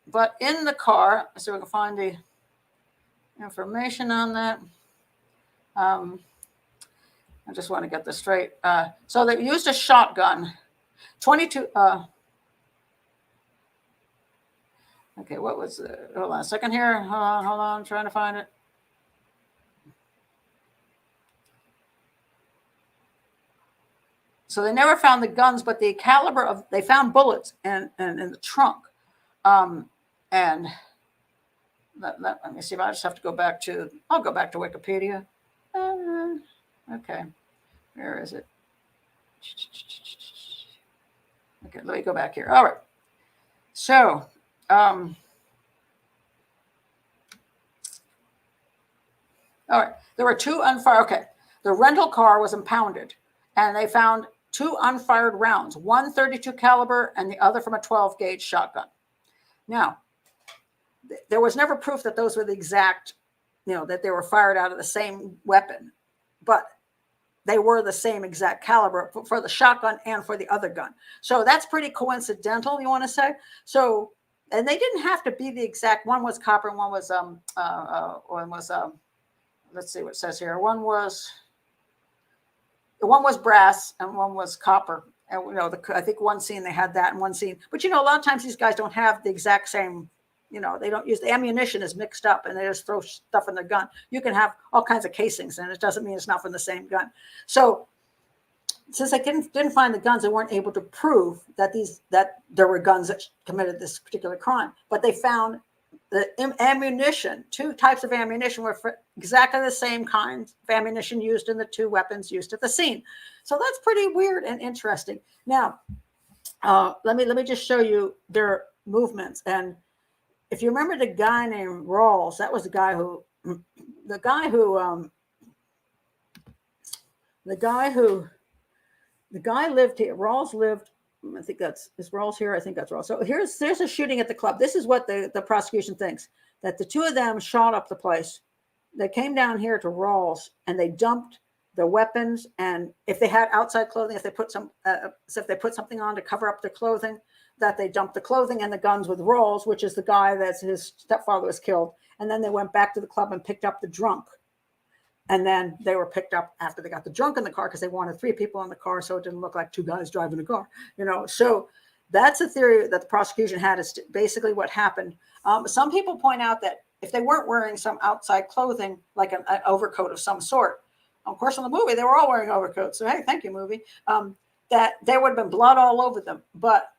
But in the car, so we can find the information on that. I just want to get this straight. So they used a shotgun, 22. Okay, what was the, hold on a second here. Hold on, I'm trying to find it. So they never found the guns, but the caliber of, they found bullets in the trunk. And let me see if I just have to go back to, I'll go back to Wikipedia. Okay, where is it? Okay, let me go back here. All right. So, all right, there were 2 unfired. Okay, the rental car was impounded, and they found 2 unfired rounds, one .32 caliber and the other from a 12 gauge shotgun. Now, there was never proof that those were the exact, that they were fired out of the same weapon, but they were the same exact caliber for the shotgun and for the other gun. So that's pretty coincidental, you want to say? So, and they didn't have to be the exact, one was copper and one was, let's see what it says here. One was brass and one was copper. And, I think one scene they had that and one scene, but a lot of times these guys don't have the exact same, they don't use, the ammunition is mixed up and they just throw stuff in their gun. You can have all kinds of casings and it doesn't mean it's not from the same gun. So since they didn't find the guns, they weren't able to prove that there were guns that committed this particular crime, but they found the ammunition, 2 types of ammunition were for exactly the same kind of ammunition used in the 2 weapons used at the scene. So that's pretty weird and interesting. Now, let me just show you their movements. And if you remember the guy named Rawls, that was the guy who lived here. Rawls lived, I think is Rawls here? I think that's Rawls. So there's a shooting at the club. This is what the prosecution thinks, that the 2 of them shot up the place. They came down here to Rawls and they dumped the weapons. And if they had outside clothing, if they put something on to cover up their clothing, that they dumped the clothing and the guns with Rawls, which is the guy that his stepfather was killed. And then they went back to the club and picked up the drunk. And then they were picked up after they got the drunk in the car because they wanted 3 people in the car, so it didn't look like 2 guys driving a car. So that's a theory that the prosecution had, is basically what happened. Some people point out that if they weren't wearing some outside clothing, like an overcoat of some sort, of course, in the movie they were all wearing overcoats. So hey, thank you, movie. That there would have been blood all over them, but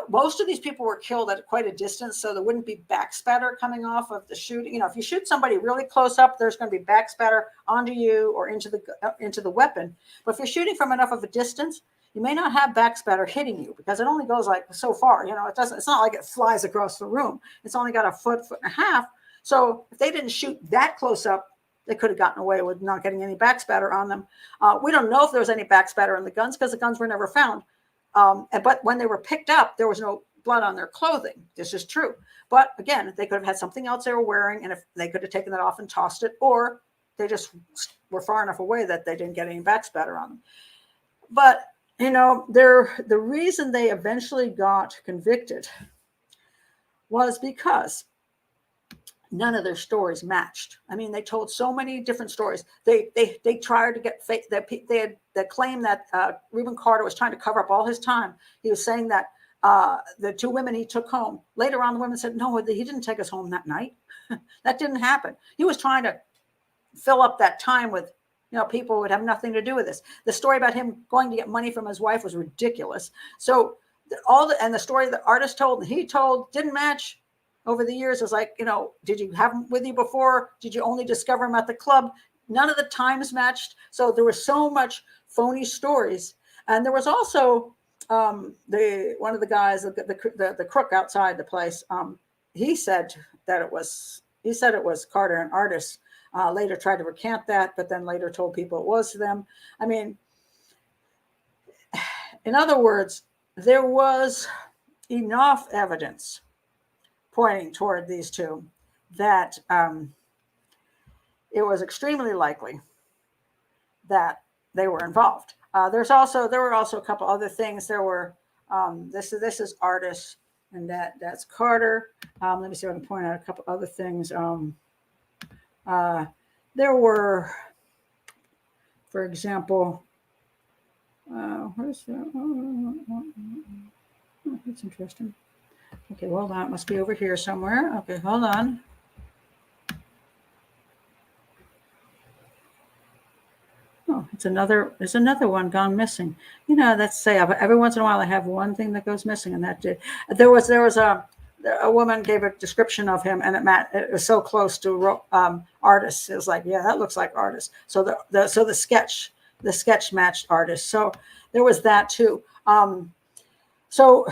most of these people were killed at quite a distance, so there wouldn't be backspatter coming off of the shooting. If you shoot somebody really close up, there's going to be backspatter onto you or into the weapon. But if you're shooting from enough of a distance, you may not have backspatter hitting you because it only goes like so far. It's not like it flies across the room. It's only got a foot and a half. So if they didn't shoot that close up, they could have gotten away with not getting any backspatter on them. We don't know if there was any backspatter in the guns because the guns were never found. But when they were picked up, there was no blood on their clothing. This is true. But again, they could have had something else they were wearing, and if they could have taken that off and tossed it, or they just were far enough away that they didn't get any backspatter on them. But, the reason they eventually got convicted was because none of their stories matched. I mean, they told so many different stories. They tried to get fake. They claimed that Rubin Carter was trying to cover up all his time. He was saying that the 2 women he took home. Later on, the women said, no, he didn't take us home that night. That didn't happen. He was trying to fill up that time with, people who would have nothing to do with this. The story about him going to get money from his wife was ridiculous. So the story the artist told and he told didn't match. Over the years, it's like, did you have him with you before? Did you only discover him at the club? None of the times matched. So there was so much phony stories. And there was also one of the guys, the crook outside the place. He said it was Carter and artists. Later tried to recant that, but then later told people it was them. I mean, in other words, there was enough evidence pointing toward these 2 that it was extremely likely that they were involved. There were also a couple other things. There were this is artists, and that's Carter. Let me see if I can point out a couple other things. There were, for example, where's that? Oh, that's interesting. Okay, hold on. It must be over here somewhere. Okay, hold on. Oh, there's another one gone missing. Let's say every once in a while I have one thing that goes missing, and that did. There was a woman gave a description of him, and it was so close to artists. It was like, yeah, that looks like artists. So the sketch matched artists. So there was that too. So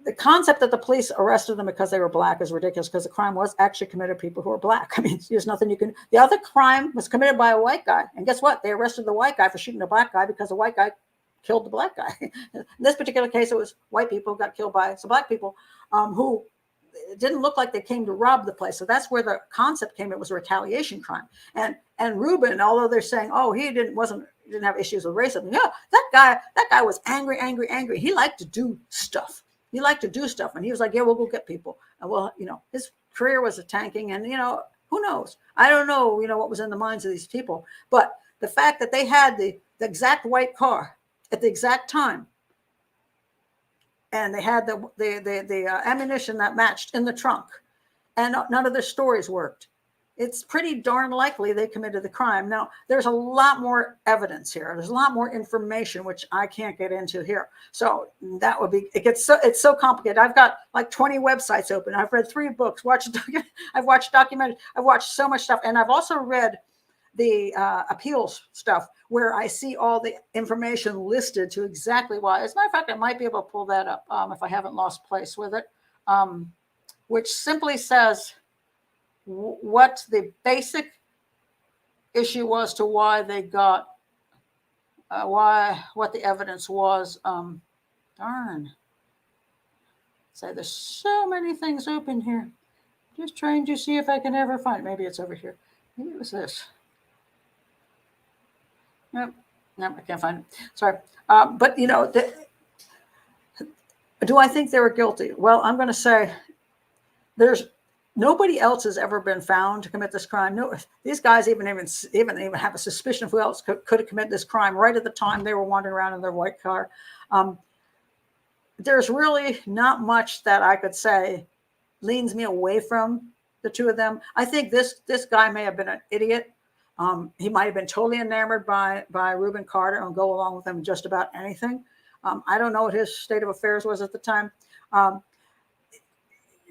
the concept that the police arrested them because they were black is ridiculous, because the crime was actually committed by people who were black. I mean, there's nothing you can. The other crime was committed by a white guy, and guess what? They arrested the white guy for shooting a black guy because the white guy killed the black guy. In this particular case, it was white people who got killed by some black people who it didn't look like they came to rob the place. So that's where the concept came. It was a retaliation crime. And Rubin, although they're saying, oh, he didn't have issues with racism. Yeah, that guy was angry. He liked to do stuff. And he was like, yeah, we'll go get people. And well, his career was tanking, and who knows? I don't know, what was in the minds of these people. But the fact that they had the exact white car at the exact time, and they had the ammunition that matched in the trunk, and none of their stories worked, it's pretty darn likely they committed the crime. Now, there's a lot more evidence here. There's a lot more information, which I can't get into here. So that would be, it's so complicated. I've got like 20 websites open. I've read 3 books, I've watched documentaries, I've watched so much stuff. And I've also read the appeals stuff where I see all the information listed to exactly why. As a matter of fact, I might be able to pull that up if I haven't lost place with it, which simply says what the basic issue was to why they got, what the evidence was. Darn. Say, there's so many things open here. Just trying to see if I can ever find it. Maybe it's over here. Maybe it was this. Nope, I can't find it. Sorry. But, do I think they were guilty? Well, I'm going to say nobody else has ever been found to commit this crime. No, these guys even have a suspicion of who else could have committed this crime right at the time they were wandering around in their white car. There's really not much that I could say leans me away from the 2 of them. I think this guy may have been an idiot. He might have been totally enamored by Rubin Carter and go along with him just about anything. I don't know what his state of affairs was at the time.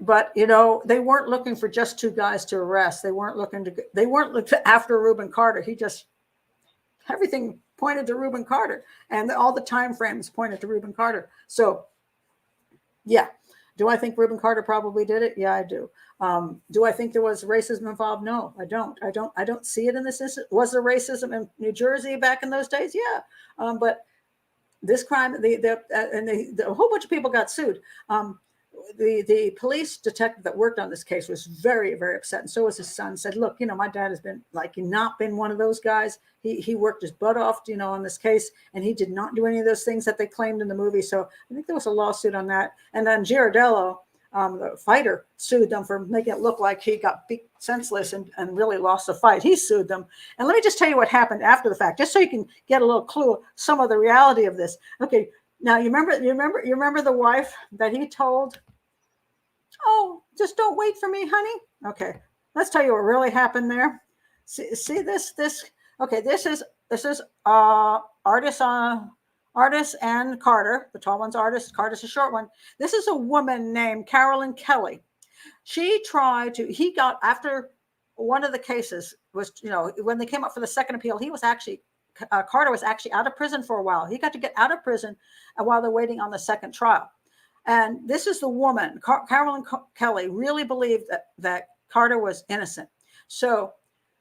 But, they weren't looking for just 2 guys to arrest. They weren't looking after Rubin Carter. Everything pointed to Rubin Carter, and all the time frames pointed to Rubin Carter. So, yeah. Do I think Rubin Carter probably did it? Yeah, I do. Do I think there was racism involved? No, I don't. I don't see it in this instance. Was there racism in New Jersey back in those days? Yeah. But this crime, a whole bunch of people got sued. The police detective that worked on this case was very, very upset. And so was his son. Said, look, my dad has been not been one of those guys. He worked his butt off, on this case, and he did not do any of those things that they claimed in the movie. So I think there was a lawsuit on that. And then Girardello, The fighter sued them for making it look like he got beat senseless and really lost the fight. He sued them. And let me just tell you what happened after the fact, just so you can get a little clue of some of the reality of this. Okay, now you remember the wife that he told, "Oh, just don't wait for me, honey." Okay, let's tell you what really happened there. See this. Okay, this is Artis and Carter. The tall one's Artis. Carter's a short one. This is a woman named Carolyn Kelly. She tried to. He got, after one of the cases was, when they came up for the second appeal, he was actually Carter was actually out of prison for a while. He got to get out of prison while they're waiting on the second trial. And this is the woman, Carolyn Kelly, really believed that Carter was innocent. So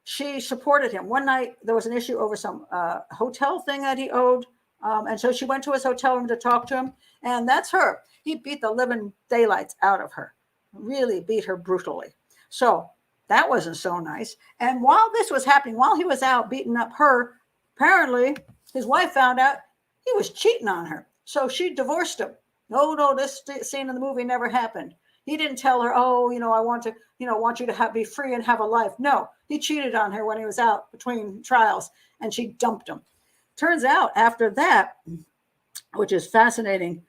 she supported him. One night there was an issue over some hotel thing that he owed. And so she went to his hotel room to talk to him. And that's her. He beat the living daylights out of her, really beat her brutally. So that wasn't so nice. And while this was happening, while he was out beating up her, apparently his wife found out he was cheating on her. So she divorced him. No, this scene in the movie never happened. He didn't tell her, "Oh, I want you to be free and have a life." No, he cheated on her when he was out between trials, and she dumped him. Turns out after that, which is fascinating,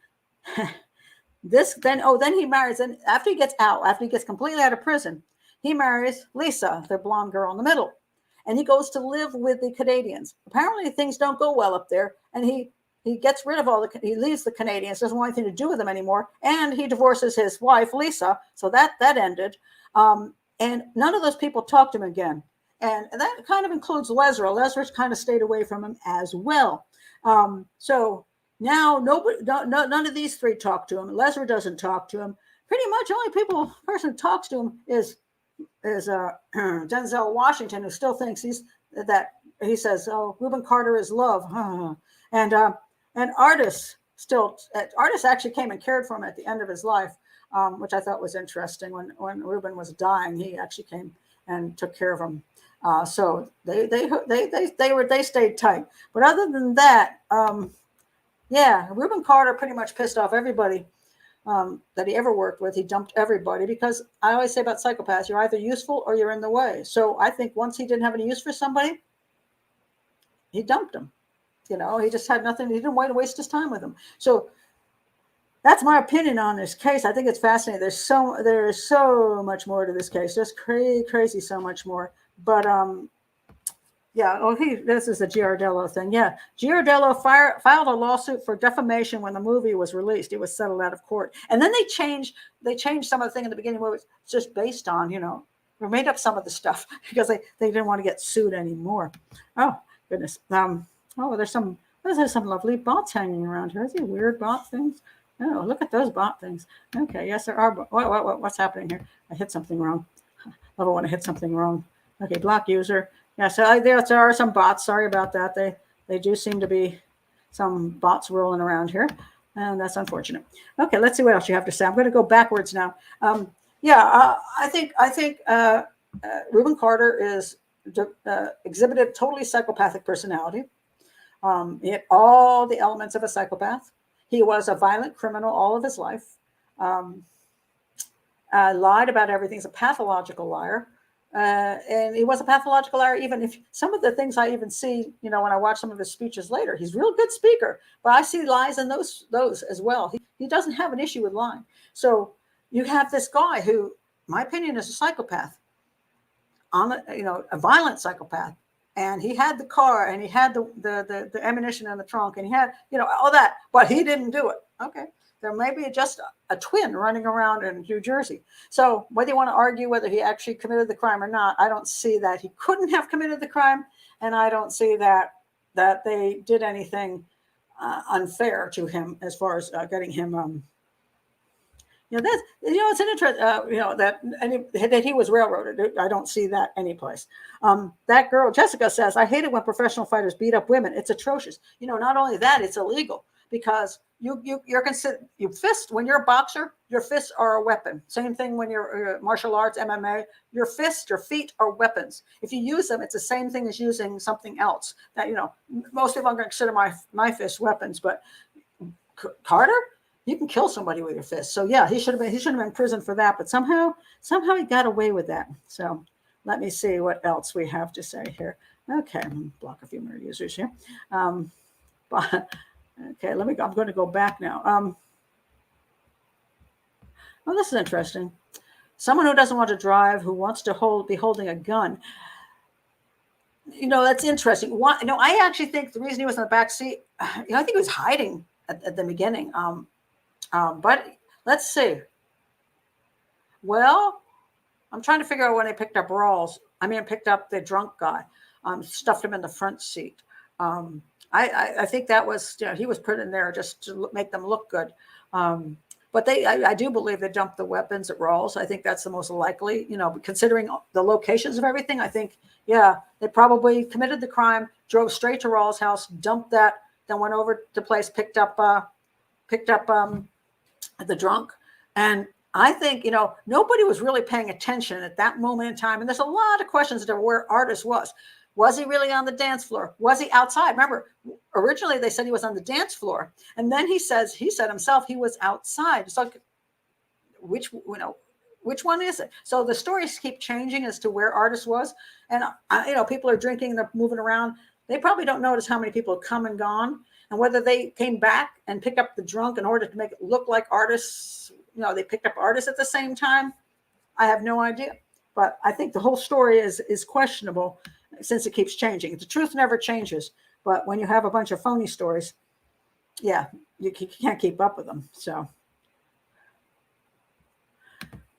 then he marries, and after he gets completely out of prison, he marries Lisa, the blonde girl in the middle, and he goes to live with the Canadians. Apparently things don't go well up there, and he gets rid of he leaves the Canadians, doesn't want anything to do with them anymore, and he divorces his wife, Lisa. So that ended. And none of those people talked to him again. And that kind of includes Lesra. Lesra's kind of stayed away from him as well. So now none of these three talk to him. Lesra doesn't talk to him. Pretty much only person who talks to him is Denzel Washington, who still thinks he says, "Oh, Rubin Carter is love." And Artis actually came and cared for him at the end of his life, which I thought was interesting. When Rubin was dying, he actually came and took care of him. So they stayed tight. But other than that, Rubin Carter pretty much pissed off everybody that he ever worked with. He dumped everybody, because I always say about psychopaths, you're either useful or you're in the way. So I think once he didn't have any use for somebody, he dumped him. He just had nothing. He didn't want to waste his time with him. So that's my opinion on this case. I think it's fascinating. There is so much more to this case. Just crazy, so much more. But this is the Giardello thing. Yeah, Giardello filed a lawsuit for defamation when the movie was released. It was settled out of court, and then they changed some of the thing in the beginning where it was just based on, we made up some of the stuff because they didn't want to get sued anymore. Oh goodness. There's some lovely bots hanging around here. Are these weird bot things? Oh, look at those bot things. Okay, yes, there are. What's happening here? I hit something wrong. I don't want to hit something wrong. Okay, block user. Yeah, so there are some bots. Sorry about that. They do seem to be some bots rolling around here, and that's unfortunate. Okay, let's see what else you have to say. I'm going to go backwards now. I think Rubin Carter exhibited totally psychopathic personality. He had all the elements of a psychopath. He was a violent criminal all of his life. Lied about everything. He's a pathological liar. And he was a pathological liar, even if some of the things I even see, when I watch some of his speeches later. He's a real good speaker, but I see lies in those as well. He doesn't have an issue with lying. So you have this guy who, my opinion, is a psychopath, a violent psychopath. And he had the car, and he had the ammunition in the trunk, and he had, all that, but he didn't do it. Okay. There may be just a twin running around in New Jersey. So whether you want to argue whether he actually committed the crime or not, I don't see that he couldn't have committed the crime. And I don't see that they did anything unfair to him as far as getting him, it's an interest, that he was railroaded. I don't see that anyplace. That girl, Jessica, says, "I hate it when professional fighters beat up women. It's atrocious." Not only that, it's illegal, because you're considered, when you're a boxer, your fists are a weapon. Same thing when you're martial arts, MMA, your feet are weapons. If you use them, it's the same thing as using something else. That, most people are going to consider my fists weapons, but Carter, You can kill somebody with your fist. So yeah, he should have been in prison for that. But somehow he got away with that. So let me see what else we have to say here. Okay, block a few more users here. But okay, let me go. I'm going to go back now. Well, this is interesting. Someone who doesn't want to drive, who wants to be holding a gun. That's interesting. Why? No, I actually think the reason he was in the back seat, I think he was hiding at the beginning. But let's see. Well, I'm trying to figure out when they picked up Rawls. Picked up the drunk guy, stuffed him in the front seat. I think that was, he was put in there just to make them look good. But I do believe they dumped the weapons at Rawls. I think that's the most likely, considering the locations of everything. I think, they probably committed the crime, drove straight to Rawls' house, dumped that, then went over to the place, picked up the drunk. And I think, nobody was really paying attention at that moment in time. And there's a lot of questions as to where Artis was. Was he really on the dance floor? Was he outside? Remember, originally they said he was on the dance floor. And then he said himself he was outside. So which one is it? So the stories keep changing as to where Artis was. And, people are drinking, they're moving around. They probably don't notice how many people have come and gone. And whether they came back and picked up the drunk in order to make it look like Artis, they picked up Artis at the same time. I have no idea. But I think the whole story is questionable since it keeps changing. The truth never changes. But when you have a bunch of phony stories, you can't keep up with them. So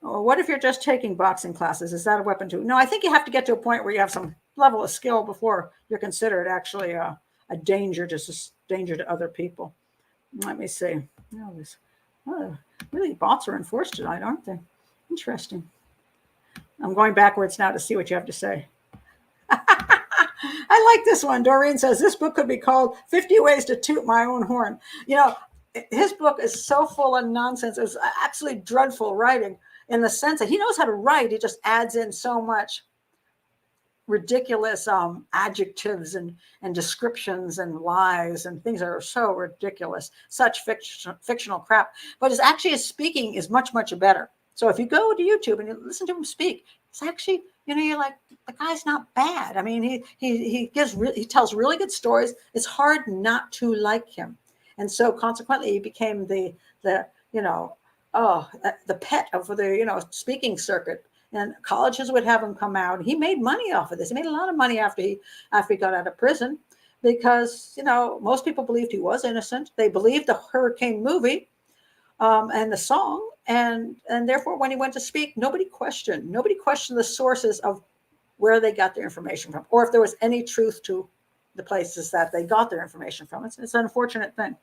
what if you're just taking boxing classes? Is that a weapon too? No, I think you have to get to a point where you have some level of skill before you're considered actually a danger to other people. Let me see. Really, bots are enforced tonight, aren't they? Interesting. I'm going backwards now to see what you have to say. I like this one. Doreen says, this book could be called 50 Ways to Toot My Own Horn. His book is so full of nonsense. It's actually dreadful writing in the sense that he knows how to write. He just adds in so much ridiculous adjectives and descriptions and lies and things that are so ridiculous, such fictional crap. But his speaking is much, much better. So if you go to YouTube and you listen to him speak, it's actually, you're like, the guy's not bad. He tells really good stories. It's hard not to like him. And so consequently, he became the pet of the, speaking circuit. And colleges would have him come out. He made money off of this. He made a lot of money after he got out of prison because, most people believed he was innocent. They believed the Hurricane movie and the song. And therefore, when he went to speak, nobody questioned the sources of where they got their information from, or if there was any truth to the places that they got their information from. It's an unfortunate thing.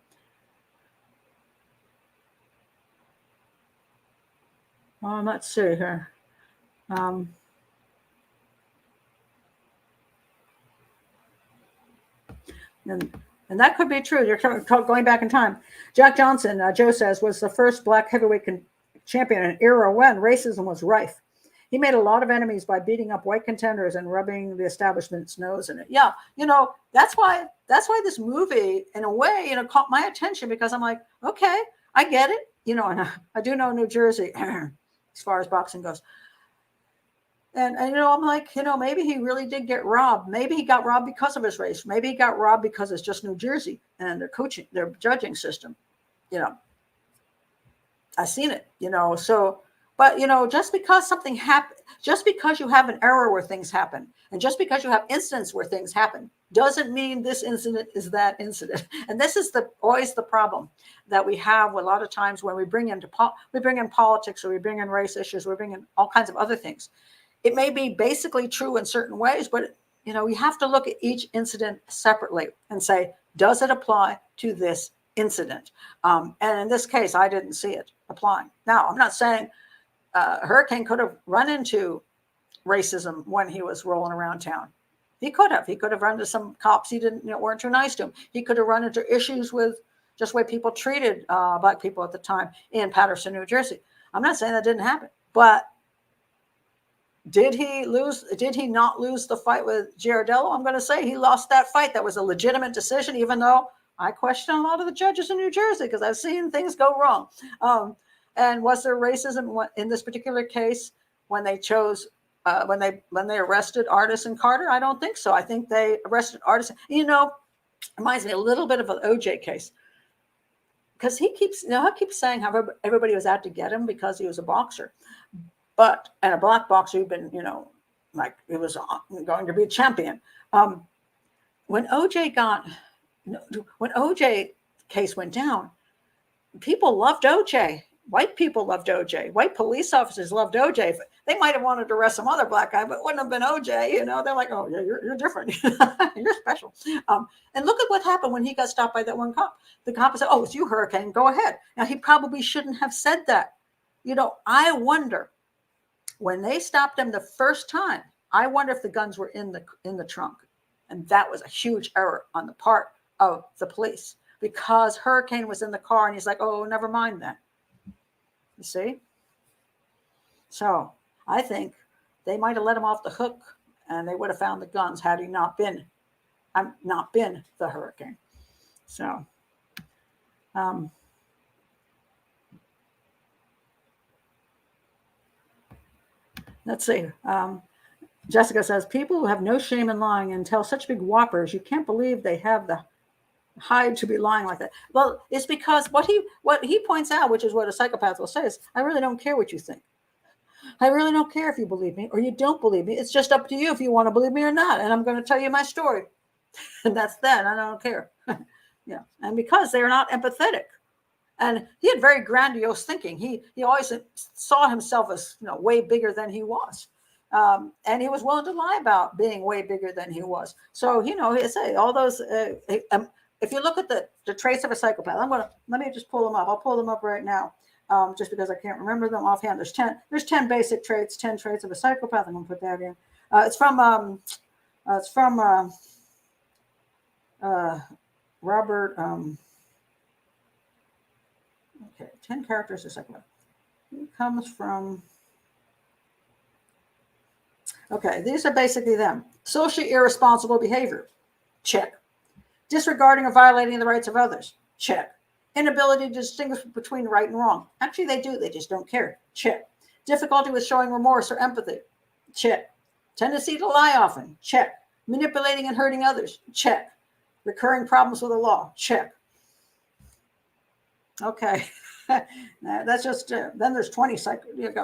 Let's see here. And that could be true. You're going back in time. Jack Johnson, Joe says, was the first black heavyweight champion in an era when racism was rife. He made a lot of enemies by beating up white contenders and rubbing the establishment's nose in it. Yeah, that's why this movie, in a way, caught my attention because I'm like, okay, I get it. And I do know New Jersey as far as boxing goes. And I'm like, maybe he really did get robbed. Maybe he got robbed because of his race. Maybe he got robbed because it's just New Jersey and their judging system. I've seen it, so, but, just because something happened, just because you have an era where things happen, and just because you have incidents where things happen, doesn't mean this incident is that incident. And this is always the problem that we have a lot of times when we bring in politics, or we bring in race issues, we bring in all kinds of other things. It may be basically true in certain ways, but you have to look at each incident separately and say, does it apply to this incident? And in this case, I didn't see it applying. Now, I'm not saying Hurricane could have run into racism when he was rolling around town. He could have run into some cops he weren't too nice to him. He could have run into issues with just the way people treated black people at the time in Paterson, New Jersey. I'm not saying that didn't happen, but did he not lose the fight with Giardello? I'm going to say he lost that fight. That was a legitimate decision, even though I question a lot of the judges in New Jersey because I've seen things go wrong. And was there racism in this particular case when they chose when they arrested Artis and Carter? I don't think so. I think they arrested Artis. Reminds me a little bit of an OJ case, because he keeps saying how everybody was out to get him because he was a boxer, and a black boxer who'd been like he was going to be a champion. When OJ case went down, people loved OJ. White people loved OJ. White police officers loved OJ. They might have wanted to arrest some other black guy, but it wouldn't have been OJ. They're like, oh, yeah, you're different. You're special. And look at what happened when he got stopped by that one cop. The cop said, oh, it's you, Hurricane. Go ahead. Now, he probably shouldn't have said that. I wonder, when they stopped him the first time, I wonder if the guns were in the trunk. And that was a huge error on the part of the police, because Hurricane was in the car and he's like, oh, never mind that. You see? So I think they might have let him off the hook and they would have found the guns had he not been the Hurricane. So, let's see. Jessica says, people who have no shame in lying and tell such big whoppers, you can't believe they have the hide to be lying like that. Well, it's because what he points out, which is what a psychopath will say, is, I really don't care what you think. I really don't care if you believe me or you don't believe me. It's just up to you if you want to believe me or not. And I'm going to tell you my story. And that's that. I don't care. Yeah. And because they're not empathetic. And he had very grandiose thinking. He always saw himself as way bigger than he was. And he was willing to lie about being way bigger than he was. So, he say all those, if you look at the traits of a psychopath, let me just pull them up. I'll pull them up right now, just because I can't remember them offhand. There's 10 basic traits, 10 traits of a psychopath. I'm going to put that in. It's from Robert. Okay, 10 characters of a psychopath. It comes from. Okay, these are basically them. Socially irresponsible behavior. Check. Disregarding or violating the rights of others. Check. Inability to distinguish between right and wrong. Actually, they do. They just don't care. Check. Difficulty with showing remorse or empathy. Check. Tendency to lie often. Check. Manipulating and hurting others. Check. Recurring problems with the law. Check. Okay. That's just, then there's 20,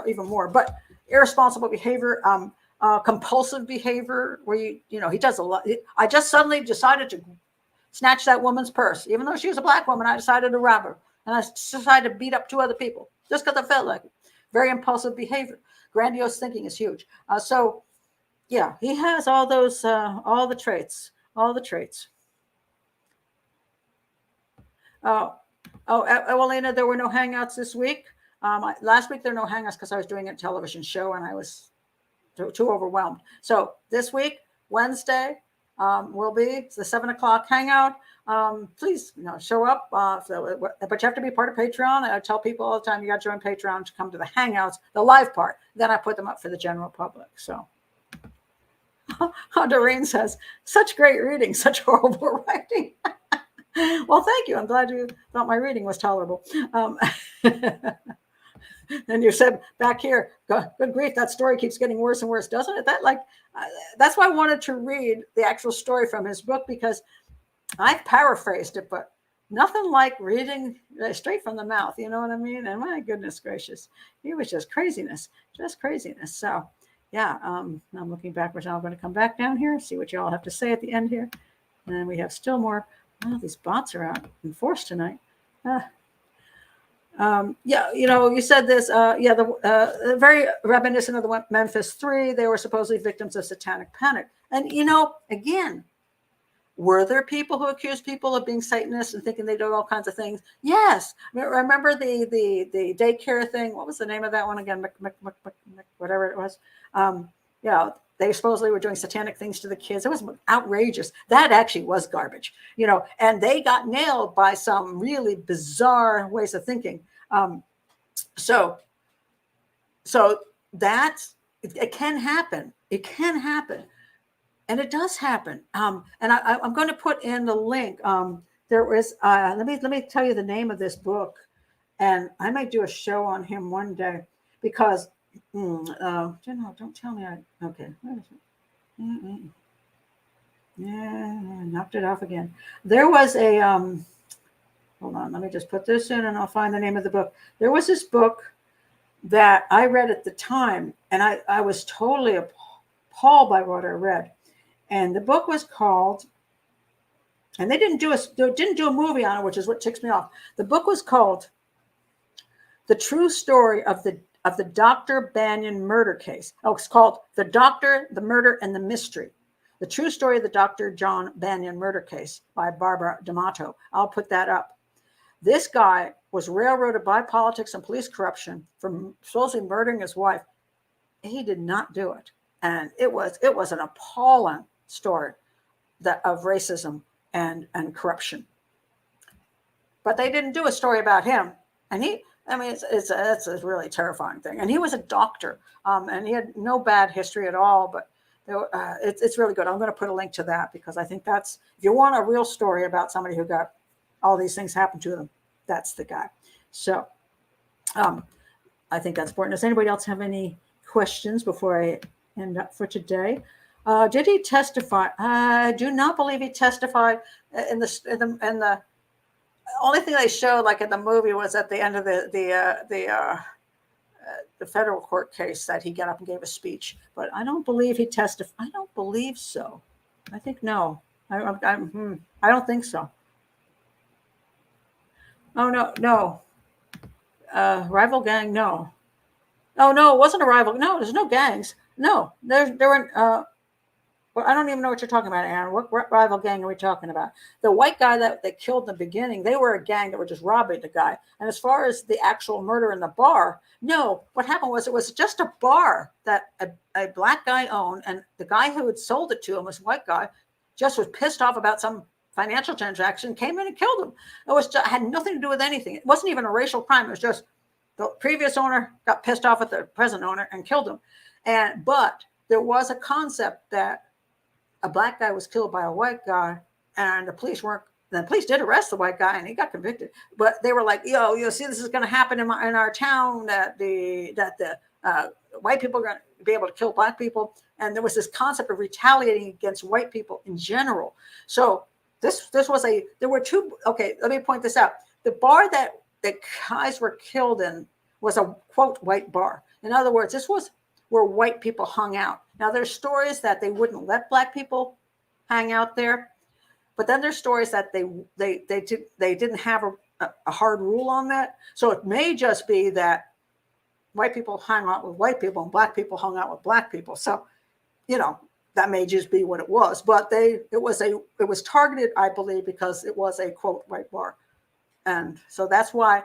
even more. But irresponsible behavior, compulsive behavior, where he does a lot. I just suddenly decided to snatch that woman's purse. Even though she was a black woman, I decided to rob her. And I decided to beat up 2 other people just because I felt like it. Very impulsive behavior. Grandiose thinking is huge. So, yeah, he has all those, all the traits. Elena, there were no hangouts this week. Last week, there were no hangouts because I was doing a television show and I was too overwhelmed. So this week, Wednesday, will be the 7:00 hangout. Please, show up. But you have to be part of Patreon. I tell people all the time, you got to join Patreon to come to the hangouts, the live part. Then I put them up for the general public. So, Doreen says, such great reading, such horrible writing. Well, thank you. I'm glad you thought my reading was tolerable. And you said back here, good grief, that story keeps getting worse and worse, doesn't it? That's why I wanted to read the actual story from his book, because I paraphrased it, but nothing like reading straight from the mouth. You know what I mean? And my goodness gracious, it was just craziness. So, yeah, I'm looking backwards now. I'm going to come back down here, see what you all have to say at the end here. And we have still more. Oh, these bots are out in force tonight. You said this. Very reminiscent of the Memphis 3. They were supposedly victims of satanic panic. And, again, were there people who accused people of being Satanists and thinking they did all kinds of things? Yes. Remember the daycare thing? What was the name of that one again? Whatever it was. They supposedly were doing satanic things to the kids. It was outrageous. That actually was garbage, and they got nailed by some really bizarre ways of thinking. So that's, it can happen. It can happen. And it does happen. And I'm going to put in the link. there was, let me tell you the name of this book, and I might do a show on him one day because, don't tell me. Okay. Where is it? Yeah, knocked it off again. There was a, hold on, let me just put this in and I'll find the name of the book. There was this book that I read at the time, and I was totally appalled by what I read. And the book was called, and they didn't do a movie on it, which is what ticks me off. The book was called The True Story of the Dr. Banyan Murder Case. Oh, it's called The Doctor, the Murder, and the Mystery. The True Story of the Dr. John Banyan Murder Case by Barbara D'Amato. I'll put that up. This guy was railroaded by politics and police corruption for supposedly murdering his wife. He did not do it. And it was an appalling story of racism and corruption. But they didn't do a story about him. And it's a really terrifying thing. And he was a doctor, and he had no bad history at all, but it's really good. I'm going to put a link to that because I think that's, if you want a real story about somebody who got all these things happen to them, that's the guy. So I think that's important. Does anybody else have any questions before I end up for today? Did he testify? I do not believe he testified. In the only thing they showed, like in the movie, was at the end of the federal court case that he got up and gave a speech. But I don't believe he testified. I don't believe so. I think no. I don't think so. Oh no. Rival gang, no. Oh no, it wasn't a rival. No, there's no gangs. No, there weren't. Well, I don't even know what you're talking about, Aaron. What rival gang are we talking about? The white guy that they killed in the beginning, they were a gang that were just robbing the guy. And as far as the actual murder in the bar, no. What happened was it was just a bar that a black guy owned, and the guy who had sold it to him, was a white guy, just was pissed off about some financial transaction, came in and killed him. It had nothing to do with anything. It wasn't even a racial crime. It was just the previous owner got pissed off at the present owner and killed him. But there was a concept that a black guy was killed by a white guy, and the police did arrest the white guy and he got convicted. But they were like, you see, this is going to happen in our town, that the white people are going to be able to kill black people. And there was this concept of retaliating against white people in general. So there were two, okay, let me point this out. The bar that the guys were killed in was a, quote, white bar. In other words, this was where white people hung out. Now, there's stories that they wouldn't let black people hang out there, but then there's stories that they didn't have a hard rule on that. So it may just be that white people hung out with white people and black people hung out with black people. So, that may just be what it was. But it was targeted, I believe, because it was a, quote, white bar. And so that's why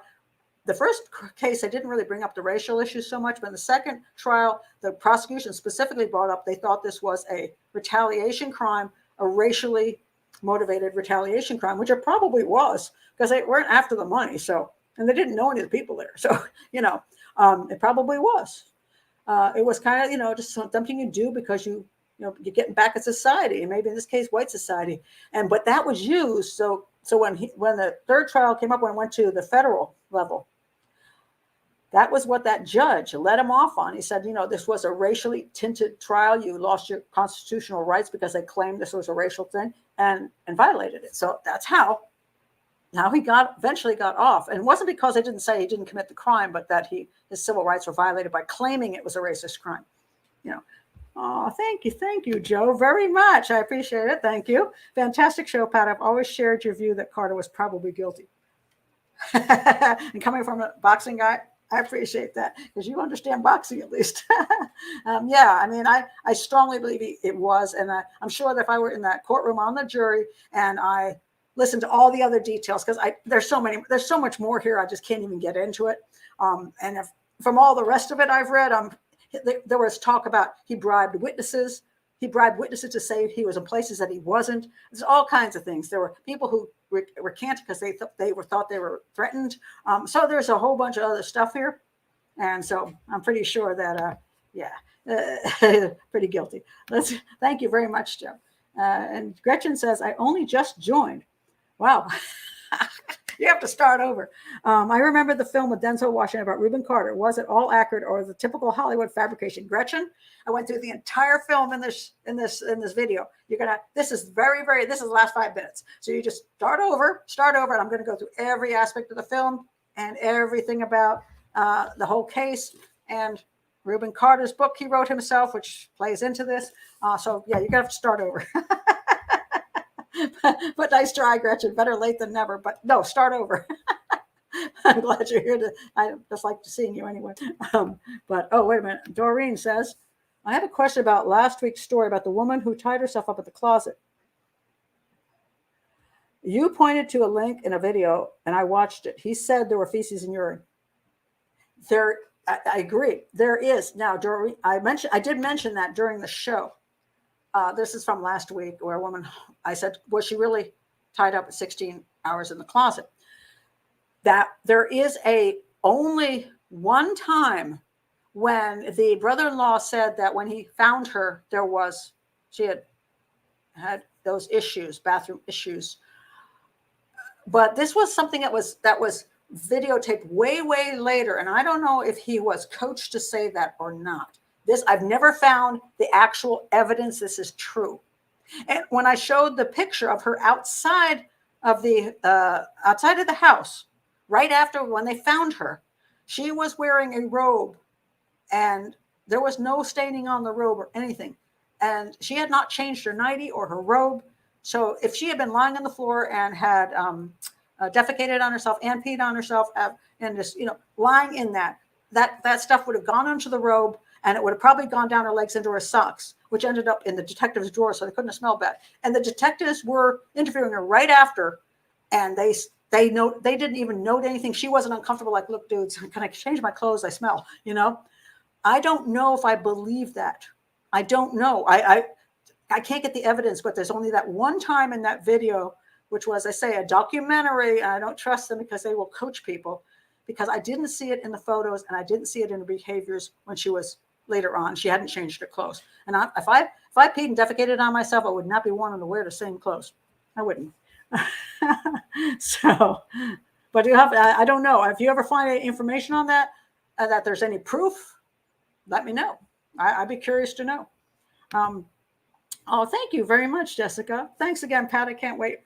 the first case, I didn't really bring up the racial issues so much, but in the second trial, the prosecution specifically brought up, they thought this was a retaliation crime, a racially motivated retaliation crime, which it probably was, because they weren't after the money. So, and they didn't know any of the people there. So, it probably was. It was kind of, just something you do because you're getting back at society, and maybe in this case, white society. But that was used. So when the third trial came up, when it went to the federal level, that was what that judge let him off on. He said, this was a racially tinted trial. You lost your constitutional rights because they claimed this was a racial thing and violated it. So that's how he eventually got off. And it wasn't because they didn't say he didn't commit the crime, but that his civil rights were violated by claiming it was a racist crime. Oh, thank you, Joe, very much. I appreciate it. Thank you. Fantastic show, Pat. I've always shared your view that Carter was probably guilty. And coming from a boxing guy, I appreciate that, because you understand boxing at least. I strongly believe it was. And I'm sure that if I were in that courtroom on the jury and I listened to all the other details, because there's so much more here, I just can't even get into it. And if from all the rest of it I've read, there was talk about he bribed witnesses. He bribed witnesses to say he was in places that he wasn't. There's all kinds of things. There were people who recanted because they thought they were threatened. So there's a whole bunch of other stuff here. And so I'm pretty sure that, pretty guilty. Thank you very much, Joe. And Gretchen says, I only just joined. Wow. You have to start over. I remember the film with Denzel Washington about Rubin Carter. Was it all accurate or the typical Hollywood fabrication? Gretchen, I went through the entire film in this video. This is this is the last 5 minutes. So you just start over, and I'm going to go through every aspect of the film and everything about the whole case and Rubin Carter's book he wrote himself, which plays into this. So yeah, you're going to have to start over. But nice try, Gretchen. Better late than never. But no, start over. I'm glad you're here. I just like seeing you anyway. But oh, wait a minute. Doreen says, I have a question about last week's story about the woman who tied herself up at the closet. You pointed to a link in a video, and I watched it. He said there were feces and urine. I agree. There is. Now, Doreen, I did mention that during the show. This is from last week where a woman, I said, was she really tied up at 16 hours in the closet? That there is only one time when the brother-in-law said that when he found her, she had those issues, bathroom issues. But this was something that was videotaped way, way later. And I don't know if he was coached to say that or not. I've never found the actual evidence this is true. And when I showed the picture of her outside of the house, right after when they found her, she was wearing a robe and there was no staining on the robe or anything. And she had not changed her nightie or her robe. So if she had been lying on the floor and had defecated on herself and peed on herself and just, lying in that stuff would have gone onto the robe. And it would have probably gone down her legs into her socks, which ended up in the detective's drawer, so they couldn't have smelled bad. And the detectives were interviewing her right after, and they didn't even note anything. She wasn't uncomfortable, like, look, dudes, can I change my clothes? I smell, I don't know if I believe that. I don't know. I can't get the evidence, but there's only that one time in that video, which was, I say, a documentary. I don't trust them because they will coach people, because I didn't see it in the photos and I didn't see it in her behaviors when she was later on. She hadn't changed her clothes. And if I peed and defecated on myself, I would not be wanting to wear the same clothes. I wouldn't. So, but I don't know. If you ever find any information on that there's any proof, let me know. I'd be curious to know. Oh, thank you very much, Jessica. Thanks again, Pat. I can't wait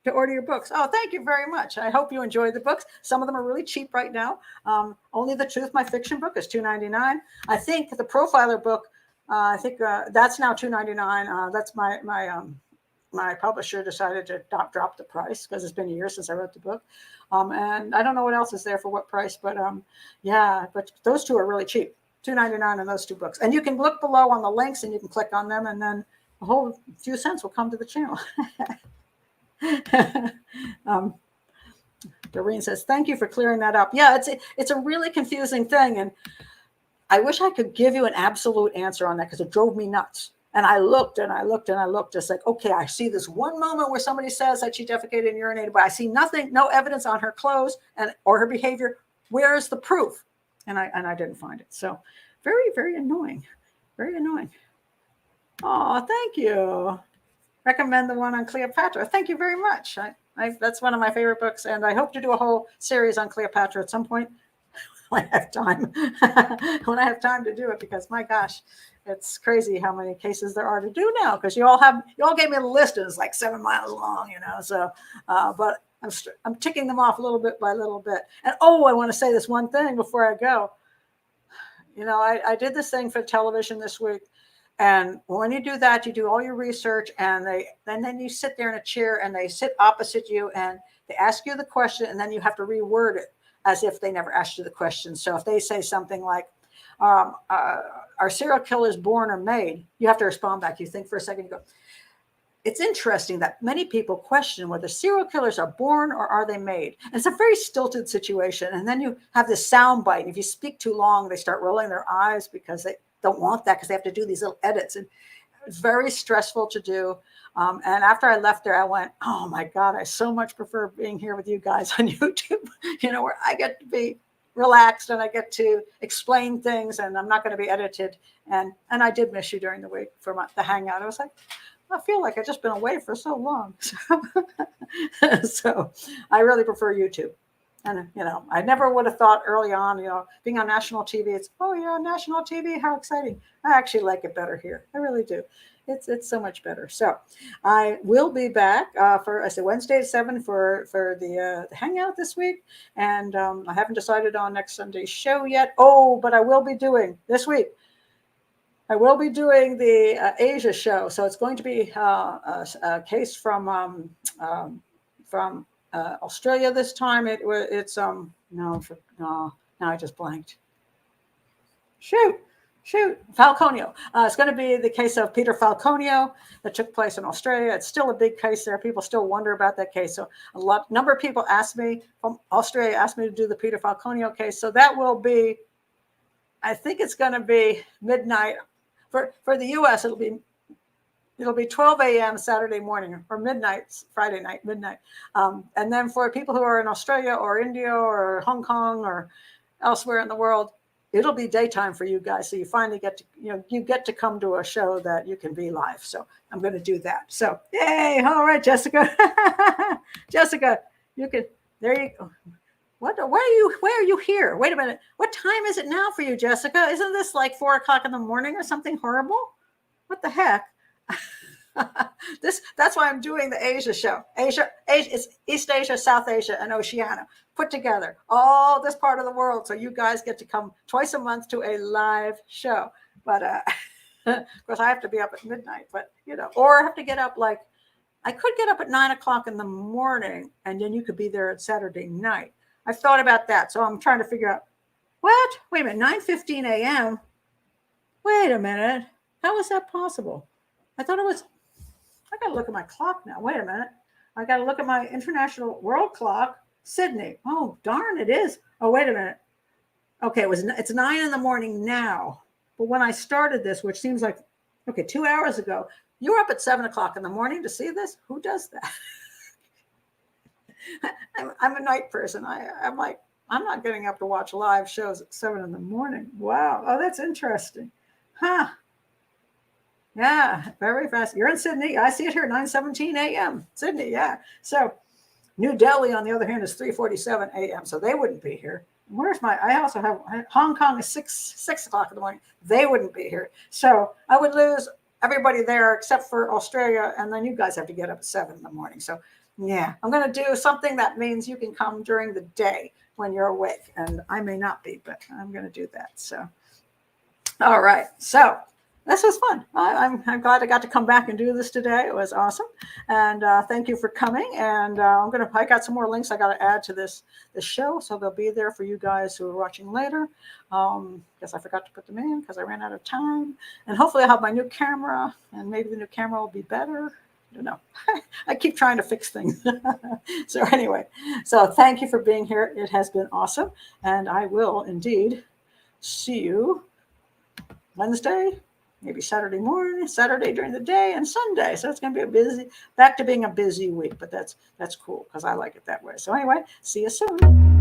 to order your books. Oh, thank you very much. I hope you enjoyed the books. Some of them are really cheap right now. Only the Truth, my fiction book, is $2.99. I think the Profiler book, that's now $2.99. That's my publisher decided to drop the price because it's been a year since I wrote the book. And I don't know what else is there for what price, but yeah, but those two are really cheap. $2.99 on those two books. And you can look below on the links and you can click on them, and then a whole few cents will come to the channel. Doreen says, thank you for clearing that up. Yeah, it's a really confusing thing. And I wish I could give you an absolute answer on that because it drove me nuts. And I looked and I looked and I looked, just like, okay, I see this one moment where somebody says that she defecated and urinated, but I see nothing, no evidence on her clothes or her behavior. Where is the proof? And I didn't find it. So very, very annoying. Very annoying. Oh, thank you. Recommend the one on Cleopatra. Thank you very much. That's one of my favorite books, and I hope to do a whole series on Cleopatra at some point when I have time. When I have time to do it, because my gosh, it's crazy how many cases there are to do now. Because you all gave me a list, and it's like 7 miles long, So, but I'm ticking them off little bit by little bit. And I want to say this one thing before I go. I did this thing for television this week. And when you do that, you do all your research, and then you sit there in a chair, and they sit opposite you, and they ask you the question, and then you have to reword it as if they never asked you the question. So if they say something like, "Are serial killers born or made?" you have to respond back. You think for a second, you go. It's interesting that many people question whether serial killers are born or are they made. And it's a very stilted situation. And then you have this sound bite. And if you speak too long, they start rolling their eyes because they don't want that, because they have to do these little edits. And it's very stressful to do. And after I left there, I went, oh my God, I so much prefer being here with you guys on YouTube, where I get to be relaxed and I get to explain things, and I'm not going to be edited. And I did miss you during the week for the hangout. I was like, I feel like I've just been away for so long. So I really prefer YouTube. And, I never would have thought early on, being on national TV, it's, oh, yeah, national TV, how exciting. I actually like it better here. I really do. It's so much better. So I will be back for, I said, Wednesday at 7 for the hangout this week. And I haven't decided on next Sunday's show yet. Oh, but I will be doing this week. I will be doing the Asia show. So it's going to be a case from Australia this time. It's now I just blanked. Shoot, Falconio. It's going to be the case of Peter Falconio that took place in Australia. It's still a big case there. People still wonder about that case. So number of people asked me from Australia to do the Peter Falconio case. So that will be, I think it's going to be midnight for the U.S. It'll be 12 a.m. Saturday morning or midnight, Friday night, midnight. And then for people who are in Australia or India or Hong Kong or elsewhere in the world, it'll be daytime for you guys. So you finally get to, you get to come to a show that you can be live. So I'm going to do that. So, yay. All right, Jessica. Jessica, there you go. Where are you here? Wait a minute. What time is it now for you, Jessica? Isn't this like 4 o'clock in the morning or something horrible? What the heck? That's why I'm doing the Asia show. Asia is East Asia, South Asia, and Oceania put together, all this part of the world. So you guys get to come twice a month to a live show. But of course, I have to be up at midnight. But or I have to get up I could get up at 9 o'clock in the morning, and then you could be there at Saturday night. I've thought about that, so I'm trying to figure out what. Wait a minute, 9:15 a.m. Wait a minute, how is that possible? I thought it was. I got to look at my clock now. Wait a minute. I got to look at my international world clock. Sydney. Oh, darn, it is. Oh, wait a minute. Okay, it's 9 in the morning now. But when I started this, which seems like, 2 hours ago, you were up at 7 o'clock in the morning to see this? Who does that? I'm a night person. I'm like, I'm not getting up to watch live shows at 7 in the morning. Wow. Oh, that's interesting. Huh. Yeah, very fast. You're in Sydney. I see it here, 9:17 a.m. Sydney, yeah. So New Delhi, on the other hand, is 3:47 a.m. So they wouldn't be here. I also have Hong Kong is 6 o'clock in the morning. They wouldn't be here. So I would lose everybody there except for Australia. And then you guys have to get up at 7 in the morning. So yeah, I'm going to do something that means you can come during the day when you're awake. And I may not be, but I'm going to do that. So, all right. So this was fun. I'm glad I got to come back and do this today. It was awesome. And thank you for coming. And I got some more links I got to add to this show. So they'll be there for you guys who are watching later. Guess I forgot to put them in because I ran out of time. And hopefully I'll have my new camera, and maybe the new camera will be better. I don't know. I keep trying to fix things. So anyway, thank you for being here. It has been awesome. And I will indeed see you Wednesday, maybe Saturday morning, Saturday during the day, and Sunday. So it's going to be back to being a busy week, but that's cool because I like it that way. So anyway, see you soon.